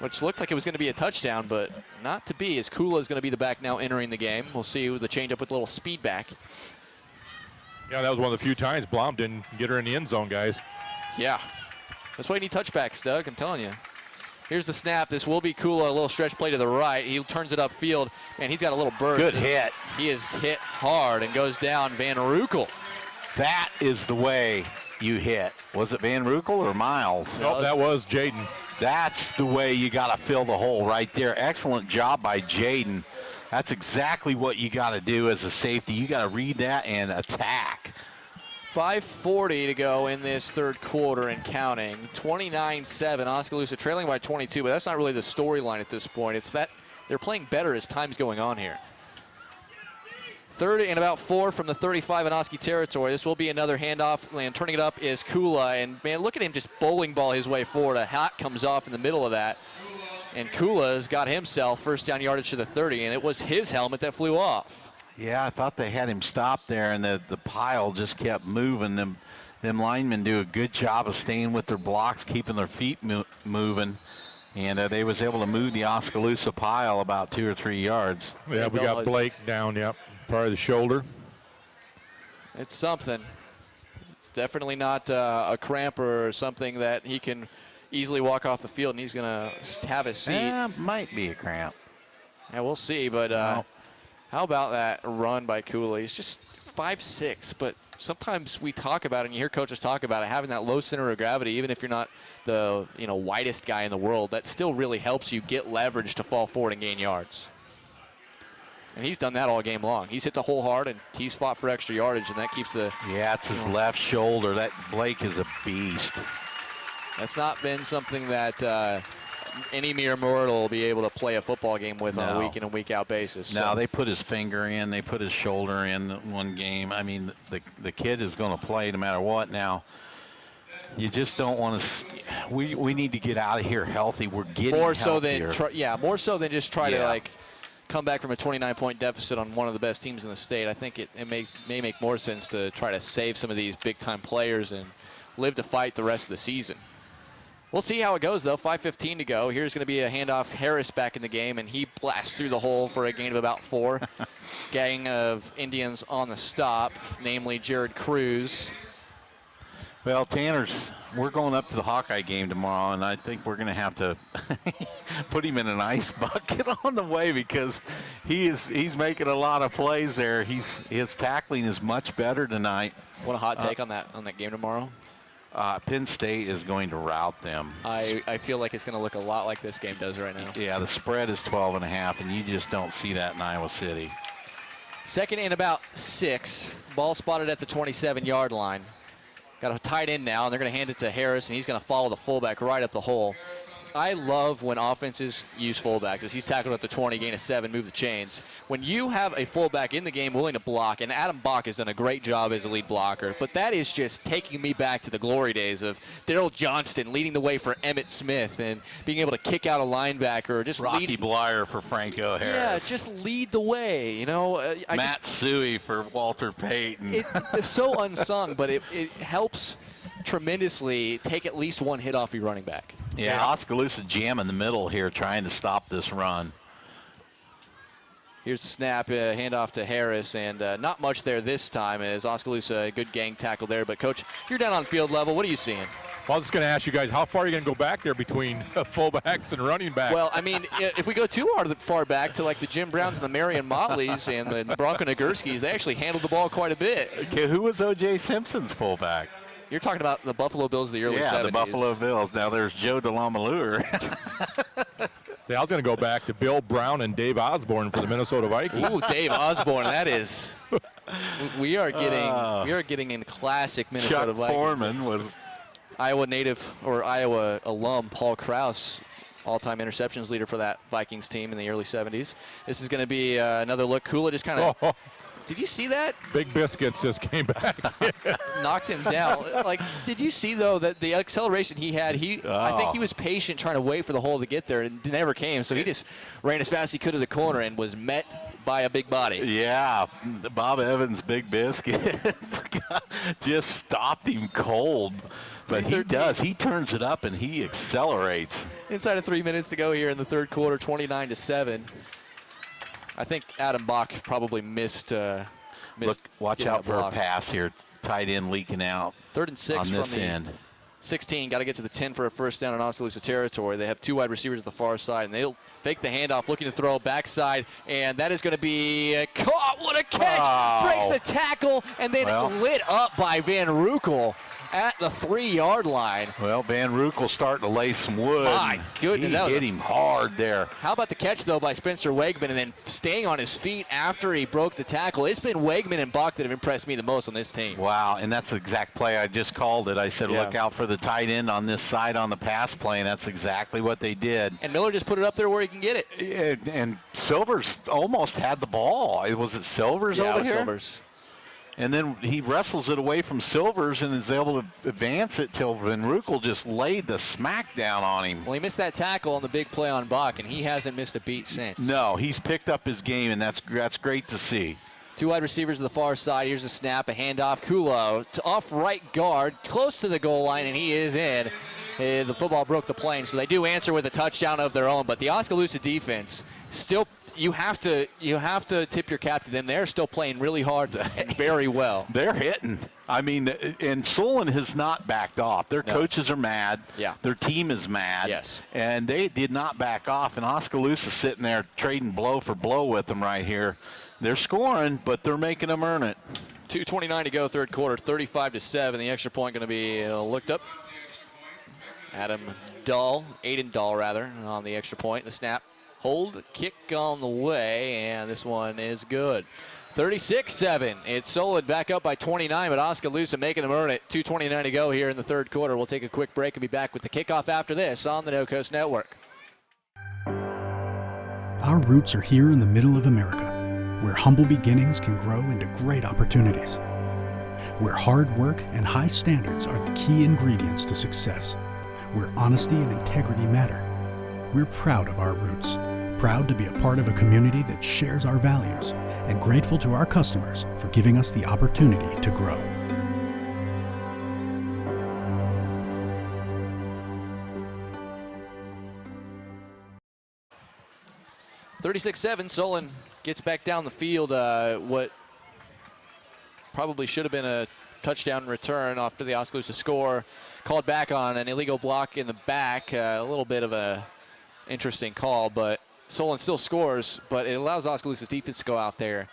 which looked like it was going to be a touchdown, but not to be, as Kula is going to be the back now entering the game. We'll see with the changeup with a little speed back. Yeah, that was one of the few times Blom didn't get her in the end zone, guys. Yeah. That's why you need touchbacks, Doug, I'm telling you. Here's the snap. This will be Kula, a little stretch play to the right. He turns it upfield, and he's got a little burst. Good hit. He is hit hard and goes down. Van Rukel. That is the way you hit. Was it Van Rukel or Miles? No, that was Jaden. That's the way you got to fill the hole right there. Excellent job by Jaden. That's exactly what you got to do as a safety. You got to read that and attack. 5:40 to go in this third quarter and counting. 29-7. Oskaloosa trailing by 22, but that's not really the storyline at this point. It's that they're playing better as time's going on here. 3rd and about 4 from the 35 in Oski territory. This will be another handoff, and turning it up is Kula. And, man, look at him just bowling ball his way forward. A hat comes off in the middle of that. And Kula's got himself first down yardage to the 30, and it was his helmet that flew off. Yeah, I thought they had him stopped there, and the pile just kept moving. Them linemen do a good job of staying with their blocks, keeping their feet moving. And they was able to move the Oskaloosa pile about 2 or 3 yards. Yeah, we got Blake down, yep, part of the shoulder. It's something. It's definitely not a cramp or something that he can easily walk off the field and he's going to have his seat. Might be a cramp. Yeah, we'll see. But how about that run by Cooley? He's just 5'6", but sometimes we talk about it, and you hear coaches talk about it, having that low center of gravity, even if you're not the widest guy in the world, that still really helps you get leverage to fall forward and gain yards. And he's done that all game long. He's hit the hole hard, and he's fought for extra yardage, and that keeps the... Yeah, it's his left shoulder. That Blake is a beast. That's not been something that any mere mortal will be able to play a football game with on a week in and week out basis. No, they put his finger in, they put his shoulder in one game. I mean, the kid is going to play no matter what. Now, you just don't want to. We need to get out of here healthy. We're getting more so healthier. than more so than just try to come back from a 29-point deficit on one of the best teams in the state. I think it may make more sense to try to save some of these big-time players and live to fight the rest of the season. We'll see how it goes, though. 5:15 to go. Here's going to be a handoff. Harris back in the game, and he blasts through the hole for a gain of about 4. Gang of Indians on the stop, namely Jared Cruz. Well, we're going up to the Hawkeye game tomorrow, and I think we're going to have to put him in an ice bucket on the way because he's making a lot of plays there. His tackling is much better tonight. What a hot take on that game tomorrow. Penn State is going to rout them. I feel like it's going to look a lot like this game does right now. Yeah, the spread is 12.5, and you just don't see that in Iowa City. Second and about 6. Ball spotted at the 27-yard line. Got a tight end now, and they're going to hand it to Harris, and he's going to follow the fullback right up the hole. I love when offenses use fullbacks. As he's tackled at the 20, gain of 7, move the chains. When you have a fullback in the game willing to block, and Adam Bach has done a great job as a lead blocker, but that is just taking me back to the glory days of Daryl Johnston leading the way for Emmitt Smith and being able to kick out a linebacker or just Rocky Blyer for Franco Harris. Yeah, just lead the way, Matt Suey for Walter Payton. It's so unsung, but it helps tremendously take at least one hit off your running back. Yeah, Oskaloosa jam in the middle here trying to stop this run. Here's the snap, handoff to Harris, and not much there this time as Oskaloosa, a good gang tackle there. But, Coach, you're down on field level. What are you seeing? Well, I was just going to ask you guys, how far are you going to go back there between fullbacks and running backs? Well, I mean, if we go too far back to like the Jim Browns and the Marion Motleys and the Bronco Nagurskis, they actually handled the ball quite a bit. Okay, who was O.J. Simpson's fullback? You're talking about the Buffalo Bills of the early 70s. Yeah, the Buffalo Bills. Now there's Joe DeLamalure. See, I was going to go back to Bill Brown and Dave Osborne for the Minnesota Vikings. Ooh, Dave Osborne, that is. We are getting in classic Minnesota Chuck Vikings. Foreman was Iowa native or Iowa alum Paul Krause, all-time interceptions leader for that Vikings team in the early 70s. This is going to be another look. Kula just kind of. Did you see that? Big Biscuits just came back. Knocked him down. Did you see, though, that the acceleration he had, I think he was patient trying to wait for the hole to get there, and it never came. So he just ran as fast as he could to the corner and was met by a big body. Yeah, Bob Evans' Big Biscuits just stopped him cold. But he does. He turns it up, and he accelerates. Inside of 3 minutes to go here in the third quarter, 29-7. I think Adam Bach probably missed. Look, watch out for a pass here. Tight end leaking out. 3rd and 6 on from this the end. 16. Got to get to the 10 for a first down in Oskaloosa territory. They have 2 wide receivers at the far side, and they'll fake the handoff, looking to throw backside, and that is going to be caught. What a catch! Oh. Breaks the tackle, and then lit up by Van Rukel at the 3-yard line. Well, Van Rukel starting to lay some wood. My goodness. He hit him hard there. How about the catch, though, by Spencer Wegman, and then staying on his feet after he broke the tackle? It's been Wegman and Bach that have impressed me the most on this team. Wow, and that's the exact play. I just called it. I said, look out for the tight end on this side on the pass play, and that's exactly what they did. And Miller just put it up there where he can get it. And Silvers almost had the ball. Was it Silvers over here? Silvers. And then he wrestles it away from Silvers and is able to advance it till Van Rukel just laid the smack down on him. Well, he missed that tackle on the big play on Bach, and he hasn't missed a beat since. No, he's picked up his game, and that's great to see. 2 wide receivers to the far side. Here's a snap, a handoff. Kulo to off right guard, close to the goal line, and he is in. The football broke the plane, so they do answer with a touchdown of their own. But the Oskaloosa defense still, you have to tip your cap to them. They're still playing really hard and very well. They're hitting. I mean, and Solon has not backed off. Their coaches are mad. Yeah. Their team is mad. Yes. And they did not back off. And Oskaloosa sitting there trading blow for blow with them right here. They're scoring, but they're making them earn it. 2:29 to go, third quarter, 35-7. The extra point going to be looked up. Aiden Dahl, rather, on the extra point. The snap, hold, kick on the way, and this one is good. 36-7. It's Solon back up by 29, but Oskaloosa making them earn it. 2:29 to go here in the third quarter. We'll take a quick break and be back with the kickoff after this on the No Coast Network. Our roots are here in the middle of America, where humble beginnings can grow into great opportunities, where hard work and high standards are the key ingredients to success, where honesty and integrity matter. We're proud of our roots, proud to be a part of a community that shares our values, and grateful to our customers for giving us the opportunity to grow. (36-7), Solon gets back down the field. What probably should have been a touchdown return after the Oskaloosa score, called back on an illegal block in the back. A little bit of a interesting call, but Solon still scores, but it allows Oskaloosa's defense to go out there,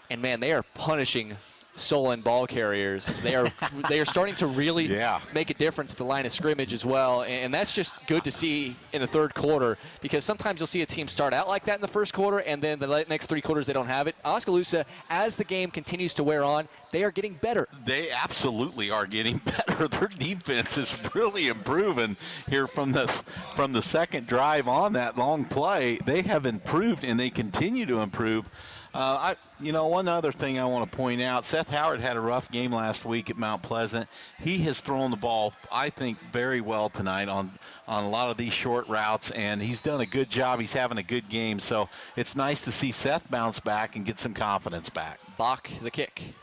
and man, they are punishing Solon ball carriers. They are starting to really make a difference at the line of scrimmage as well, and that's just good to see in the third quarter, because sometimes you'll see a team start out like that in the first quarter, and then the next three quarters they don't have it. Oskaloosa, as the game continues to wear on, they are getting better. They absolutely are getting better. Their defense is really improving here from the second drive on that long play. They have improved, and they continue to improve. One other thing I want to point out, Seth Howard had a rough game last week at Mount Pleasant. He has thrown the ball, I think, very well tonight on a lot of these short routes, and he's done a good job. He's having a good game, so it's nice to see Seth bounce back and get some confidence back. Bach, the kick.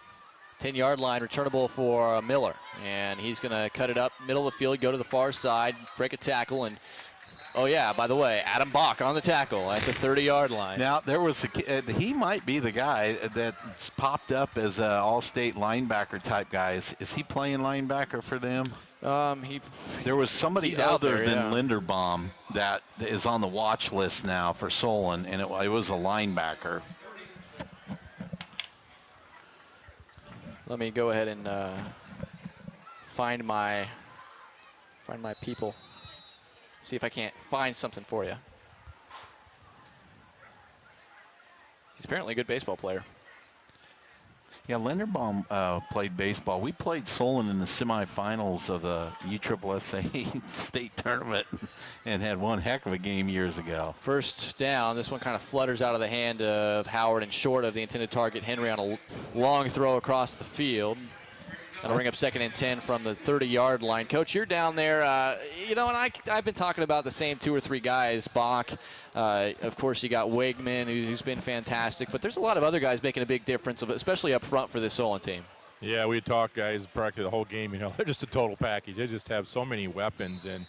10-yard line, returnable for Miller, and he's going to cut it up, middle of the field, go to the far side, break a tackle, and oh yeah, by the way, Adam Bach on the tackle at the 30-yard line. Now, there was he might be the guy that's popped up as an all-state linebacker type guy. Is he playing linebacker for them? There was somebody other than Linderbaum that is on the watch list now for Solon, and it was a linebacker. Let me go ahead and find my people. See if I can't find something for you. He's apparently a good baseball player. Yeah, Linderbaum played baseball. We played Solon in the semifinals of the USSSA state tournament and had one heck of a game years ago. First down. This one kind of flutters out of the hand of Howard and short of the intended target. Henry on a long throw across the field. That'll bring up 2nd and 10 from the 30-yard line. Coach, you're down there. And I've been talking about the same 2 or 3 guys. Bach, of course, you got Wigman, who's been fantastic. But there's a lot of other guys making a big difference, especially up front for this Solon team. Yeah, we talked, guys, practically the whole game. They're just a total package. They just have so many weapons, and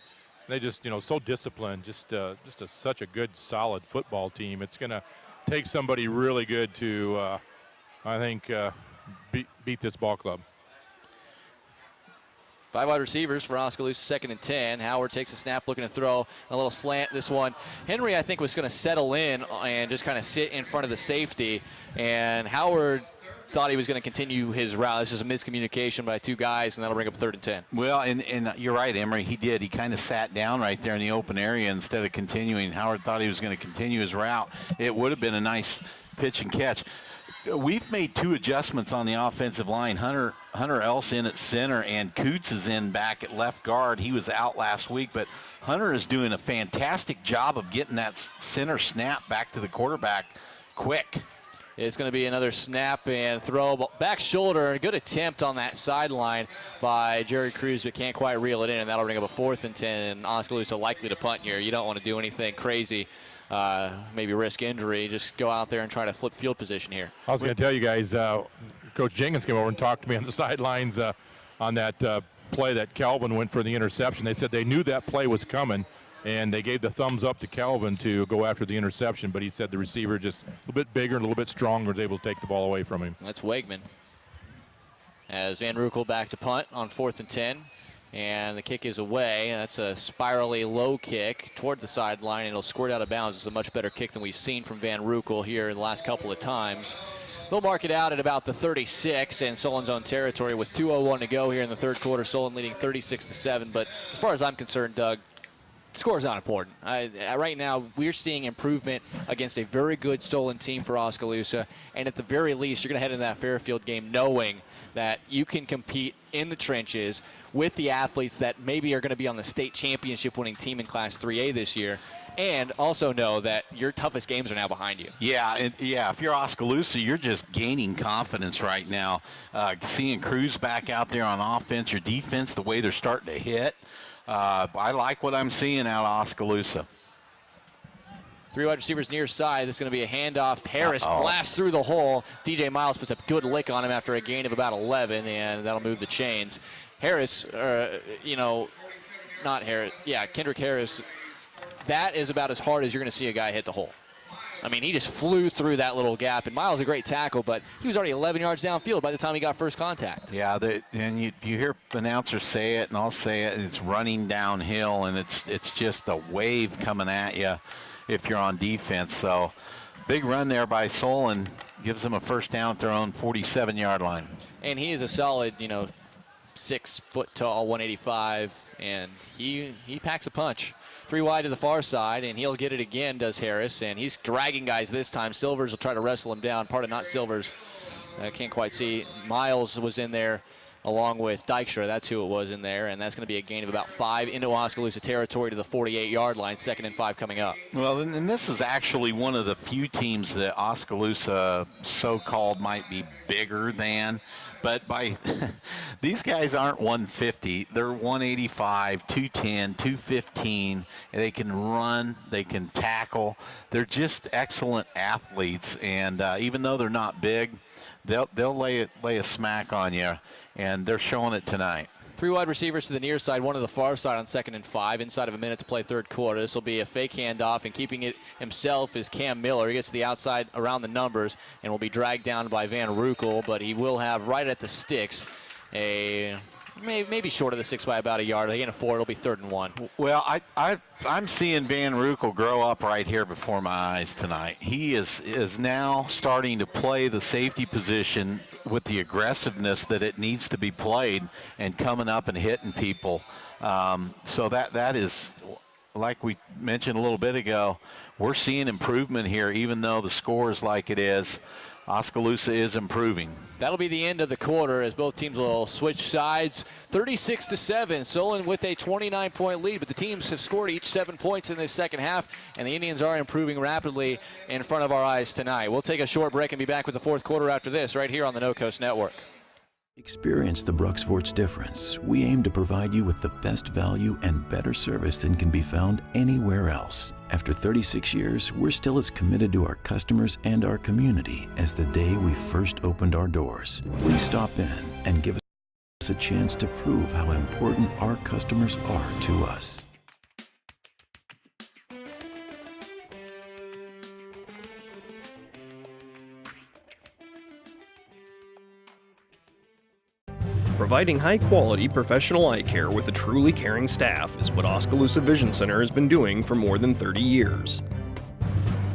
they just, so disciplined. Such a good, solid football team. It's going to take somebody really good to, I think, beat this ball club. 5 wide receivers for Oskaloosa, 2nd and 10. Howard takes a snap, looking to throw a little slant this one. Henry, I think, was going to settle in and just kind of sit in front of the safety. And Howard thought he was going to continue his route. This is a miscommunication by 2 guys, and that'll bring up 3rd and 10. Well, and you're right, Emery. He did. He kind of sat down right there in the open area instead of continuing. Howard thought he was going to continue his route. It would have been a nice pitch and catch. We've made 2 adjustments on the offensive line. Hunter Else in at center, and Coots is in back at left guard. He was out last week, but Hunter is doing a fantastic job of getting that center snap back to the quarterback quick. It's going to be another snap and throw. Back shoulder, a good attempt on that sideline by Jerry Cruz, but can't quite reel it in, and that'll bring up a 4th and 10, and Oskaloosa likely to punt here. You don't want to do anything crazy. Maybe risk injury, just go out there and try to flip field position here. I was going to tell you guys, Coach Jenkins came over and talked to me on the sidelines on that play that Calvin went for the interception. They said they knew that play was coming, and they gave the thumbs up to Calvin to go after the interception, but he said the receiver just a little bit bigger and a little bit stronger was able to take the ball away from him. That's Wegman. As Van Rukel back to punt on 4th and 10. And the kick is away. That's a spirally low kick toward the sideline, and it'll squirt out of bounds. It's a much better kick than we've seen from Van Rukel here in the last couple of times. They'll mark it out at about the 36 in Solon's own territory with 2:01 to go here in the third quarter. Solon leading 36-7. But as far as I'm concerned, Doug, the score is not important. Right now, we're seeing improvement against a very good Solon team for Oskaloosa. And at the very least, you're going to head into that Fairfield game knowing that you can compete in the trenches with the athletes that maybe are going to be on the state championship winning team in Class 3A this year, and also know that your toughest games are now behind you. Yeah, if you're Oskaloosa, you're just gaining confidence right now. Seeing Cruz back out there on offense, your defense, the way they're starting to hit. I like what I'm seeing out of Oskaloosa. 3 wide receivers near side. This is going to be a handoff. Harris blasts through the hole. DJ Miles puts a good lick on him after a gain of about 11, and that'll move the chains. Harris, not Harris. Yeah, Kendrick Harris. That is about as hard as you're going to see a guy hit the hole. I mean, he just flew through that little gap, and Miles a great tackle, but he was already 11 yards downfield by the time he got first contact. Yeah, and you hear announcers say it, and I'll say it, and it's running downhill, and it's just a wave coming at you if you're on defense. So big run there by Solon gives them a first down at their own 47-yard line. And he is a solid, 6 foot tall, 185, and he packs a punch. 3 wide to the far side, and he'll get it again, does Harris, and he's dragging guys this time. Silvers will try to wrestle him down. Part of not Silvers, I can't quite see. Miles was in there along with Dykstra. That's who it was in there, and that's going to be a gain of about 5 into Oskaloosa territory to the 48-yard line. 2nd and 5 coming up. Well, and this is actually one of the few teams that Oskaloosa so-called might be bigger than. But by these guys aren't 150. They're 185, 210, 215. They can run. They can tackle. They're just excellent athletes. And even though they're not big, they'll lay a smack on you. And they're showing it tonight. 3 wide receivers to the near side, 1 to the far side on 2nd and 5. Inside of a minute to play third quarter. This will be a fake handoff, and keeping it himself is Cam Miller. He gets to the outside around the numbers and will be dragged down by Van Rukel, but he will have right at the sticks a maybe short of the 6 by about a yard. They gain a 4. It'll be 3rd and 1. Well, I'm seeing Van Rukel grow up right here before my eyes tonight. He is now starting to play the safety position with the aggressiveness that it needs to be played and coming up and hitting people. So that is, like we mentioned a little bit ago, we're seeing improvement here, even though the score is like it is. Oskaloosa is improving. That'll be the end of the quarter as both teams will switch sides. 36-7, Solon with a 29-point lead, but the teams have scored each 7 points in this second half, and the Indians are improving rapidly in front of our eyes tonight. We'll take a short break and be back with the fourth quarter after this right here on the No Coast Network. Experience the Bruxforts difference. We aim to provide you with the best value and better service than can be found anywhere else. After 36 years, we're still as committed to our customers and our community as the day we first opened our doors. Please stop in and give us a chance to prove how important our customers are to us. Providing high-quality professional eye care with a truly caring staff is what Oskaloosa Vision Center has been doing for more than 30 years.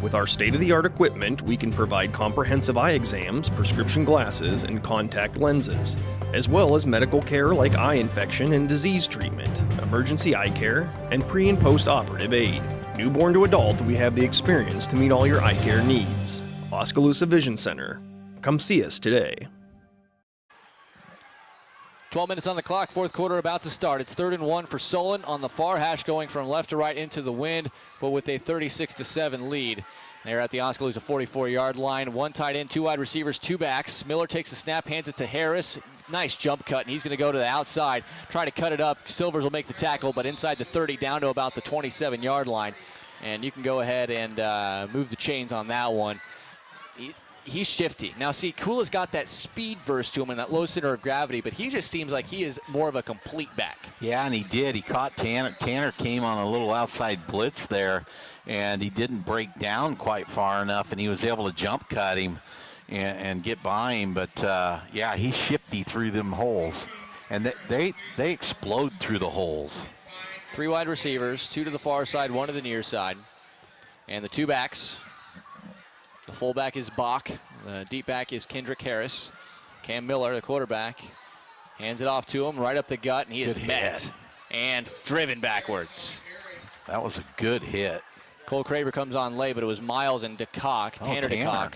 With our state-of-the-art equipment, we can provide comprehensive eye exams, prescription glasses, and contact lenses, as well as medical care like eye infection and disease treatment, emergency eye care, and pre- and post-operative aid. Newborn to adult, we have the experience to meet all your eye care needs. Oskaloosa Vision Center. Come see us today. 12 minutes on the clock, fourth quarter about to start. It's 3rd and 1 for Solon on the far hash, going from left to right into the wind, but with a 36-7 lead. They're at the Oskaloosa 44-yard line. 1 tight end, 2 wide receivers, 2 backs. Miller takes the snap, hands it to Harris. Nice jump cut, and he's going to go to the outside, try to cut it up. Silvers will make the tackle, but inside the 30, down to about the 27-yard line. And you can go ahead and move the chains on that one. he's shifty. Now, see, Kula's got that speed burst to him and that low center of gravity, but he just seems like he is more of a complete back. Yeah, and he did. He caught Tanner. Tanner came on a little outside blitz there, and he didn't break down quite far enough, and he was able to jump cut him and get by him. But, yeah, he's shifty through them holes, and they explode through the holes. 3 wide receivers, 2 to the far side, 1 to the near side, and the 2 backs. The fullback is Bach. The deep back is Kendrick Harris. Cam Miller, the quarterback, hands it off to him right up the gut, and he is met and driven backwards. That was a good hit. Cole Craver comes on late, but it was Miles and DeCock, Tanner DeCock.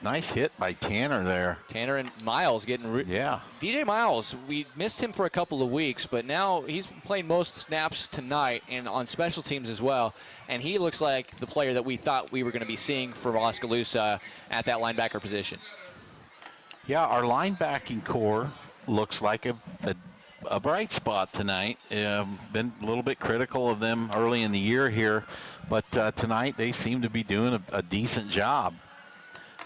Nice hit by Tanner there. Tanner and Miles getting DJ Miles, we missed him for a couple of weeks, but now he's playing most snaps tonight and on special teams as well, and he looks like the player that we thought we were going to be seeing for Oskaloosa at that linebacker position. Yeah, our linebacking core looks like a bright spot tonight. Been a little bit critical of them early in the year here, but tonight they seem to be doing a decent job.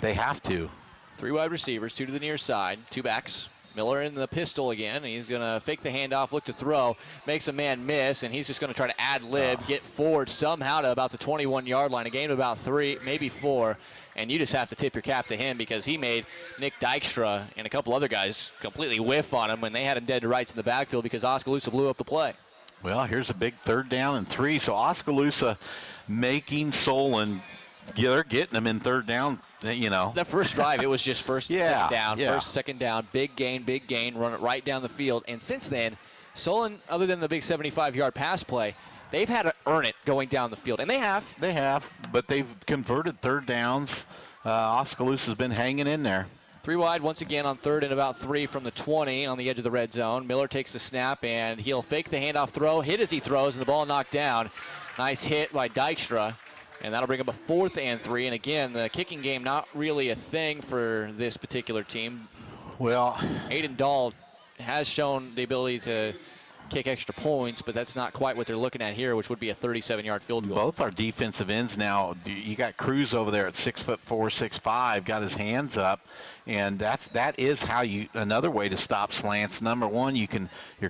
They have to. 3 wide receivers, 2 to the near side, 2 backs. Miller in the pistol again. He's going to fake the handoff, look to throw, makes a man miss, and he's just going to try to ad-lib, get forward somehow to about the 21-yard line. A game of about 3, maybe 4, and you just have to tip your cap to him because he made Nick Dykstra and a couple other guys completely whiff on him when they had him dead to rights in the backfield because Oskaloosa blew up the play. Well, here's a big 3rd down and 3, so Oskaloosa making Solon, they're getting them in 3rd down. You know, that first drive, it was just first, second down, first, second down, big gain, run it right down the field. And since then, Solon, other than the big 75-yard pass play, they've had to earn it going down the field. And they have. They have, but they've converted 3rd downs. Oskaloosa's been hanging in there. 3 wide once again on 3rd and about 3 from the 20 on the edge of the red zone. Miller takes the snap, and he'll fake the handoff throw, hit as he throws, and the ball knocked down. Nice hit by Dykstra. And that'll bring up a 4th and 3. And again, the kicking game not really a thing for this particular team. Well, Aiden Dahl has shown the ability to kick extra points, but that's not quite what they're looking at here, which would be a 37-yard field goal. Both our defensive ends now, you got Cruz over there at 6'4", 6'5", got his hands up, and that is how you, another way to stop slants. Number one, your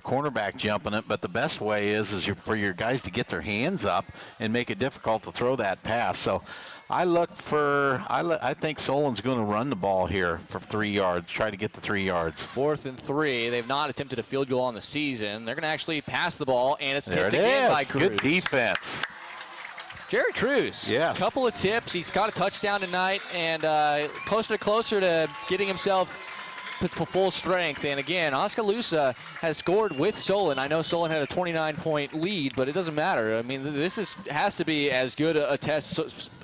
cornerback jumping it, but the best way is for your guys to get their hands up and make it difficult to throw that pass. So I think Solon's going to run the ball here for 3 yards, try to get the 3 yards. 4th and 3. They've not attempted a field goal on the season. They're going to actually pass the ball, and it's tipped again by Cruz. Good defense. Jared Cruz. Yes. A couple of tips. He's got a touchdown tonight, and closer to getting himself to full strength. And again, Oskaloosa has scored with Solon. I know Solon had a 29-point lead, but it doesn't matter. I mean, this has to be as good a test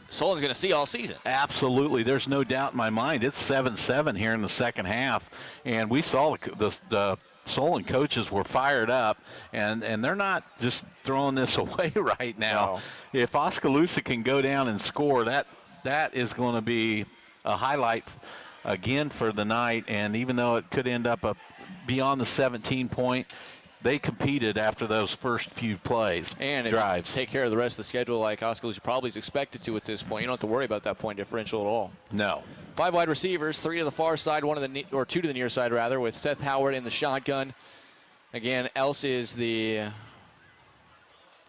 Solon's going to see all season. Absolutely. There's no doubt in my mind. It's 7-7 here in the second half, and we saw the Solon coaches were fired up, and they're not just throwing this away right now. No. If Oskaloosa can go down and score, that is going to be a highlight again for the night. And even though it could end up beyond the 17-point, they competed after those first few plays, and drives. If you take care of the rest of the schedule like Oskaloosa probably is expected to at this point, you don't have to worry about that point differential at all. No. 5 wide receivers, 3 to the far side, 2 to the near side rather, with Seth Howard in the shotgun. Again, Else is the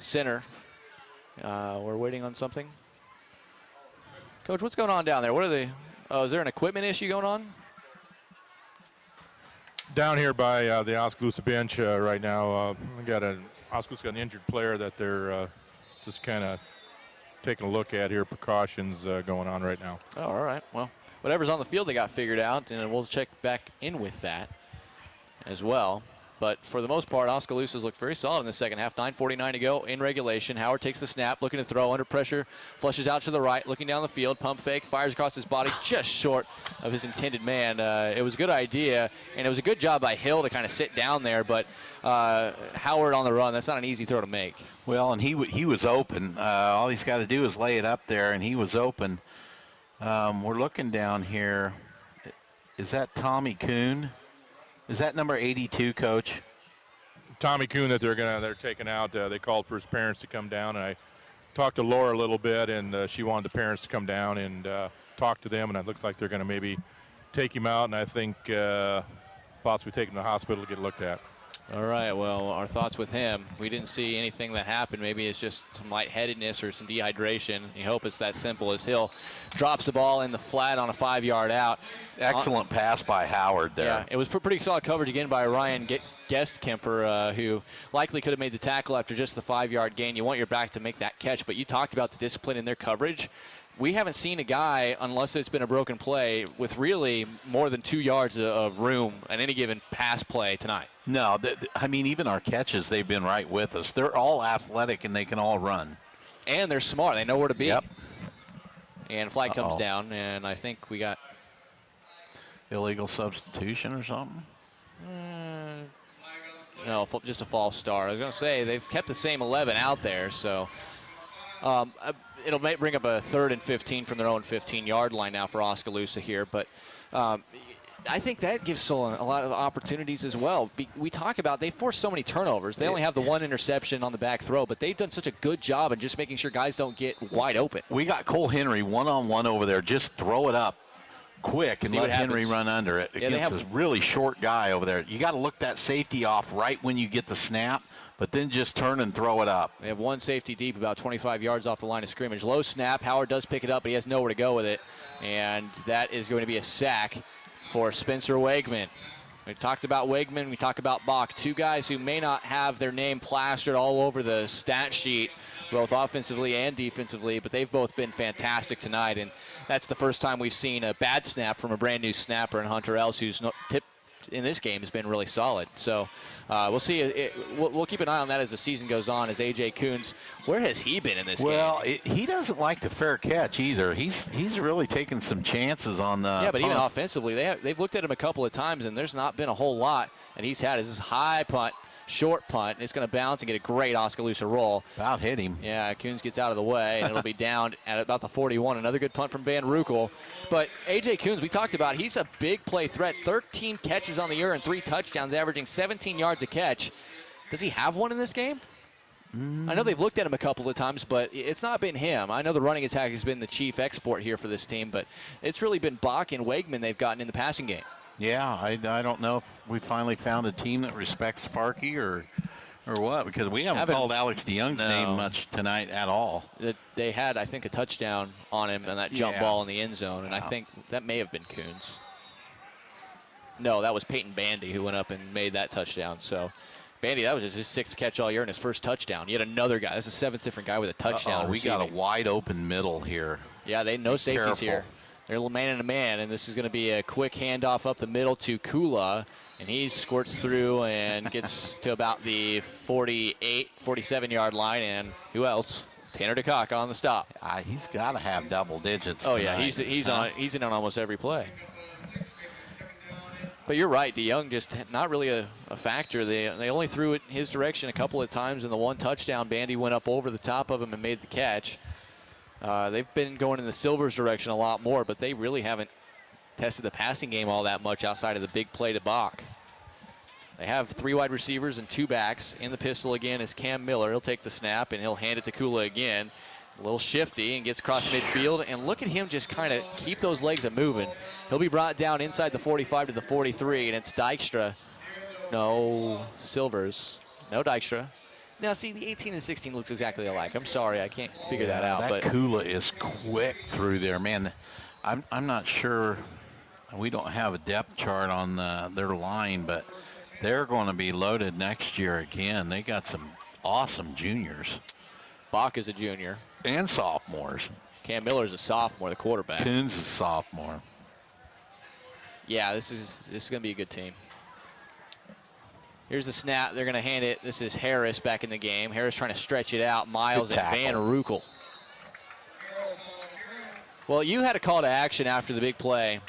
center. We're waiting on something. Coach, what's going on down there? What are they? Is there an equipment issue going on? Down here by the Oskaloosa bench right now, Oskaloosa got an injured player that they're just kind of taking a look at here. Precautions going on right now. Oh, all right. Well, whatever's on the field they got figured out, and we'll check back in with that as well. But for the most part, Oskaloosa's looked very solid in the second half. 9:49 to go in regulation. Howard takes the snap, looking to throw under pressure, flushes out to the right, looking down the field, pump fake, fires across his body, just short of his intended man. It was a good idea, and it was a good job by Hill to kind of sit down there, but Howard on the run, that's not an easy throw to make. Well, and he was open. All he's got to do is lay it up there, and he was open. We're looking down here. Is that Tommy Kuhn? Is that number 82, Coach? Tommy Kuhn that they're taking out. They called for his parents to come down, and I talked to Laura a little bit, and she wanted the parents to come down, and talked to them, and it looks like they're going to maybe take him out, and I think possibly take him to the hospital to get looked at. All right, well, our thoughts with him. We didn't see anything that happened. Maybe it's just some lightheadedness or some dehydration. You hope it's that simple as Hill drops the ball in the flat on a 5-yard out. Excellent pass by Howard there. Yeah, it was pretty solid coverage again by Ryan Gestkemper, who likely could have made the tackle after just the 5-yard gain. You want your back to make that catch, but you talked about the discipline in their coverage. We haven't seen a guy, unless it's been a broken play, with really more than 2 yards of room on any given pass play tonight. No, I mean, even our catches, they've been right with us. They're all athletic, and they can all run. And they're smart. They know where to be. Yep. And flag comes down, and I think we got illegal substitution or something? No, just a false start. I was going to say, they've kept the same 11 out there, so it'll bring up a 3rd and 15 from their own 15-yard line now for Oskaloosa here. But I think that gives Solon a lot of opportunities as well. We talk about they force so many turnovers. They only have the 1 interception on the back throw, but they've done such a good job in just making sure guys don't get wide open. We got Cole Henry one-on-one over there. Just throw it up quick and let Henry run under it against this really short guy over there. You got to look that safety off right when you get the snap, but then just turn and throw it up. They have one safety deep, about 25 yards off the line of scrimmage. Low snap. Howard does pick it up, but he has nowhere to go with it, and that is going to be a sack for Spencer Wegman. We talked about Wegman. We talked about Bach. Two guys who may not have their name plastered all over the stat sheet, both offensively and defensively, but they've both been fantastic tonight, and that's the first time we've seen a bad snap from a brand new snapper, and Hunter Else, who's tipped in this game, has been really solid. So we'll see. We'll keep an eye on that as the season goes on. As A.J. Coons, where has he been in this game? Well, he doesn't like the fair catch either. He's really taken some chances on the but punt. even offensively, they've looked at him a couple of times, and there's not been a whole lot. And he's had this high punt, short punt, and it's going to bounce and get a great Oskaloosa roll. About hit him. Yeah, Coons gets out of the way, and it'll be down at about the 41. Another good punt from Van Rukel. But A.J. Coons, we talked about, he's a big play threat. 13 catches on the year and 3 touchdowns, averaging 17 yards a catch. Does he have one in this game? I know they've looked at him a couple of times, but it's not been him. I know the running attack has been the chief export here for this team, but it's really been Bach and Wegman they've gotten in the passing game. Yeah, I don't know if we finally found a team that respects Sparky or what, because we haven't called Alex DeYoung's name much tonight at all. They had, I think, a touchdown on him on that jump ball in the end zone, and I think that may have been Coons. No, that was Peyton Bandy who went up and made that touchdown. So Bandy, that was just his 6th catch all year and his first touchdown. Yet another guy. That's the 7th different guy with a touchdown. We got a wide open middle here. Yeah, no safeties here. They're man in a man, and this is going to be a quick handoff up the middle to Kula, and he squirts through and gets to about the 48, 47-yard line, and who else? Tanner DeCock on the stop. He's got to have double digits. Oh, yeah, he's in on almost every play. But you're right, DeYoung just not really a factor. They only threw it his direction a couple of times, and the one touchdown, Bandy went up over the top of him and made the catch. They've been going in the Silvers' direction a lot more, but they really haven't tested the passing game all that much outside of the big play to Bach. They have 3 wide receivers and 2 backs. In the pistol again is Cam Miller. He'll take the snap, and he'll hand it to Kula again. A little shifty and gets across midfield, and look at him just kind of keep those legs moving. He'll be brought down inside the 45 to the 43, and it's Dykstra. No, Silvers. No Dykstra. Now, see, the 18 and 16 looks exactly alike. I'm sorry, I can't figure that out. That Kula is quick through there. Man, I'm not sure. We don't have a depth chart on their line, but they're going to be loaded next year again. They got some awesome juniors. Bach is a junior. And sophomores. Cam Miller's a sophomore, the quarterback. Coons is a sophomore. Yeah, this is going to be a good team. Here's the snap. They're going to hand it. This is Harris back in the game. Harris trying to stretch it out. Miles and Van Rukel. Well, you had a call to action after the big play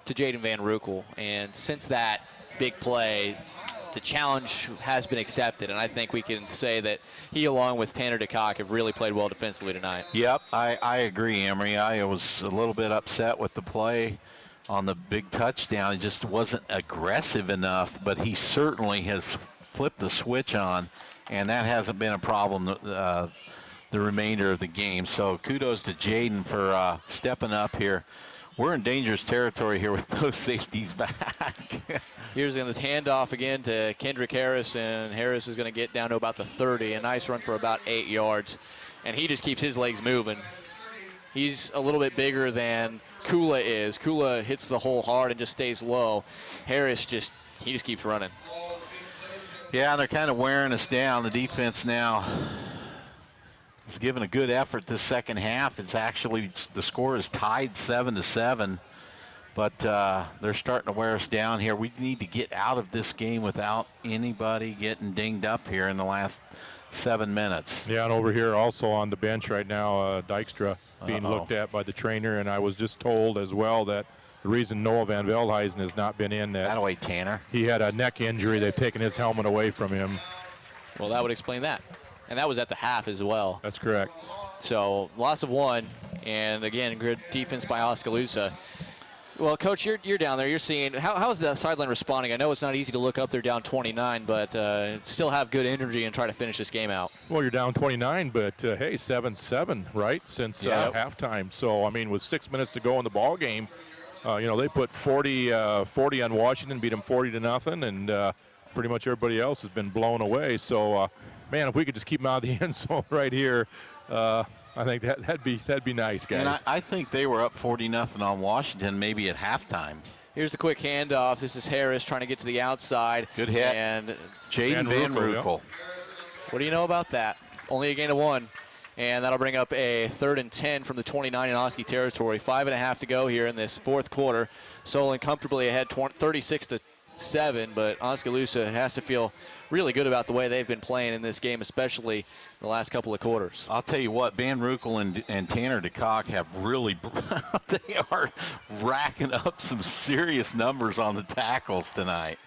to Jaden Van Rukel, and since that big play, the challenge has been accepted, and I think we can say that he, along with Tanner DeCock, have really played well defensively tonight. Yep, I agree, Emery. I was a little bit upset with the play on the big touchdown. He just wasn't aggressive enough, but he certainly has flipped the switch on, and that hasn't been a problem the remainder of the game. So kudos to Jaden for stepping up here. We're in dangerous territory here with those safeties back. Here's going to handoff again to Kendrick Harris, and Harris is going to get down to about the 30. A nice run for about 8 yards, and he just keeps his legs moving. He's a little bit bigger than Kula is. Kula hits the hole hard and just stays low. Harris he just keeps running. Yeah, they're kind of wearing us down. The defense now is giving a good effort this second half. It's actually, the score is tied 7-7, but they're starting to wear us down here. We need to get out of this game without anybody getting dinged up here in the last 7 minutes. Yeah, and over here also on the bench right now, Dykstra being looked at by the trainer, and I was just told as well that the reason Noah Van Veldhuizen has not been in that. That way, Tanner. He had a neck injury. They've taken his helmet away from him. Well, that would explain that. And that was at the half as well. That's correct. So loss of 1, and again, good defense by Oskaloosa. Well, Coach, you're down there. You're seeing, how's the sideline responding? I know it's not easy to look up there down 29, but still have good energy and try to finish this game out. Well, you're down 29, but hey, 7-7, right, since halftime. So, I mean, with 6 minutes to go in the ball game, they put 40 on Washington, beat them 40-0, and pretty much everybody else has been blown away. So, man, if we could just keep them out of the end zone right here, I think that'd be nice, guys. And I think they were up 40-0 on Washington maybe at halftime. Here's the quick handoff. This is Harris trying to get to the outside. Good hit. And Jaden Van Rukel. What do you know about that? Only a gain of 1. And that'll bring up a 3rd and 10 from the 29 in Oski territory. 5.5 to go here in this fourth quarter. Solon comfortably ahead 36-7, but Oskaloosa has to feel really good about the way they've been playing in this game, especially the last couple of quarters. I'll tell you what, Van Rukel and Tanner DeCock have really, they are racking up some serious numbers on the tackles tonight.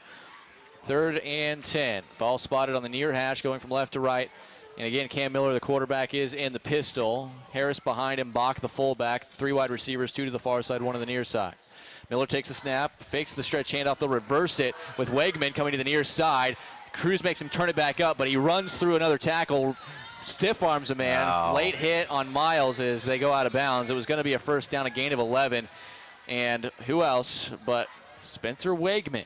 3rd and 10. Ball spotted on the near hash going from left to right. And again, Cam Miller, the quarterback, is in the pistol. Harris behind him, Bach, the fullback. 3 wide receivers, 2 to the far side, 1 to the near side. Miller takes a snap, fakes the stretch handoff. They'll reverse it with Wegman coming to the near side. Cruz makes him turn it back up, but he runs through another tackle, stiff arms a man. Wow. Late hit on Miles as they go out of bounds. It was going to be a first down, a gain of 11. And who else but Spencer Wegman.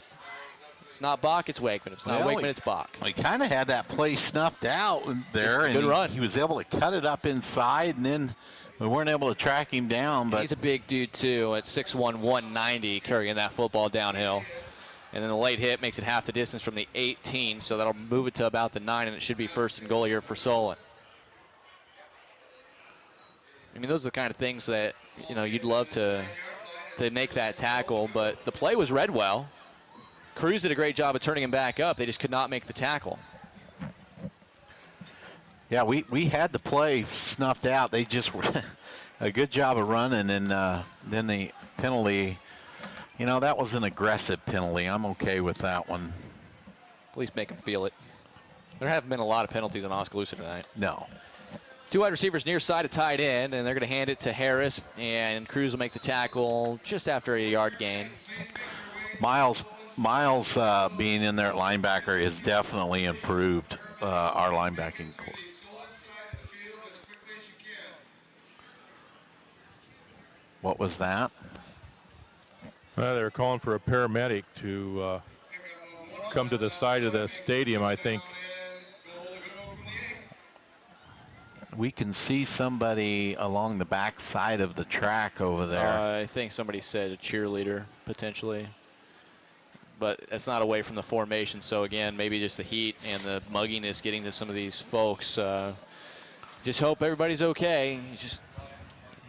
It's not Bach, it's Wegman. If it's not Wegman, it's Bach. He kind of had that play snuffed out there. Good run. He was able to cut it up inside, and then we weren't able to track him down. But he's a big dude, too, at 6'1", 190, carrying that football downhill. And then the late hit makes it half the distance from the 18, so that'll move it to about the 9, and it should be 1st and goal here for Solon. I mean, those are the kind of things that, you'd love to make that tackle, but the play was read well. Cruz did a great job of turning him back up. They just could not make the tackle. Yeah, we had the play snuffed out. They just were a good job of running, and then the penalty, that was an aggressive penalty. I'm okay with that one. At least make them feel it. There haven't been a lot of penalties on Oskaloosa tonight. No. 2 wide receivers near side of tight end, and they're going to hand it to Harris, and Cruz will make the tackle just after a yard gain. Miles being in there at linebacker has definitely improved our linebacking core. What was that? They're calling for a paramedic to come to the side of the stadium, I think. We can see somebody along the back side of the track over there. I think somebody said a cheerleader, potentially. But that's not away from the formation. So, again, maybe just the heat and the mugginess getting to some of these folks. Just hope everybody's okay. You just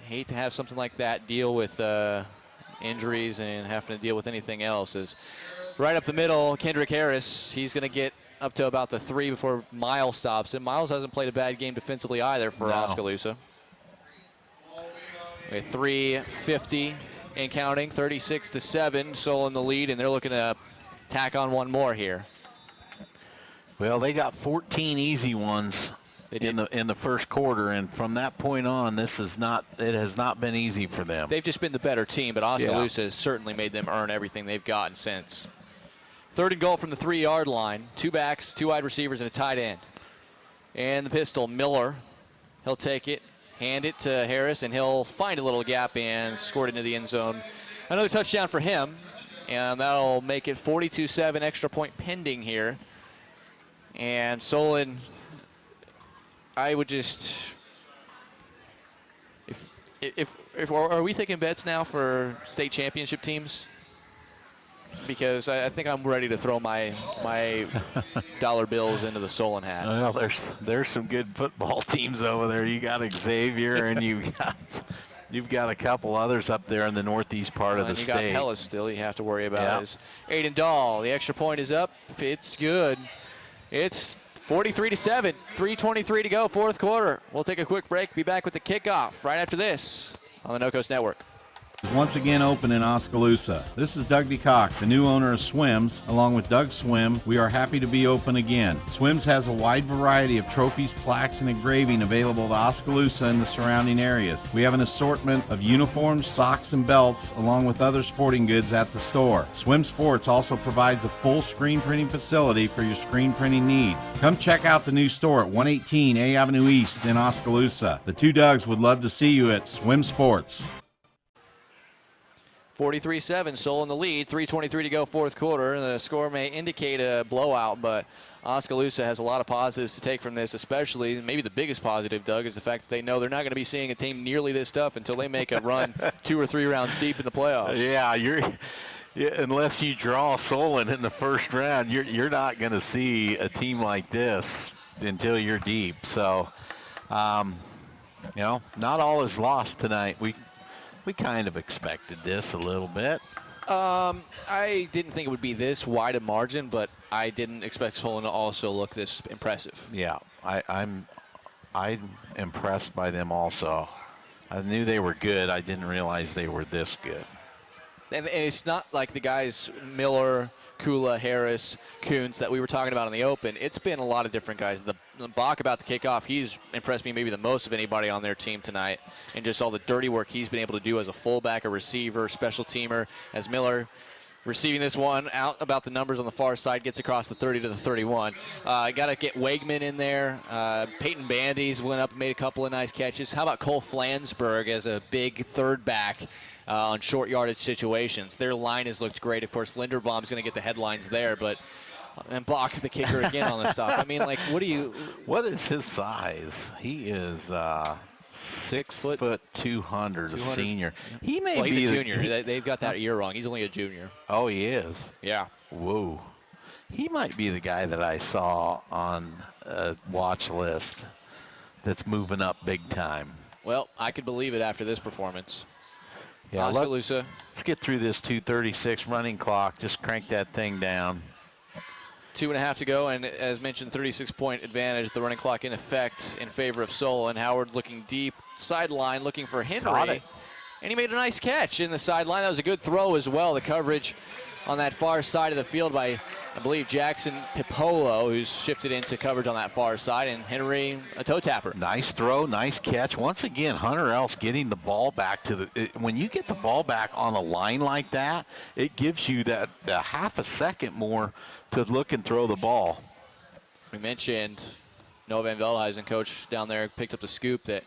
hate to have something like that deal with injuries and having to deal with anything else. Is right up the middle, Kendrick Harris. He's going to get up to about the 3 before Miles stops him. Miles hasn't played a bad game defensively either for Oskaloosa. A 3:50 and counting, 36-7. Solon in the lead, and they're looking to tack on one more here. Well, they got 14 easy ones in the first quarter, and from that point on, it has not been easy for them. They've just been the better team, but Oskaloosa has certainly made them earn everything they've gotten since. 3rd and goal from the 3-yard line. 2 backs, 2 wide receivers, and a tight end. And the pistol, Miller He'll take it, hand it to Harris, and he'll find a little gap and score it into the end zone. Another touchdown for him, and that'll make it 42-7, extra point pending here. And Solon, I would just, are we taking bets now for state championship teams? Because I think I'm ready to throw my dollar bills into the Solon hat. Well, there's some good football teams over there. You got Xavier, and you've got a couple others up there in the northeast part of the state. You got Hellas still. You have to worry about is Aiden Dahl. The extra point is up. It's good. It's 43-7. 3:23 to go, fourth quarter. We'll take a quick break. Be back with the kickoff right after this on the No Coast Network. Once again open in Oskaloosa. This is Doug DeCock, the new owner of Swims. Along with Doug Swim, we are happy to be open again. Swims has a wide variety of trophies, plaques, and engraving available to Oskaloosa and the surrounding areas. We have an assortment of uniforms, socks, and belts, along with other sporting goods at the store. Swim Sports also provides a full screen printing facility for your screen printing needs. Come check out the new store at 118 A Avenue East in Oskaloosa. The two Dougs would love to see you at Swim Sports. 43-7, Solon the lead, 3:23 to go, fourth quarter. The score may indicate a blowout, but Oskaloosa has a lot of positives to take from this, especially maybe the biggest positive, Doug, is the fact that they know they're not going to be seeing a team nearly this tough until they make a run 2 or 3 rounds deep in the playoffs. Unless you draw Solon in the first round, you're not going to see a team like this until you're deep. So, not all is lost tonight. We kind of expected this a little bit. I didn't think it would be this wide a margin, but I didn't expect Solon to also look this impressive. Yeah, I'm impressed by them also. I knew they were good. I didn't realize they were this good. And it's not like the guys Miller, Kula, Harris, Kuntz that we were talking about in the open. It's been a lot of different guys. The Bach about the kickoff, he's impressed me maybe the most of anybody on their team tonight, and just all the dirty work he's been able to do as a fullback, a receiver, special teamer. As Miller receiving this one out about the numbers on the far side, gets across the 30 to the 31. Got to get Wegman in there. Peyton Bandy's went up and made a couple of nice catches. How about Cole Flansburgh as a big third back on short yardage situations? Their line has looked great. Of course, Linderbaum's going to get the headlines there, but and Bach, the kicker, again on the stop. I mean, like, what is his size? He is 6 foot 200, a senior. Yeah. He may be he's a junior. They've got that year wrong. He's only a junior. Oh, he is? Yeah. Whoa. He might be the guy that I saw on a watch list that's moving up big time. Well, I could believe it after this performance. Yeah, Oskaloosa. Let's get through this 2:36 running clock. Just crank that thing down. 2.5 to go, and as mentioned, 36-point advantage. The running clock in effect in favor of Solon. Howard looking deep, sideline, looking for Henry. And he made a nice catch in the sideline. That was a good throw as well. The coverage on that far side of the field by, I believe, Jackson Pipolo, who's shifted into coverage on that far side, and Henry, a toe tapper. Nice throw, nice catch. Once again, Hunter Else getting the ball back to the, when you get the ball back on a line like that, it gives you that half a second more to look and throw the ball. We mentioned Noah Van Veldhuizen, coach down there, picked up the scoop that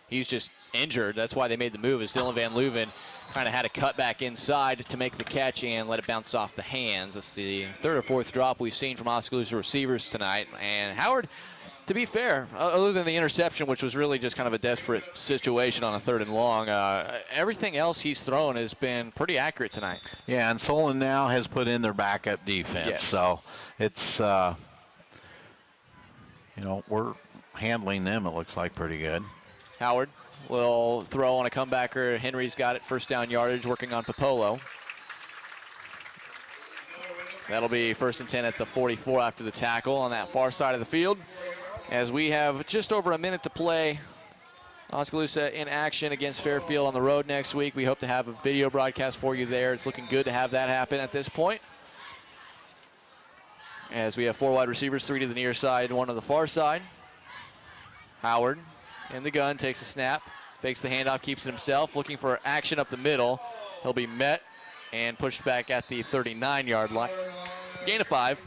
he's just injured. That's why they made the move, as Dylan Van Leuven kind of had to cut back inside to make the catch and let it bounce off the hands. That's the third or fourth drop we've seen from Oskaloosa receivers tonight. And Howard, to be fair, other than the interception, which was really just kind of a desperate situation on a 3rd and long, everything else he's thrown has been pretty accurate tonight. Yeah, and Solon now has put in their backup defense. Yes. So it's, we're handling them, it looks like, pretty good. Howard will throw on a comebacker. Henry's got it, first down yardage, working on Popolo. That'll be 1st and 10 at the 44 after the tackle on that far side of the field. As we have just over a minute to play, Oskaloosa in action against Fairfield on the road next week. We hope to have a video broadcast for you there. It's looking good to have that happen at this point. As we have 4 wide receivers, 3 to the near side, 1 to the far side. Howard in the gun, takes a snap, fakes the handoff, keeps it himself, looking for action up the middle. He'll be met and pushed back at the 39-yard line. Gain of 5.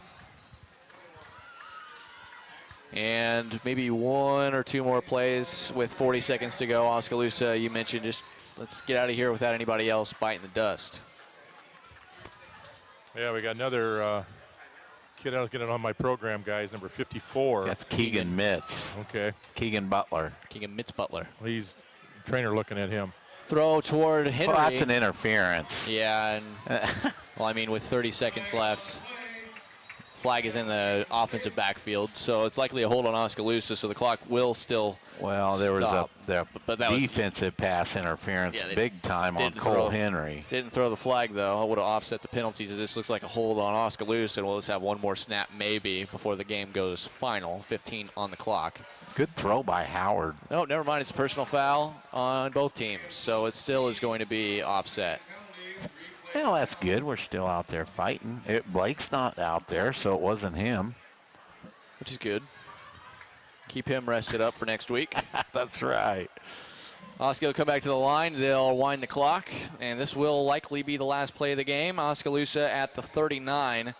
And maybe 1 or 2 more plays with 40 seconds to go. Oskaloosa, you mentioned, just let's get out of here without anybody else biting the dust. Yeah, we got another kid I was getting on my program, guys, number 54. That's Keegan Mitz. Okay. Keegan Butler. Keegan Mitz Butler. He's trainer looking at him. Throw toward Henry. Well, that's an interference. Yeah, and well, I mean, with 30 seconds left, flag is in the offensive backfield, so it's likely a hold on Oskaloosa, so the clock will still there stop. was but that defensive pass interference big time on Cole Henry. Didn't throw the flag, though. I would have offset the penalties. This looks like a hold on Oskaloosa, and we'll just have one more snap maybe before the game goes final. 15 on the clock. Good throw by Howard. No, never mind. It's a personal foul on both teams, so it still is going to be offset. Well, that's good. We're still out there fighting. Blake's not out there, so it wasn't him. Which is good. Keep him rested up for next week. That's right. Oscar will come back to the line. They'll wind the clock, and this will likely be the last play of the game. Oskaloosa at the 39,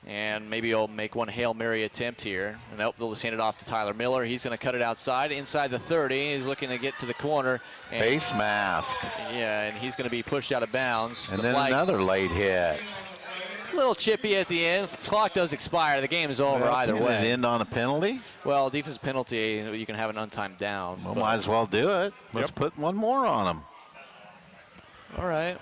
and maybe he'll make one Hail Mary attempt here. And nope, they'll just hand it off to Tyler Miller. He's going to cut it outside, inside the 30. He's looking to get to the corner. Face mask. Yeah, and he's going to be pushed out of bounds. And then another late hit. A little chippy at the end. Clock does expire. The game is over either way. Can it end on a penalty? Well, defensive penalty, you can have an untimed down. Well, might as well do it. Let's put one more on them. All right.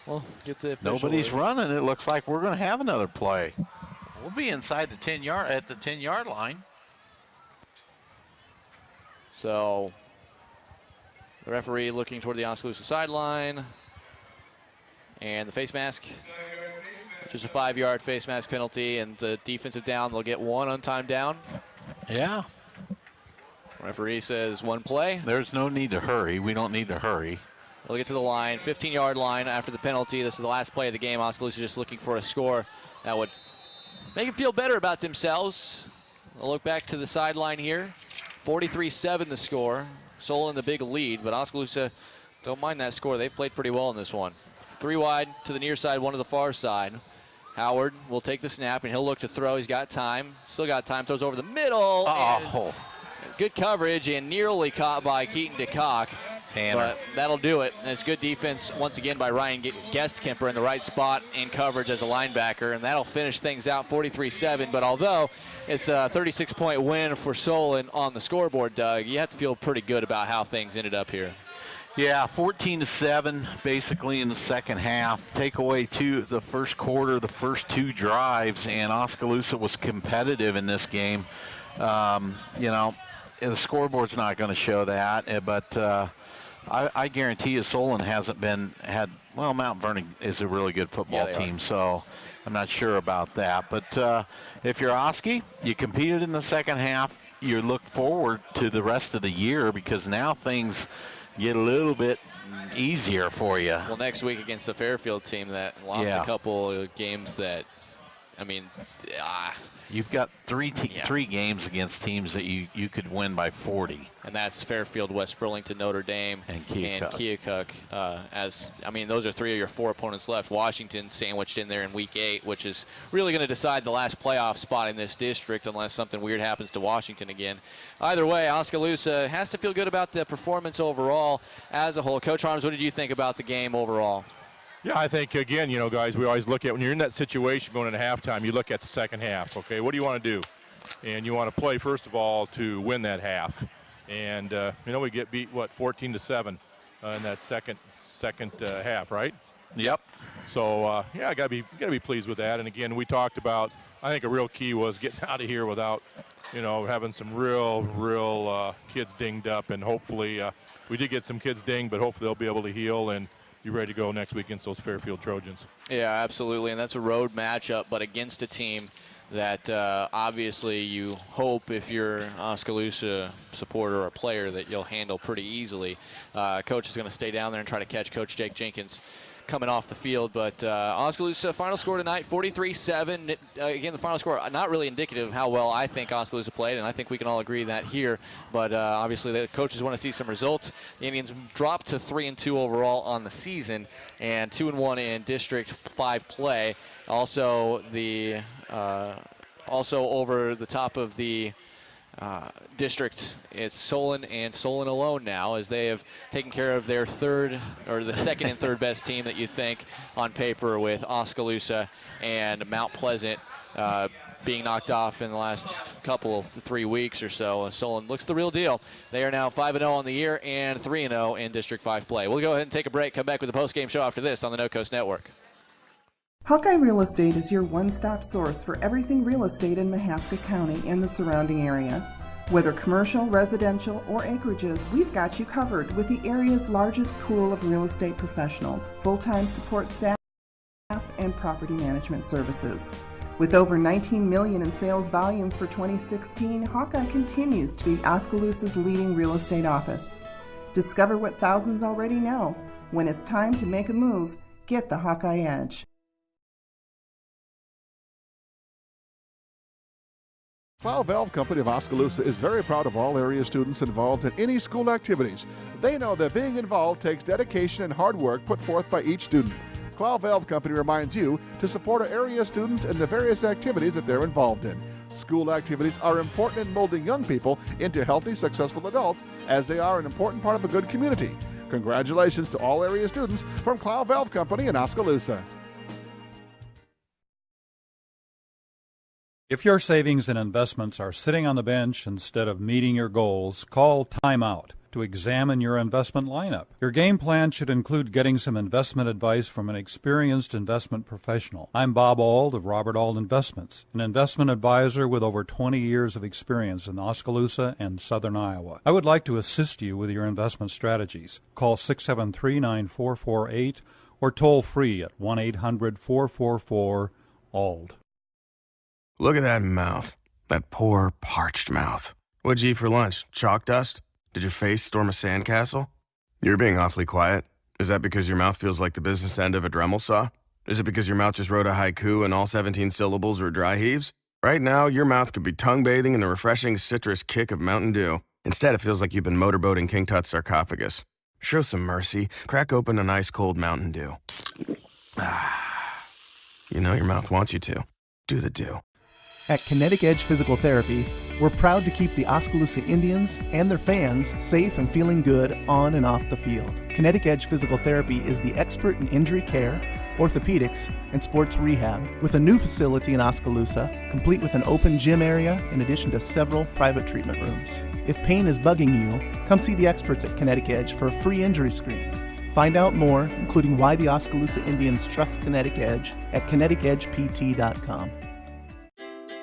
Well, get the official. Nobody's running. It looks like we're going to have another play. We'll be inside the 10-yard line. So the referee looking toward the Oskaloosa sideline. And the face mask, which is a 5-yard face mask penalty, and the defensive down, they'll get one untimed down. Yeah. Referee says one play. There's no need to hurry. We don't need to hurry. They'll get to the line, 15-yard line after the penalty. This is the last play of the game. Oskaloosa just looking for a score that would make them feel better about themselves. They'll look back to the sideline here. 43-7 the score. Solon the big lead, but Oskaloosa don't mind that score. They've played pretty well in this one. 3 wide to the near side, 1 to the far side. Howard will take the snap, and he'll look to throw. He's got time. Still got time. Throws over the middle. Oh. Good coverage and nearly caught by Keaton DeCock. But that'll do it. And it's good defense once again by Ryan Guestkemper in the right spot in coverage as a linebacker. And that'll finish things out 43-7. But although it's a 36-point win for Solon on the scoreboard, Doug, you have to feel pretty good about how things ended up here. Yeah, 14-7 basically in the second half. Take away the first quarter, the first 2 drives, and Oskaloosa was competitive in this game. You know, the scoreboard's not going to show that, but I guarantee you Solon hasn't well, Mount Vernon is a really good football team, so I'm not sure about that. But if you're Oski, you competed in the second half. You look forward to the rest of the year because now things get a little bit easier for you. Well, next week against the Fairfield team that lost a couple of games that, I mean, you've got three games against teams that you could win by 40. And that's Fairfield, West Burlington, Notre Dame, and Keokuk. Those are 3 of your 4 opponents left. Washington sandwiched in there in week 8, which is really going to decide the last playoff spot in this district unless something weird happens to Washington again. Either way, Oskaloosa has to feel good about the performance overall as a whole. Coach Harms, what did you think about the game overall? Yeah, I think, again, you know, guys, we always look at when you're in that situation going into halftime, you look at the second half, okay? What do you want to do? And you want to play, first of all, to win that half. And, we get beat, 14-7 in that second half, right? Yep. So, I got to be pleased with that. And, again, we talked about, I think a real key was getting out of here without, having some real kids dinged up. And hopefully we did get some kids dinged, but hopefully they'll be able to heal and be ready to go next week against those Fairfield Trojans. Yeah, absolutely, and that's a road matchup, but against a team that obviously you hope, if you're an Oskaloosa supporter or player, that you'll handle pretty easily. Coach is going to stay down there and try to catch Coach Jake Jenkins coming off the field. But Oskaloosa final score tonight, 43-7. Again, the final score not really indicative of how well I think Oskaloosa played, and I think we can all agree that here. But obviously the coaches want to see some results. The Indians dropped to 3-2 overall on the season and 2-1 in District 5 play. Also, the Also over the top of the district, it's Solon and Solon alone now, as they have taken care of their third, or the second and third best team that you think on paper, with Oskaloosa and Mount Pleasant being knocked off in the last couple, 3 weeks or so. Solon looks the real deal. They are now 5-0 on the year and 3-0 in District 5 play. We'll go ahead and take a break, come back with the post-game show after this on the No Coast Network. Hawkeye Real Estate is your one-stop source for everything real estate in Mahaska County and the surrounding area. Whether commercial, residential, or acreages, we've got you covered with the area's largest pool of real estate professionals, full-time support staff, and property management services. With over $19 million in sales volume for 2016, Hawkeye continues to be Oskaloosa's leading real estate office. Discover what thousands already know. When it's time to make a move, get the Hawkeye Edge. Clow Valve Company of Oskaloosa is very proud of all area students involved in any school activities. They know that being involved takes dedication and hard work put forth by each student. Clow Valve Company reminds you to support our area students in the various activities that they're involved in. School activities are important in molding young people into healthy, successful adults, as they are an important part of a good community. Congratulations to all area students from Clow Valve Company in Oskaloosa. If your savings and investments are sitting on the bench instead of meeting your goals, call Time Out to examine your investment lineup. Your game plan should include getting some investment advice from an experienced investment professional. I'm Bob Auld of Robert Auld Investments, an investment advisor with over 20 years of experience in Oskaloosa and southern Iowa. I would like to assist you with your investment strategies. Call 673-9448 or toll free at 1-800-444-AULD. Look at that mouth. That poor, parched mouth. What'd you eat for lunch? Chalk dust? Did your face storm a sandcastle? You're being awfully quiet. Is that because your mouth feels like the business end of a Dremel saw? Is it because your mouth just wrote a haiku and all 17 syllables were dry heaves? Right now, your mouth could be tongue bathing in the refreshing citrus kick of Mountain Dew. Instead, it feels like you've been motorboating King Tut's sarcophagus. Show some mercy. Crack open an ice-cold Mountain Dew. You know your mouth wants you to. Do the Dew. At Kinetic Edge Physical Therapy, we're proud to keep the Oskaloosa Indians and their fans safe and feeling good on and off the field. Kinetic Edge Physical Therapy is the expert in injury care, orthopedics, and sports rehab, with a new facility in Oskaloosa, complete with an open gym area in addition to several private treatment rooms. If pain is bugging you, come see the experts at Kinetic Edge for a free injury screen. Find out more, including why the Oskaloosa Indians trust Kinetic Edge, at kineticedgept.com.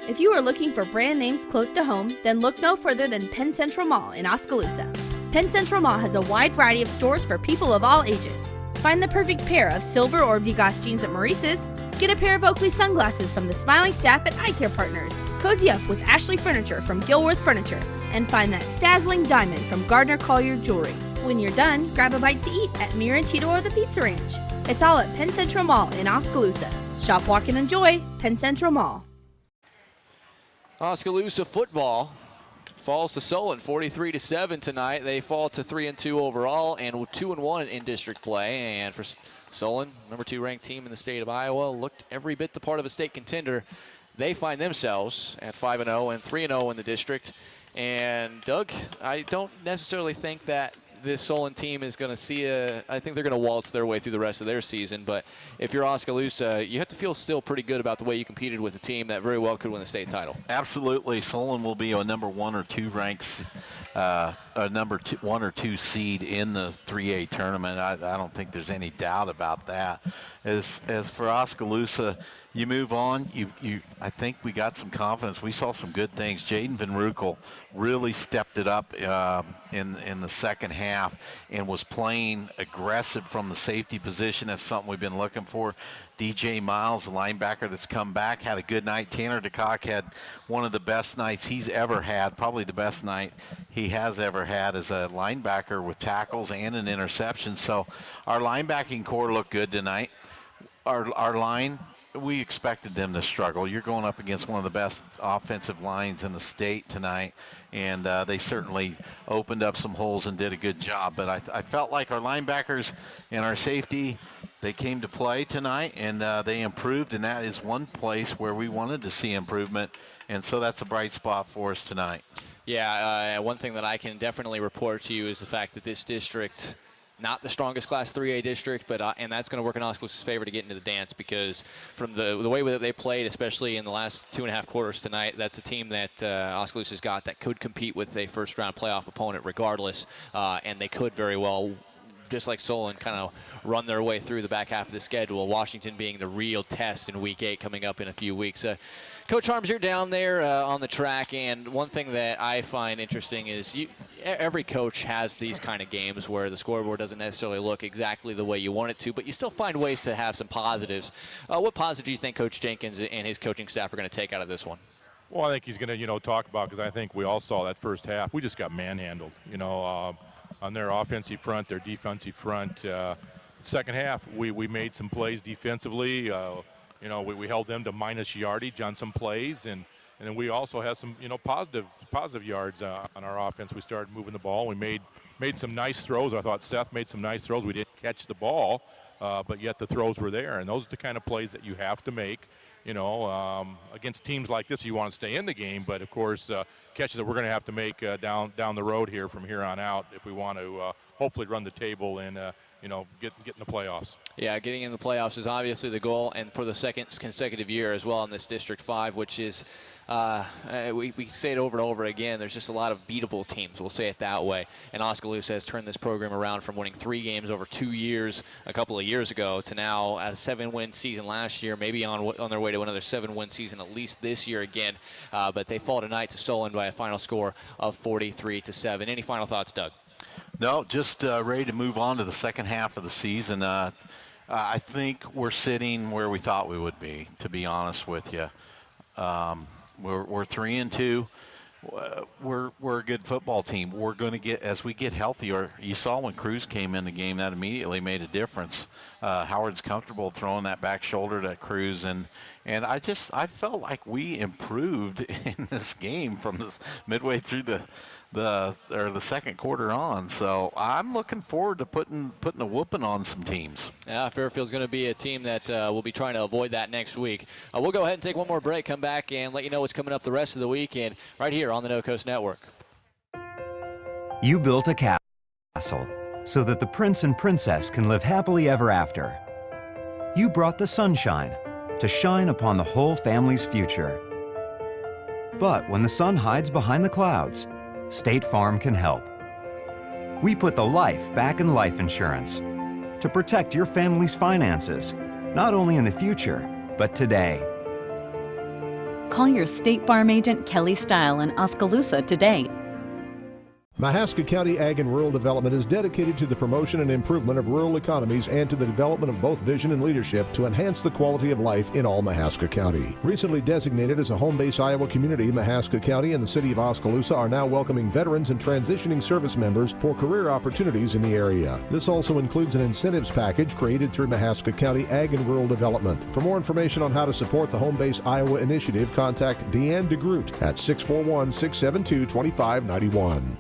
If you are looking for brand names close to home, then look no further than Penn Central Mall in Oskaloosa. Penn Central Mall has a wide variety of stores for people of all ages. Find the perfect pair of silver or Vigas jeans at Maurice's, get a pair of Oakley sunglasses from the smiling staff at Eye Care Partners, cozy up with Ashley Furniture from Gilworth Furniture, and find that dazzling diamond from Gardner Collier Jewelry. When you're done, grab a bite to eat at Mirachito or the Pizza Ranch. It's all at Penn Central Mall in Oskaloosa. Shop, walk, and enjoy Penn Central Mall. Oskaloosa football falls to Solon 43-7 tonight. They fall to 3-2 overall and 2-1 in district play. And for Solon, number 2 ranked team in the state of Iowa, looked every bit the part of a state contender. They find themselves at 5-0 and 3-0 in the district. And Doug, I don't necessarily think that this Solon team is going to see I think they're going to waltz their way through the rest of their season. But if you're Oskaloosa, you have to feel still pretty good about the way you competed with a team that very well could win the state title. Absolutely. Solon will be a number 1 or 2 ranks, a number 1 or 2 seed in the 3A tournament. I don't think there's any doubt about that. As for Oskaloosa, you move on. I think we got some confidence. We saw some good things. Jaden Van Rukel really stepped it up in the second half and was playing aggressive from the safety position. That's something we've been looking for. DJ Miles, the linebacker that's come back, had a good night. Tanner DeCock had one of the best nights he's ever had, probably the best night he has ever had as a linebacker with tackles and an interception. So our linebacking core looked good tonight. Our line, we expected them to struggle. You're going up against one of the best offensive lines in the state tonight, and they certainly opened up some holes and did a good job. But I felt like our linebackers and our safety they came to play tonight, and they improved, and that is one place where we wanted to see improvement, and so that's a bright spot for us tonight. Yeah, one thing that I can definitely report to you is the fact that this district, not the strongest Class 3A district, but and that's going to work in Oskaloosa's favor to get into the dance, because from the way that they played, especially in the last 2.5 quarters tonight, that's a team that Oskaloosa's got that could compete with a first-round playoff opponent regardless, and they could very well, just like Solon, kind of run their way through the back half of the schedule, Washington being the real test in Week 8 coming up in a few weeks. Coach Harms, you're down there on the track, and one thing that I find interesting is every coach has these kind of games where the scoreboard doesn't necessarily look exactly the way you want it to, but you still find ways to have some positives. What positives do you think Coach Jenkins and his coaching staff are going to take out of this one? Well, I think he's going to, talk about, because I think we all saw that first half. We just got manhandled, on their offensive front, their defensive front. Second half, we made some plays defensively. We held them to minus yardage on some plays, and then we also had some, positive yards on our offense. We started moving the ball. We made some nice throws. I thought Seth made some nice throws. We didn't catch the ball, but yet the throws were there, and those are the kind of plays that you have to make. Against teams like this, you want to stay in the game, but of course, catches that we're going to have to make down the road here from here on out if we want to hopefully run the table and get in the playoffs. Yeah, getting in the playoffs is obviously the goal, and for the second consecutive year as well in this District 5, which is we say it over and over again. There's just a lot of beatable teams. We'll say it that way. And Oskaloosa has turned this program around from winning 3 games over 2 years a couple of years ago to now a 7-win season last year, maybe on their way to another 7-win season at least this year again. But they fall tonight to Solon by a final score of 43-7. Any final thoughts, Doug? No, just ready to move on to the second half of the season. I think we're sitting where we thought we would be, to be honest with you. We're 3-2. We're a good football team. We're going to get, as we get healthier, you saw when Cruz came in the game, that immediately made a difference. Howard's comfortable throwing that back shoulder to Cruz, and I felt like we improved in this game from the midway through the second quarter on. So I'm looking forward to putting a whooping on some teams. Yeah, Fairfield's going to be a team that will be trying to avoid that next week. We'll go ahead and take one more break, come back and let you know what's coming up the rest of the weekend right here on the No Coast Network. You built a castle so that the prince and princess can live happily ever after. You brought the sunshine to shine upon the whole family's future. But when the sun hides behind the clouds, State Farm can help. We put the life back in life insurance to protect your family's finances, not only in the future, but today. Call your State Farm agent Kelly Style in Oskaloosa today. Mahaska County Ag and Rural Development is dedicated to the promotion and improvement of rural economies and to the development of both vision and leadership to enhance the quality of life in all Mahaska County. Recently designated as a home base Iowa community, Mahaska County and the city of Oskaloosa are now welcoming veterans and transitioning service members for career opportunities in the area. This also includes an incentives package created through Mahaska County Ag and Rural Development. For more information on how to support the Home Base Iowa initiative, contact Deanne DeGroot at 641-672-2591.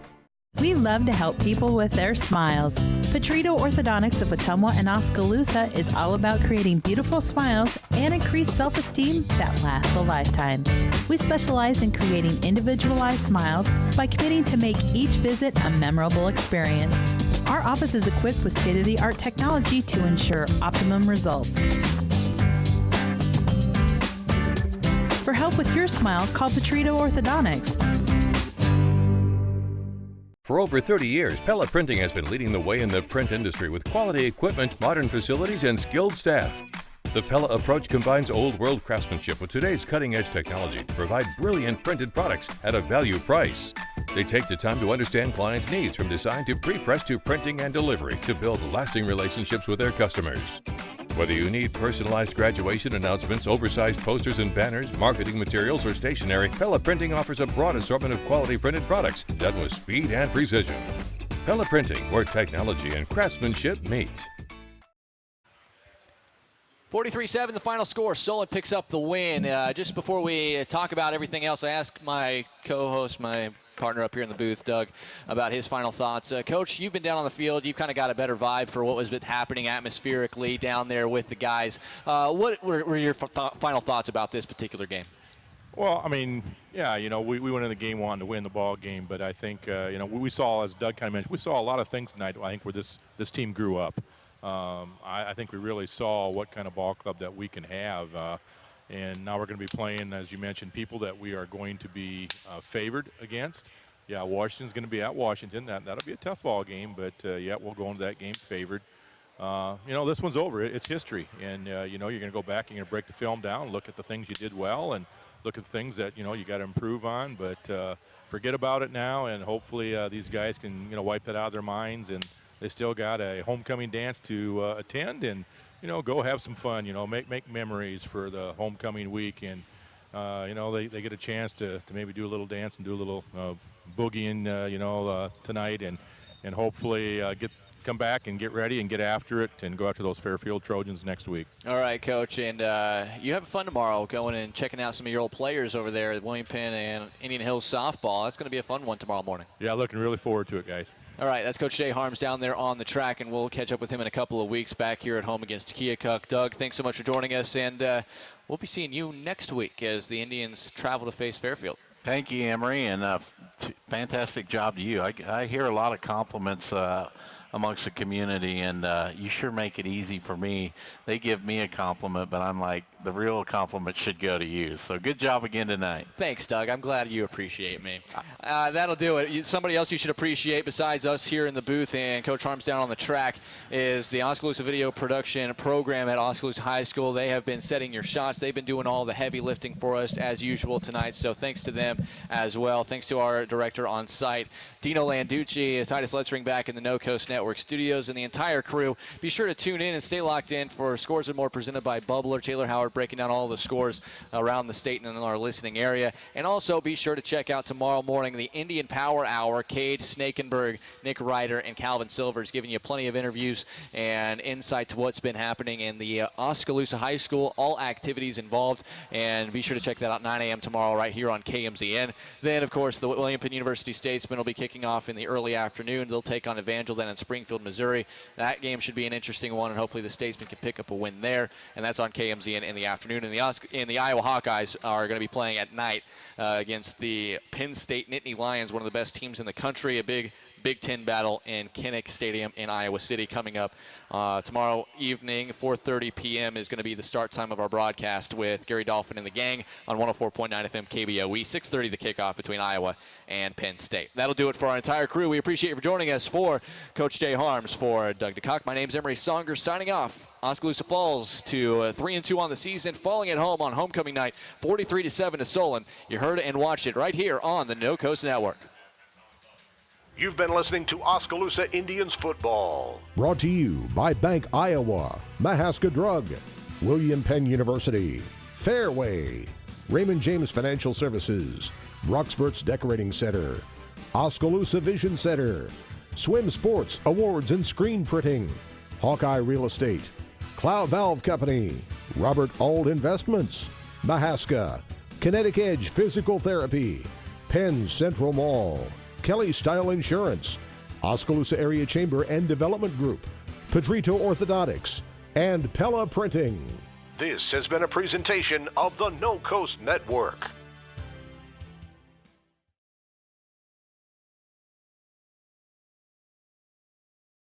We love to help people with their smiles. Petrito Orthodontics of Ottumwa and Oskaloosa is all about creating beautiful smiles and increased self-esteem that lasts a lifetime. We specialize in creating individualized smiles by committing to make each visit a memorable experience. Our office is equipped with state-of-the-art technology to ensure optimum results. For help with your smile, call Petrito Orthodontics. For over 30 years, Pella Printing has been leading the way in the print industry with quality equipment, modern facilities, and skilled staff. The Pella approach combines old-world craftsmanship with today's cutting-edge technology to provide brilliant printed products at a value price. They take the time to understand clients' needs from design to pre-press to printing and delivery to build lasting relationships with their customers. Whether you need personalized graduation announcements, oversized posters and banners, marketing materials, or stationery, Pella Printing offers a broad assortment of quality printed products done with speed and precision. Pella Printing, where technology and craftsmanship meet. 43-7, the final score. Solon picks up the win. Just before we talk about everything else, I asked my co-host, my partner up here in the booth, Doug, about his final thoughts. Coach, you've been down on the field. You've kind of got a better vibe for what was been happening atmospherically down there with the guys. What were your final thoughts about this particular game? Well, I mean, yeah, we went in the game wanting to win the ball game, but I think, we saw, as Doug kind of mentioned, we saw a lot of things tonight, I think, where this team grew up. I think we really saw what kind of ball club that we can have. And now we're going to be playing, as you mentioned, people that we are going to be favored against. Yeah, Washington's going to be at Washington. That'll be a tough ball game, but, yeah, we'll go into that game favored. This one's over. It's history. And, you're going to go back and you're going to break the film down, look at the things you did well, and look at the things that, you got to improve on. But forget about it now, and hopefully these guys can, wipe that out of their minds. And they still got a homecoming dance to attend, and, go have some fun, make memories for the homecoming week. And, they get a chance to maybe do a little dance and do a little boogieing, tonight, and hopefully come back and get ready and get after it and go after those Fairfield Trojans next week. All right, Coach, and you have fun tomorrow going and checking out some of your old players over there at William Penn and Indian Hills softball. That's going to be a fun one tomorrow morning. Yeah, looking really forward to it, guys. All right, that's Coach Jay Harms down there on the track, and we'll catch up with him in a couple of weeks back here at home against Keokuk. Doug, thanks so much for joining us, and we'll be seeing you next week as the Indians travel to face Fairfield. Thank you, Emery, and fantastic job to you. I hear a lot of compliments amongst the community, and you sure make it easy for me. They give me a compliment, but I'm like, the real compliment should go to you. So good job again tonight. Thanks, Doug. I'm glad you appreciate me. That'll do it. Somebody else you should appreciate besides us here in the booth and Coach Harms down on the track is the Oskaloosa Video Production Program at Oskaloosa High School. They have been setting your shots. They've been doing all the heavy lifting for us as usual tonight, so thanks to them as well. Thanks to our director on site, Dino Landucci, Titus Letzring back in the No Coast Network studios, and the entire crew. Be sure to tune in and stay locked in for Scores and More presented by Bubbler. Taylor Howard breaking down all the scores around the state and in our listening area. And also be sure to check out tomorrow morning the Indian Power Hour. Cade Snakenberg, Nick Ryder, and Calvin Silvers giving you plenty of interviews and insight to what's been happening in the Oskaloosa High School, all activities involved. And be sure to check that out 9 a.m. tomorrow right here on KMZN. Then, of course, the William Penn University Statesmen will be kicking off in the early afternoon. They'll take on Evangel then in Springfield, Missouri. That game should be an interesting one, and hopefully the Statesmen can pick up a win there. And that's on KMZN in the afternoon. And the Iowa Hawkeyes are going to be playing at night against the Penn State Nittany Lions, one of the best teams in the country. A big Big Ten battle in Kinnick Stadium in Iowa City coming up tomorrow evening. 4:30 p.m. is going to be the start time of our broadcast with Gary Dolphin and the gang on 104.9 FM KBOE. 6:30 the kickoff between Iowa and Penn State. That'll do it for our entire crew. We appreciate you for joining us. For Coach Jay Harms, for Doug DeCock, my name's Emery Songer signing off. Oskaloosa falls to 3-2 on the season, falling at home on homecoming night, 43-7 to Solon. You heard it and watched it right here on the No Coast Network. You've been listening to Oskaloosa Indians football. Brought to you by Bank Iowa, Mahaska Drug, William Penn University, Fairway, Raymond James Financial Services, Roxburt's Decorating Center, Oskaloosa Vision Center, Swim Sports Awards and Screen Printing, Hawkeye Real Estate, Cloud Valve Company, Robert Auld Investments, Mahaska, Kinetic Edge Physical Therapy, Penn Central Mall, Kelly Style Insurance, Oskaloosa Area Chamber and Development Group, Petrito Orthodontics, and Pella Printing. This has been a presentation of the No Coast Network.